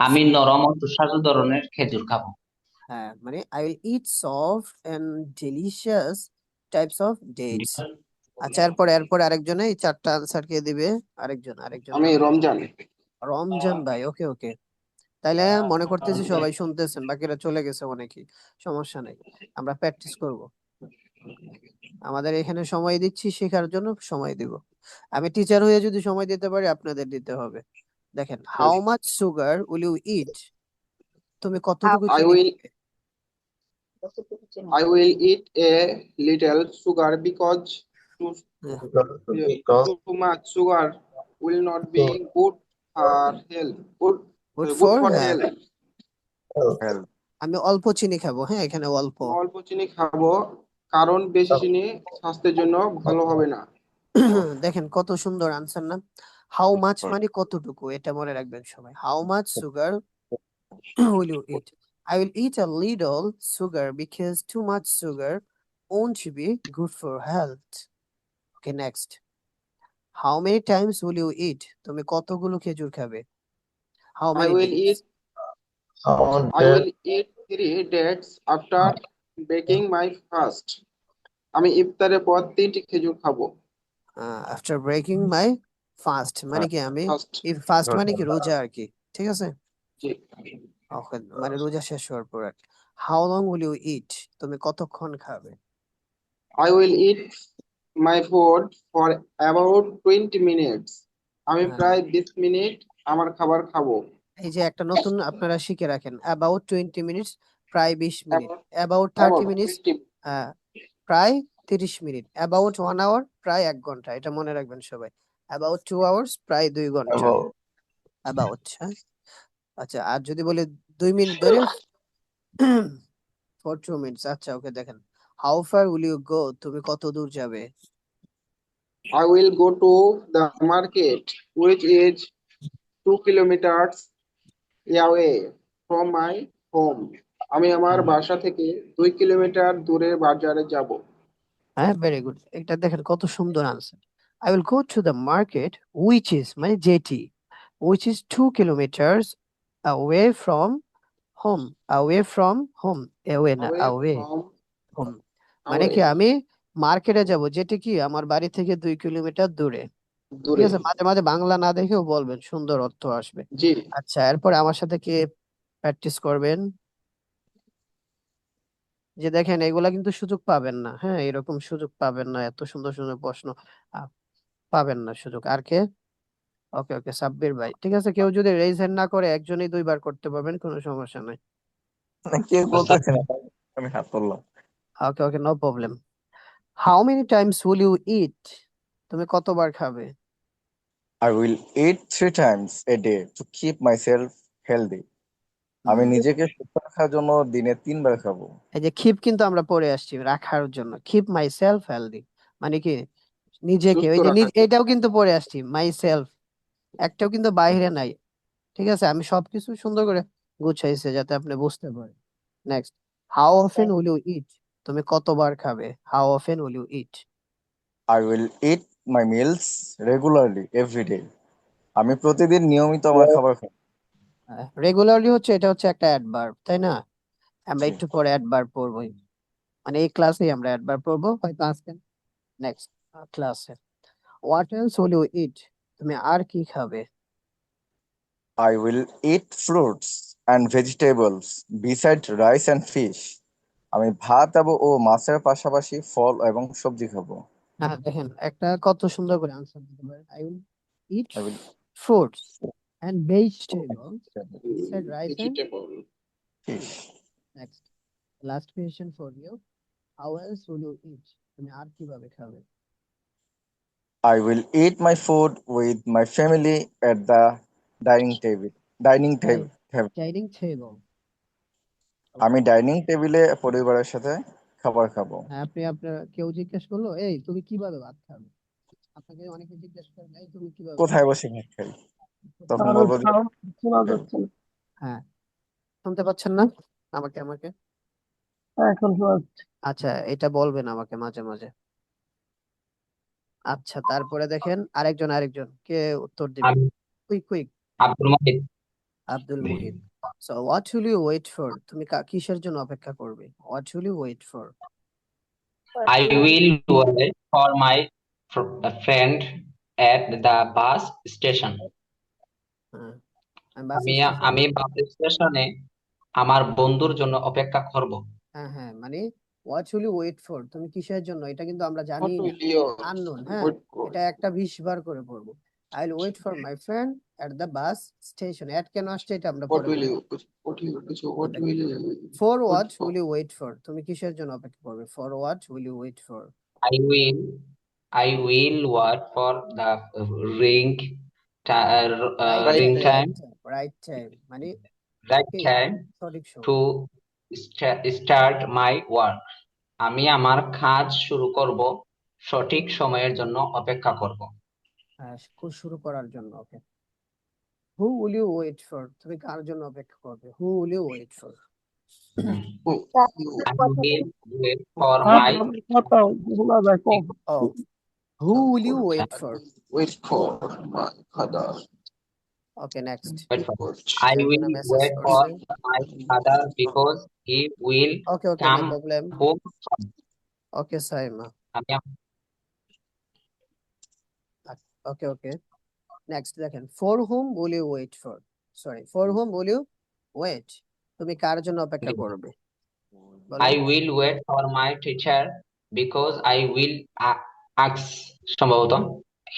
Speaker 12: আমি নরম ও সুস্বাদু ধরনের খেজুর খাবো।
Speaker 1: হ্যাঁ, মানে I will eat soft and delicious types of dates. আচ্ছা, এরপর আরেকজনে এই চারটা আনসার কে দিবে? আরেকজন
Speaker 8: আমি রমজান।
Speaker 1: রমজান ভাই, ওকে, তাইলে মনে করতেছি সবাই শুনতেছেন, বাকিরা চলে গেছে অনেকেই, সমস্যা নেই, আমরা প্র্যাকটিস করব। আমাদের এখানে সময় দিচ্ছি, শেখার জন্য সময় দিব। আমি টিচার হয়ে যদি সময় দিতে পারি, আপনাদের দিতে হবে। দেখেন, how much sugar will you eat? তুমি কতটুকু চিনি খাবে?
Speaker 8: I will eat a little sugar because too much sugar will not be good for health. Good for health.
Speaker 1: আমি অল্প চিনি খাবো, হ্যাঁ, এখানে
Speaker 8: অল্প চিনি খাবো, কারণ বেশি চিনি স্বাস্থ্যের জন্য ভালো হবে না।
Speaker 1: দেখেন কত সুন্দর আনসার না? হাউ মাচ মানে কতটুকু, এটা মনে রাখবেন সবাই। How much sugar will you eat? I will eat a little sugar because too much sugar won't be good for health. Okay, next. How many times will you eat? তুমি কতগুলো খেজুর খাবে? How
Speaker 8: I
Speaker 1: many
Speaker 8: will
Speaker 1: days?
Speaker 8: eat 3 dates after breaking my fast. আমি ইফতারের পর 3টি খেজুর খাবো।
Speaker 1: After breaking my fast মানে কি, আমি ফাস্ট মানে কি রোজা আর কি, ঠিক আছে? ওকে, মানে রোজা শেষ হওয়ার পর আর কি। How long will you eat? তুমি কতক্ষণ খাবে?
Speaker 8: I will eat my food for about 20 minutes. আমি প্রায় 20 মিনিট আমার খাবার খাবো।
Speaker 1: এই যে একটা নতুন আপনারা শিখে রাখেন, about 20 minutes, প্রায় 20 মিনিট, about 30 minutes, প্রায় 30 মিনিট, about 1 hour, প্রায় 1 ঘন্টা, এটা মনে রাখবেন সবাই। about 2 hours, প্রায় 2 ঘন্টা, about, হ্যাঁ। আচ্ছা, আর যদি বলি 2 মিনিট ধরে for 2 minutes, আচ্ছা, ওকে, দেখেন, how far will you go? তুমি কত দূর যাবে?
Speaker 8: I will go to the market, which is 2 kilometers away from my home. আমি আমার বাসা থেকে 2 কিলোমিটার দূরে বাজারে যাব।
Speaker 1: হ্যাঁ, ভেরি গুড, এটা দেখেন কত সুন্দর answer. I will go to the market, which is মানে যেটি, which is 2 kilometers away from home, away from home, away না,
Speaker 8: away
Speaker 1: অ্যাওয়ে
Speaker 8: from
Speaker 1: হোম। মানে
Speaker 8: away
Speaker 1: কি আমি মার্কেটে যাব, যেটা কি আমার বাড়ি থেকে 2 কিলোমিটার দূরে। ঠিক
Speaker 8: দূরে
Speaker 1: আছে, মাঝে মাঝে বাংলা না দেখেও বলবেন, সুন্দর অর্থ আসবে।
Speaker 8: জি
Speaker 1: আচ্ছা, এরপরে আমার সাথে কি প্র্যাকটিস করবেন? যে দেখেন, এগুলা কিন্তু সুযোগ পাবেন না, হ্যাঁ, এরকম সুযোগ পাবেন না, এত সুন্দর সুন্দর প্রশ্ন আহ, পাবেন না সুযোগ। আর কে? ওকে ওকে, সাব্বির ভাই। ঠিক আছে, কেউ যদি রেইজ হ্যান্ড না করে, একজনই 2বার করতে পারবেন, কোনো সমস্যা নাই।
Speaker 4: কেউ করতেছে না, তাই আমি হাত তুললাম।
Speaker 1: Okay okay, no problem. How many times will you eat? তুমি কতবার খাবে?
Speaker 4: I will eat 3 times a day to keep myself healthy. আমি
Speaker 1: হুম,
Speaker 4: নিজেকে সুস্থ রাখার জন্য দিনে 3 বার খাবো।
Speaker 1: এই যে কিপ কিন্তু আমরা পড়ে আসছি রাখার জন্য, কিপ মাই সেলফ হেলদি, মানে কি নিজেকে,
Speaker 8: সুস্থ
Speaker 1: ওই যে
Speaker 8: রাখার জন্য
Speaker 1: এটাও কিন্তু পড়ে আসছি, মাই সেলফ, একটাও কিন্তু বাইরে নাই। ঠিক আছে, আমি সবকিছু সুন্দর করে গুছাইছি যাতে আপনি বুঝতে পারেন। Next, how often will you eat? তুমি কতবার খাবে? How often will you eat?
Speaker 4: I will eat my meals regularly every day. আমি প্রতিদিন নিয়মিত আমার খাবার খাবো।
Speaker 1: রেগুলারলি হচ্ছে, এটা হচ্ছে একটা অ্যাডভার্ব, তাই না? আমরা
Speaker 4: জি।
Speaker 1: একটু পরে অ্যাডভার্ব পড়বো, মানে এই ক্লাসেই আমরা অ্যাডভার্ব পড়বো, হয়তো আজকে নেক্সট ক্লাসে। What else will you eat? তুমি আর কি খাবে?
Speaker 4: I will eat fruits and vegetables beside rice and fish. আমি ভাত ও মাছের পাশাপাশি ফল এবং সবজি খাবো।
Speaker 1: হ্যাঁ, দেখেন একটা কত সুন্দর করে আনসার দিতে পারেন। I will eat
Speaker 4: I will
Speaker 1: fruits and vegetables
Speaker 4: eat
Speaker 1: beside rice and
Speaker 8: vegetable
Speaker 4: fish.
Speaker 1: next last question for you. How else will you eat? তুমি আর কিভাবে খাবে?
Speaker 4: I will eat my food with my family at the dining table. Dining table.
Speaker 1: Dining table.
Speaker 4: আমি dining টেবিলে পরিবারের সাথে খাবার খাবো।
Speaker 1: হ্যাঁ, আপনি আপনার কেউ জিজ্ঞেস করলো, এই তুমি কিভাবে ভাত খাবে, আপনাকে অনেকে জিজ্ঞেস করে, এই তুমি কিভাবে ভাত
Speaker 4: কোথায় বসে ভাত খাই? তখন
Speaker 3: কারো
Speaker 4: বলবো যে
Speaker 3: সাউন্ড শোনা যাচ্ছে না।
Speaker 1: হ্যাঁ, শুনতে পাচ্ছেন না আমাকে? আমাকে
Speaker 3: এখন শোনা যাচ্ছে।
Speaker 1: আচ্ছা, এটা বলবেন আমাকে মাঝে মাঝে। আচ্ছা, তারপরে দেখেন আরেকজন কে উত্তর দিবে?
Speaker 12: আমি
Speaker 1: quick quick.
Speaker 12: Abdul Majid.
Speaker 1: Abdul Muhit. So what will you wait for? তুমি কিসের জন্য অপেক্ষা করবে? What will you wait for?
Speaker 12: I will wait for my friend at the bus station.
Speaker 1: হ্যাঁ, আমি বাস
Speaker 12: আমি
Speaker 1: স্টেশন।
Speaker 12: আমি বাস স্টেশনে আমার বন্ধুর জন্য অপেক্ষা করব।
Speaker 1: হ্যাঁ হ্যাঁ, মানে what will you wait for, তুমি কিসের জন্য, এটা কিন্তু আমরা জানি
Speaker 8: what
Speaker 1: না,
Speaker 8: will you
Speaker 1: আননোন। হ্যাঁ,
Speaker 8: wait for
Speaker 1: এটা একটা 20বার করে পড়বো। I will wait for my friend at the bus station. At কেন আসছে এটা আমরা
Speaker 8: what
Speaker 1: পরে
Speaker 8: will
Speaker 1: বলবো।
Speaker 8: you what will you
Speaker 1: for
Speaker 8: wait
Speaker 1: what
Speaker 8: for
Speaker 1: will you wait for, তুমি কিসের জন্য অপেক্ষা করবে? For what will you wait for?
Speaker 12: I will I will wait for the ring
Speaker 1: right
Speaker 12: ring
Speaker 8: right
Speaker 1: time,
Speaker 12: time
Speaker 1: right time মানে
Speaker 12: right
Speaker 1: কি?
Speaker 12: time
Speaker 1: সঠিক সময়।
Speaker 12: to start my work. আমি আমার কাজ শুরু করব, সঠিক সময়ের জন্য অপেক্ষা করব।
Speaker 1: হ্যাঁ, শুরু করার জন্য। Okay, who will you wait for, তুমি কার জন্য অপেক্ষা করবে? Who will you wait for?
Speaker 8: who you
Speaker 12: I will wait for
Speaker 3: আর
Speaker 12: my
Speaker 3: কথা শোনা যায় কম।
Speaker 1: ও, who will you wait for?
Speaker 8: wait for my father
Speaker 1: okay, next.
Speaker 12: wait for.
Speaker 8: watch
Speaker 12: I
Speaker 1: একজনে
Speaker 12: will
Speaker 1: মেসেজ
Speaker 12: wait for
Speaker 1: করছে।
Speaker 12: my father because he will
Speaker 1: okay okay, no
Speaker 12: come
Speaker 1: প্রবলেম।
Speaker 12: home.
Speaker 1: Okay Saima.
Speaker 12: আমি
Speaker 1: okay ওকে, next দেখেন, for whom will you wait for? Sorry, for whom will you wait? তুমি কার জন্য অপেক্ষা করবে?
Speaker 12: I
Speaker 1: বলেন।
Speaker 12: will wait for my teacher because I will ask সম্ভবত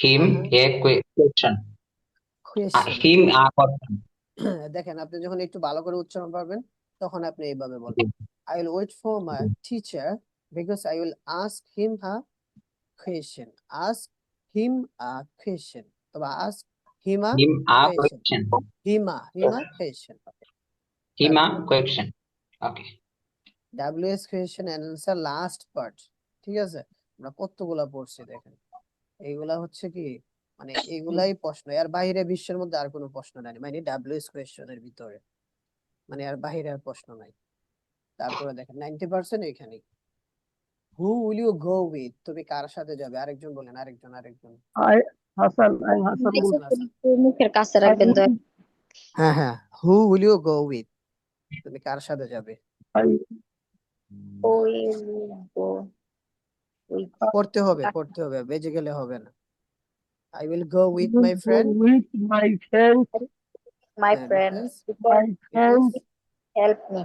Speaker 12: him a question.
Speaker 1: Question.
Speaker 12: him a question.
Speaker 1: দেখেন, আপনি যখন একটু ভালো করে উচ্চারণ পারবেন, তখন আপনি এইভাবে বলবেন, I will wait for my teacher because I will ask him a question. Ask him a question. তবে ask him a
Speaker 12: him a
Speaker 1: question.
Speaker 12: question.
Speaker 1: Him a question.
Speaker 12: him a
Speaker 1: তারপরে
Speaker 12: question. Okay.
Speaker 1: WS question and answer last part. ঠিক আছে, আমরা কতগুলা পড়ছি দেখেন, এইগুলা হচ্ছে কি, মানে এগুলাই প্রশ্ন, এর বাইরে বিশ্বের মধ্যে আর কোনো প্রশ্ন নাই, মানে WS কোয়েশ্চনের ভিতরে, মানে আর বাইরে আর প্রশ্ন নাই। তারপরে দেখেন 90% এখানে। Who will you go with, তুমি কার সাথে যাবে? আরেকজন বলেন, আরেকজন।
Speaker 3: আই হাসান বলছি।
Speaker 1: হাসান।
Speaker 9: মুখের কাছে রাখবেন তো।
Speaker 1: হ্যাঁ হ্যাঁ, who will you go with? তুমি কার সাথে যাবে?
Speaker 3: I
Speaker 9: will go with
Speaker 1: পড়তে হবে বেজে গেলে হবে না। I will go with
Speaker 3: will
Speaker 1: my
Speaker 3: go
Speaker 1: friend.
Speaker 3: with my friend.
Speaker 9: my
Speaker 1: হ্যাঁ,
Speaker 9: friend
Speaker 1: because
Speaker 3: My friend
Speaker 9: help me.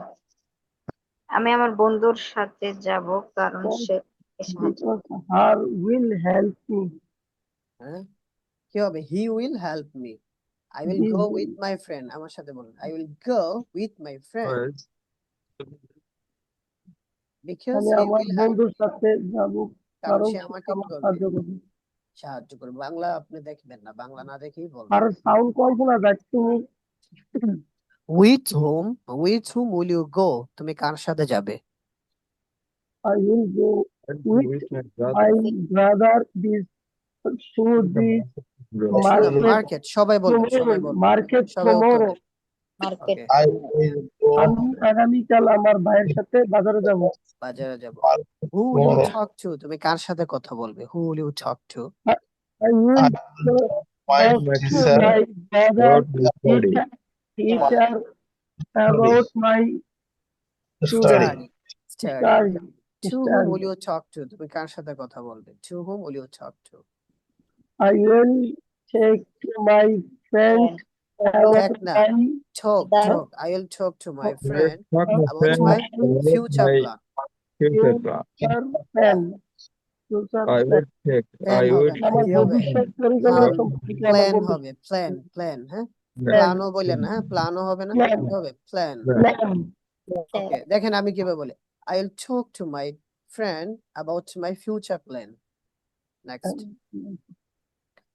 Speaker 9: আমি আমার বন্ধুর সাথে যাব কারণ সে আমাকে সাহায্য
Speaker 3: because her will help me.
Speaker 1: হ্যাঁ কি হবে? He will help me. I will
Speaker 3: He
Speaker 1: go
Speaker 3: will-
Speaker 1: with my friend. আমার সাথে বলুন, I will go with my friend because
Speaker 3: আমি
Speaker 1: he
Speaker 3: আমার
Speaker 1: will help
Speaker 3: বন্ধুর
Speaker 1: me.
Speaker 3: সাথে যাব
Speaker 1: কারণ
Speaker 3: কারণ
Speaker 1: সে
Speaker 3: সে
Speaker 1: আমাকে
Speaker 3: আমাকে
Speaker 1: করবে,
Speaker 3: সাহায্য করবে।
Speaker 1: সাহায্য করবে। বাংলা আপনি দেখবেন না, বাংলা না দেখেই বলবেন।
Speaker 3: আর সাউন্ড কম শোনা যাচ্ছে তুমি।
Speaker 1: With whom will you go? তুমি কার সাথে যাবে?
Speaker 3: I will go with my brother this to the
Speaker 1: market সবাই বলবেন, সবাই বলবেন,
Speaker 3: market
Speaker 1: সবাই উত্তর
Speaker 3: tomorrow.
Speaker 1: দেন।
Speaker 9: Market
Speaker 1: Okay,
Speaker 8: I will go
Speaker 3: আমি আগামীকাল আমার ভাইয়ের সাথে বাজারে যাব।
Speaker 1: বাজারে যাব। Who will you
Speaker 8: tomorrow.
Speaker 1: talk to? তুমি কার সাথে কথা বলবে? Who will you talk to?
Speaker 3: I will
Speaker 8: I will my
Speaker 3: talk to
Speaker 8: teacher
Speaker 3: my brother
Speaker 8: study.
Speaker 3: teacher about my
Speaker 8: Study.
Speaker 1: Study.
Speaker 3: study.
Speaker 1: To whom will you talk to? তুমি কার সাথে কথা বলবে? To whom will you talk to?
Speaker 3: I will take to my friend about
Speaker 1: Take না,
Speaker 3: my
Speaker 1: talk. I will talk to my friend about my future plan.
Speaker 3: future plan. Future plan.
Speaker 1: Plan হবে না,
Speaker 3: আমার
Speaker 1: কি হবে?
Speaker 3: ভবিষ্যৎ পরিকল্পনা সম্পর্কে আমার
Speaker 1: প্ল্যান
Speaker 3: বন্ধু-
Speaker 1: হবে, প্ল্যান, হ্যাঁ?
Speaker 3: Plan.
Speaker 1: প্ল্যানও বললেন না, হ্যাঁ? প্ল্যানও হবে না,
Speaker 3: Plan.
Speaker 1: কি হবে? প্ল্যান।
Speaker 3: Plan.
Speaker 1: ওকে, দেখেন আমি কিভাবে বলি। I will talk to my friend about my future plan. Next.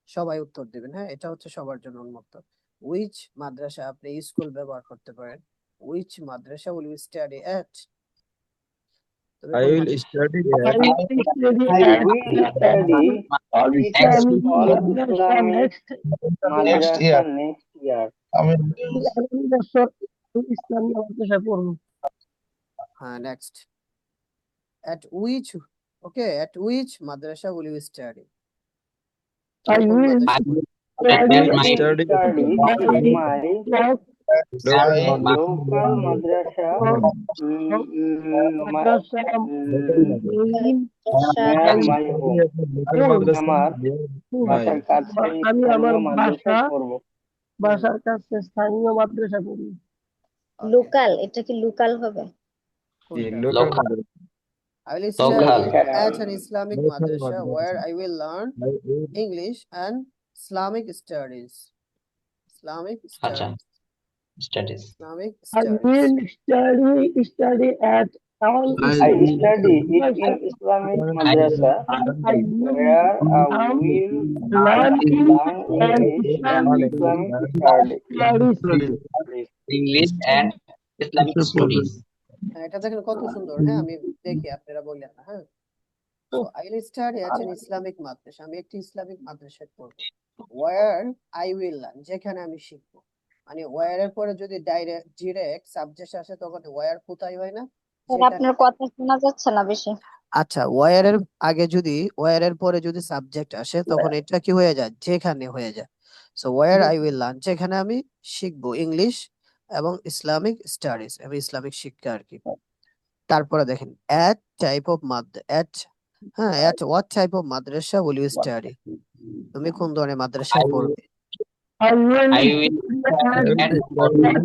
Speaker 1: সবাই উত্তর দিবেন, হ্যাঁ? এটা হচ্ছে সবার জন্য উন্মুক্ত। Which মাদ্রাসা, আপনি স্কুল ব্যবহার করতে পারেন। Which Madrasa will you study at? তুমি
Speaker 10: I
Speaker 1: কোন
Speaker 10: will
Speaker 1: Madrasa-
Speaker 10: study
Speaker 3: I
Speaker 10: at
Speaker 3: will study
Speaker 6: I
Speaker 3: at
Speaker 6: will study
Speaker 3: all
Speaker 6: it
Speaker 3: Islamic
Speaker 6: all
Speaker 3: madrasa
Speaker 6: Islamic
Speaker 3: next
Speaker 6: madrasa next year.
Speaker 8: আমি
Speaker 3: আগামী বছর ইসলামী মাদ্রাসায় পড়ব।
Speaker 1: হ্যাঁ, next. At which madrasa will you study?
Speaker 3: I
Speaker 1: কোন
Speaker 3: will
Speaker 1: Madrasa?
Speaker 3: study
Speaker 6: Study in my local madrasa
Speaker 3: madrasa
Speaker 6: near my home. আমার বাসার কাছে
Speaker 3: আমি আমার
Speaker 6: স্থানীয় মাদ্রাসায় পড়বো।
Speaker 3: বাসার কাছে স্থানীয় মাদ্রাসায় পড়ি।
Speaker 9: লোকাল, এটা কি লোকাল হবে?
Speaker 1: কোনটা? I will study at an Islamic madrasa where I will learn English and Islamic studies. Islamic
Speaker 12: আচ্ছা,
Speaker 1: studies.
Speaker 12: Status.
Speaker 1: Islamic
Speaker 3: I
Speaker 1: studies.
Speaker 3: will study at all
Speaker 6: I study it in Islamic madrasa
Speaker 3: I will
Speaker 6: where I will
Speaker 3: learn
Speaker 6: learn English and Islamic studies.
Speaker 12: English and Islamic studies.
Speaker 1: হ্যাঁ, এটা দেখেন কত সুন্দর, হ্যাঁ? আমি দেখি, আপনারা বললেন না, হ্যাঁ? So I will study at an Islamic madrasa. আমি একটি ইসলামিক মাদ্রাসায় পড়ব। Where I will learn, যেখানে আমি শিখবো। মানে where এর পরে যদি ডিরেক্ট সাবজেক্ট আসে তখন where কোথায় হয় না?
Speaker 9: আপনার কথা শোনা যাচ্ছে না বেশি।
Speaker 1: আচ্ছা, where এর আগে যদি where এর পরে যদি সাবজেক্ট আসে তখন এটা কি হয়ে যায়? যেখানে হয়ে যায়। So where I will learn, যেখানে আমি শিখবো ইংলিশ এবং ইসলামিক স্টাডিজ এবং ইসলামিক শিক্ষা আর কি। তারপরে দেখেন at what type of madrasa will you study? তুমি কোন ধরনের মাদ্রাসায় পড়বে?
Speaker 3: I will
Speaker 12: I will
Speaker 6: I will study it modern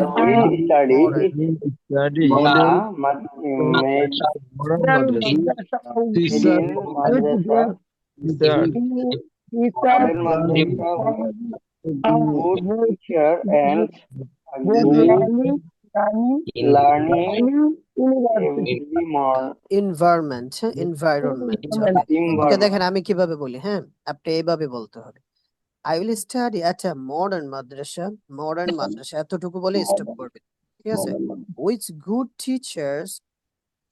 Speaker 6: madrasa, good teacher and good learning every morning.
Speaker 1: environment. ওকে, দেখেন আমি কিভাবে বলি, হ্যাঁ? আপনি এইভাবে বলতে হবে। I will study at a modern madrasa. এতটুকু বলে স্টপ করবে, ঠিক আছে? With good teachers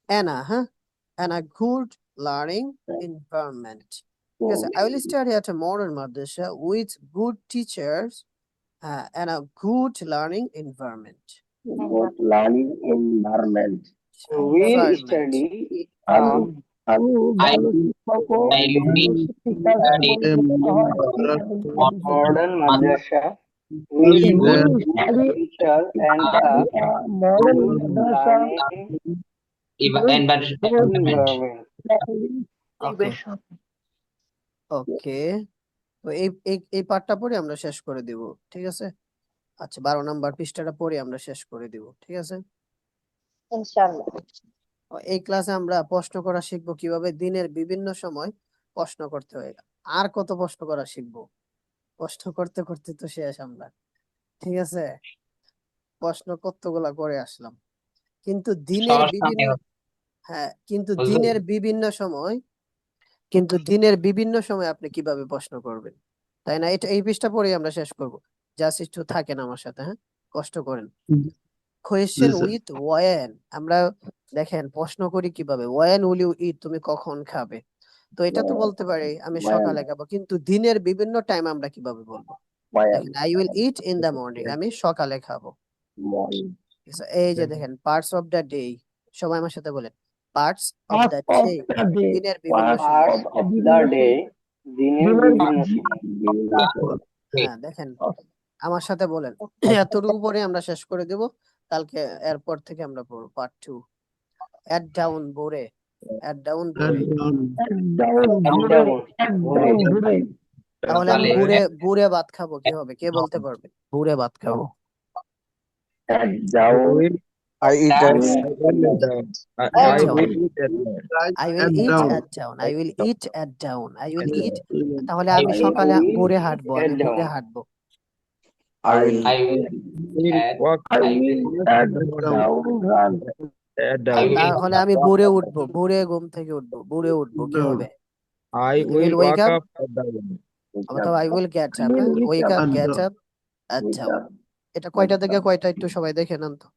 Speaker 1: and a good learning environment. ঠিক আছে? I will study at a modern madrasa with good teachers and a good learning environment.
Speaker 3: Good learning environment.
Speaker 6: Will study it
Speaker 3: আমি ভালো শিক্ষক ও
Speaker 6: modern madrasa We
Speaker 8: We
Speaker 6: will
Speaker 8: study
Speaker 6: teacher and
Speaker 3: modern
Speaker 6: good
Speaker 3: madrasa
Speaker 6: learning
Speaker 12: environment.
Speaker 6: environment.
Speaker 1: ওকে ওকে, তো এই এই এই পার্টটা পরে আমরা শেষ করে দিব, ঠিক আছে? আচ্ছা 12 নম্বর পৃষ্ঠাটা পরে আমরা শেষ করে দিব, ঠিক আছে?
Speaker 9: ইনশাআল্লাহ।
Speaker 1: এই ক্লাসে আমরা প্রশ্ন করা শিখবো কিভাবে দিনের বিভিন্ন সময় প্রশ্ন করতে হয়। আর কত প্রশ্ন করা শিখবো, প্রশ্ন করতে করতে তো শেষ আমরা, ঠিক আছে? প্রশ্ন কতগুলা করে আসলাম, কিন্তু দিনের
Speaker 12: সহজ
Speaker 1: বিভিন্ন,
Speaker 12: সন্দেহ
Speaker 1: হ্যাঁ কিন্তু
Speaker 12: বুঝলেন?
Speaker 1: দিনের বিভিন্ন সময় আপনি কিভাবে প্রশ্ন করবেন, তাই না? এটা এই পৃষ্ঠা পরেই আমরা শেষ করব। জাস্ট একটু থাকেন আমার সাথে, হ্যাঁ, কষ্ট করেন। কোয়েশ্চেন
Speaker 8: জি স্যার।
Speaker 1: উইথ ওয়েন, আমরা দেখেন প্রশ্ন করি কিভাবে, ওয়েন উইল ইউ ইট, তুমি কখন খাবে? তো এটা তো বলতে পারি আমি সকালে খাবো, কিন্তু দিনের বিভিন্ন টাইম আমরা কিভাবে বলবো? দেখেন I will it in the morning, আমি সকালে খাবো। এই যে দেখেন পার্টস অফ দ্য ডে, সবাই আমার সাথে বলেন পার্টস অফ দ্য ডে, দিনের বিভিন্ন সময়।
Speaker 6: Parts of the day, দিনের বিভিন্ন সময়।
Speaker 1: হ্যাঁ দেখেন আমার সাথে বলেন, এতটুকু পরে আমরা শেষ করে দেব, কালকে এরপর থেকে আমরা পড়বো পার্ট 2। অ্যাড ডাউন বোরে, অ্যাড ডাউন বোরে, তাহলে আমি বুড়ে বুড়ে ভাত খাবো কি হবে, কে বলতে পারবে? বুড়ে ভাত খাবো।
Speaker 4: I eat
Speaker 1: At
Speaker 4: at
Speaker 1: down. I will eat at down. I will eat at down. I will eat, তাহলে আমি সকালে ভোরে হাঁটবো, আমি ভোরে হাঁটবো।
Speaker 4: I will
Speaker 12: I will
Speaker 1: তাহলে আমি ভোরে উঠবো, ভোরে ঘুম থেকে উঠবো, ভোরে উঠবো কি হবে?
Speaker 2: I will
Speaker 1: wake
Speaker 2: wake
Speaker 1: up,
Speaker 2: up at dawn.
Speaker 1: অথবা I will get up, হ্যাঁ? wake up, get up at dawn। এটা কয়টা থেকে কয়টা একটু সবাই দেখে নেন তো।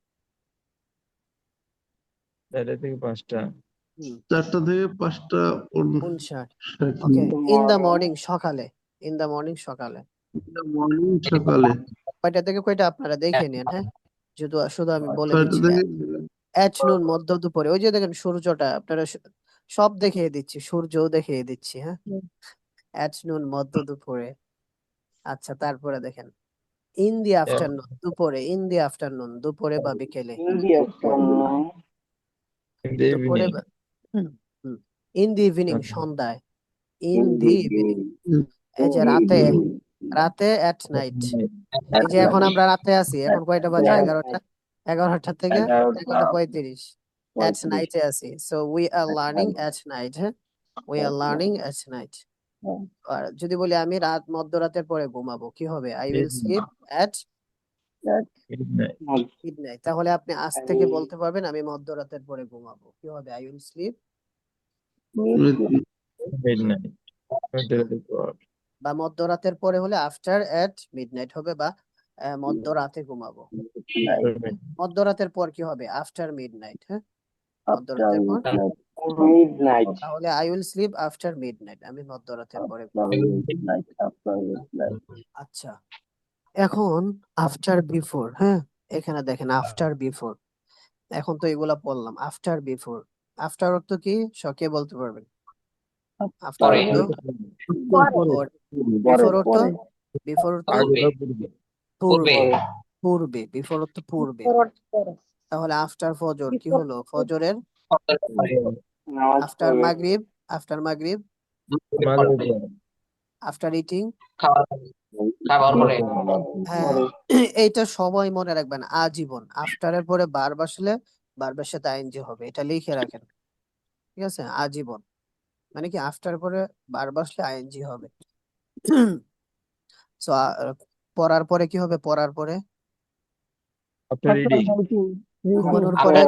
Speaker 2: 4টা থেকে 5টা।
Speaker 8: 4টা থেকে 5টা।
Speaker 1: 59। ওকে, ইন দ্য মর্নিং, সকালে, ইন দ্য মর্নিং সকালে।
Speaker 8: মর্নিং সকালে।
Speaker 1: কয়টা থেকে কয়টা আপনারা দেখে নেন, হ্যাঁ? শুধু আমি বলে
Speaker 8: 6টা
Speaker 1: দিচ্ছি।
Speaker 8: থেকে
Speaker 1: অ্যাট নুন, মধ্য দুপুরে, ওই যে দেখেন সূর্যটা, আপনারা সব দেখিয়ে দিচ্ছি, সূর্যও দেখিয়ে দিচ্ছি, হ্যাঁ? অ্যাট নুন, মধ্য দুপুরে। আচ্ছা তারপরে দেখেন ইন দি আফটারনুন, দুপুরে, ইন দি আফটারনুন, দুপুরে বা বিকেলে।
Speaker 6: In the afternoon,
Speaker 2: In the
Speaker 1: দুপুরে
Speaker 2: evening.
Speaker 1: ইন দি ইভিনিং, সন্ধ্যায়। ইন দি ইভিনিং, এই যে রাতে, রাতে অ্যাট নাইট। এই যে এখন আমরা রাতে আছি, এখন কয়টা বাজে? 11টা, 11টা থেকে 11:35, অ্যাট নাইটে আছি। So we are learning at night, হ্যাঁ, we are learning at night. আর যদি বলি আমি মধ্যরাতের পরে ঘুমাবো কি হবে? I will sleep at
Speaker 2: Midnight.
Speaker 1: Midnight. তাহলে আপনি আজ থেকে বলতে পারবেন আমি মধ্যরাতের পরে ঘুমাবো, কি হবে? I will slip,
Speaker 2: Midnight.
Speaker 1: বা মধ্যরাতের পরে হলে আফটার অ্যাট মিডনাইট হবে, বা মধ্যরাতে ঘুমাবো। মধ্যরাতের পর কি হবে? আফটার মিডনাইট, হ্যাঁ, মধ্যরাতের পর
Speaker 6: midnight.
Speaker 1: তাহলে I will slip after midnight, আমি মধ্যরাতের পরে ঘুমাবো। আচ্ছা এখন আফটার বিফোর, হ্যাঁ, এখানে দেখেন আফটার বিফোর, এখন তো এগুলা পড়লাম। আফটার বিফোর, আফটার অর্থ কি? কে বলতে পারবেন? আফটার
Speaker 12: পরে।
Speaker 1: অর্থ বিফোর অর্থ, বিফোর অর্থ
Speaker 12: পূর্বে।
Speaker 1: পূর্বে, বিফোর অর্থ পূর্বে। তাহলে আফটার ফজর কি হলো? ফজরের, আফটার মাগরিব, আফটার মাগরিব, আফটার ইটিং,
Speaker 12: খাবার পরে।
Speaker 1: হ্যাঁ এইটা সবাই মনে রাখবেন আজীবন। আফটারের পরে বার বসলে বারবার সাথে আইএনজি হবে, এটা লিখে রাখেন, ঠিক আছে? আজীবন মানে কি আফটার পরে বার বসলে আইএনজি হবে। সো পড়ার পরে কি হবে? পড়ার পরে
Speaker 2: After reading.
Speaker 1: ঘুমানোর পরে,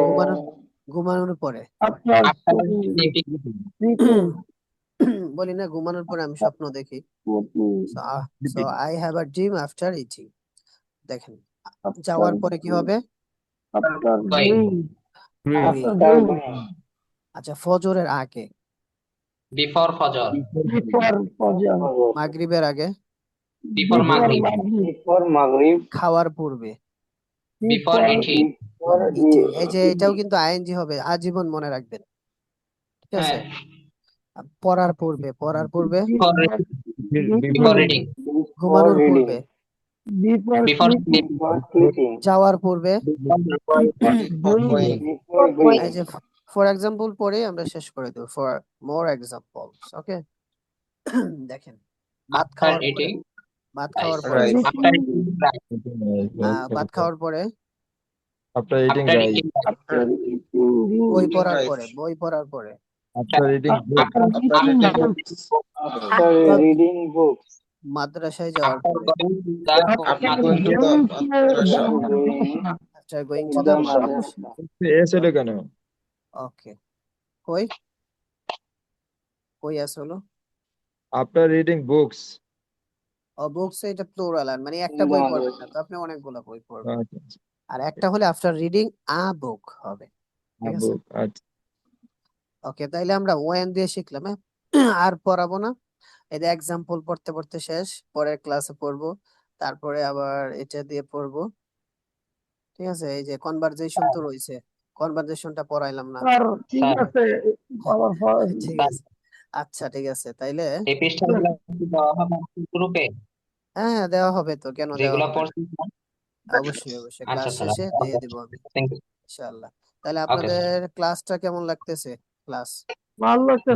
Speaker 1: ঘুমানোর পরে বলি না, ঘুমানোর পরে আমি স্বপ্ন দেখি। So I have a dream after eating. দেখেন যাওয়ার পরে কি হবে? আচ্ছা ফজরের আগে,
Speaker 12: বিফোর ফজর।
Speaker 1: মাগরিবের আগে,
Speaker 12: বিফোর মাগরিব।
Speaker 6: Before Maghrib,
Speaker 1: খাওয়ার পূর্বে,
Speaker 12: বিফোর ইটিং।
Speaker 1: ইটিং। এই যে এটাও কিন্তু আইএনজি হবে, আজীবন মনে রাখবেন, ঠিক আছে? পড়ার পূর্বে, পড়ার পূর্বে,
Speaker 12: বিফোর রিডিং।
Speaker 1: ঘুমানোর পূর্বে,
Speaker 3: Before
Speaker 12: Before
Speaker 3: sleeping.
Speaker 12: sleeping.
Speaker 6: Before sleeping.
Speaker 1: যাওয়ার পূর্বে
Speaker 3: Going.
Speaker 6: Before going.
Speaker 1: এই যে ফর এক্সাম্পল পরে আমরা শেষ করে দেব ফর মোর এক্সাম্পলস ওকে দেখেন ভাত
Speaker 12: After
Speaker 1: খাওয়ার পরে
Speaker 12: eating
Speaker 1: ভাত
Speaker 12: rice.
Speaker 1: খাওয়ার পরে
Speaker 11: Right.
Speaker 12: After eating rice.
Speaker 1: ভাত খাওয়ার পরে
Speaker 13: After eating
Speaker 12: After
Speaker 13: rice.
Speaker 12: eating rice.
Speaker 3: After eating.
Speaker 1: বই
Speaker 8: Eating
Speaker 1: পড়ার
Speaker 8: rice.
Speaker 1: পরে বই পড়ার পরে
Speaker 13: After reading book.
Speaker 3: After
Speaker 8: After
Speaker 3: eating
Speaker 8: reading
Speaker 3: lunch.
Speaker 8: books.
Speaker 6: After reading books.
Speaker 1: মাদ্রাসায় যাওয়ার
Speaker 12: After
Speaker 1: পরে
Speaker 12: going to the
Speaker 8: After
Speaker 3: After
Speaker 8: going to the
Speaker 3: going to
Speaker 8: madrasa.
Speaker 6: After going
Speaker 1: after going
Speaker 6: to
Speaker 1: to
Speaker 6: the
Speaker 1: the
Speaker 6: madrasa.
Speaker 13: S হলো কেন?
Speaker 1: ওকে কই কই আছে হলো
Speaker 13: After reading books.
Speaker 1: Books এটা প্লুরাল আর মানে একটা বই পড়বেন না তো আপনি অনেকগুলো বই পড়বেন
Speaker 13: আচ্ছা
Speaker 1: আর একটা হলে আফটার রিডিং আ বুক হবে ঠিক আছে
Speaker 13: book. আচ্ছা
Speaker 1: ওকে তাইলে আমরা ওয়েন দিয়ে শিখলাম হ্যাঁ আর পড়াবো না এই যে এক্সাম্পল পড়তে পড়তে শেষ পরের ক্লাসে পড়বো তারপরে আবার এটা দিয়ে পড়বো ঠিক আছে এই যে কনভারসেশন তো রয়েছে কনভারসেশনটা পড়াইলাম না
Speaker 3: স্যার ঠিক
Speaker 12: স্যার
Speaker 3: আছে আমার
Speaker 1: ঠিক আছে আচ্ছা ঠিক আছে তাইলে
Speaker 12: এই পৃষ্ঠাগুলো কি দেওয়া হবে গ্রুপে
Speaker 1: হ্যাঁ দেওয়া হবে তো কেন দেওয়া
Speaker 12: যেগুলো
Speaker 1: হবে না?
Speaker 12: পড়ছি
Speaker 1: অবশ্যই
Speaker 12: আচ্ছা
Speaker 1: ক্লাস
Speaker 12: স্যার
Speaker 1: শেষে দিয়ে দিব আমি
Speaker 12: থ্যাংক ইউ
Speaker 1: ইনশাআল্লাহ তাহলে
Speaker 12: ওকে স্যার
Speaker 1: আপনাদের ক্লাসটা কেমন লাগতেছে ক্লাস
Speaker 3: ভালো লাগছে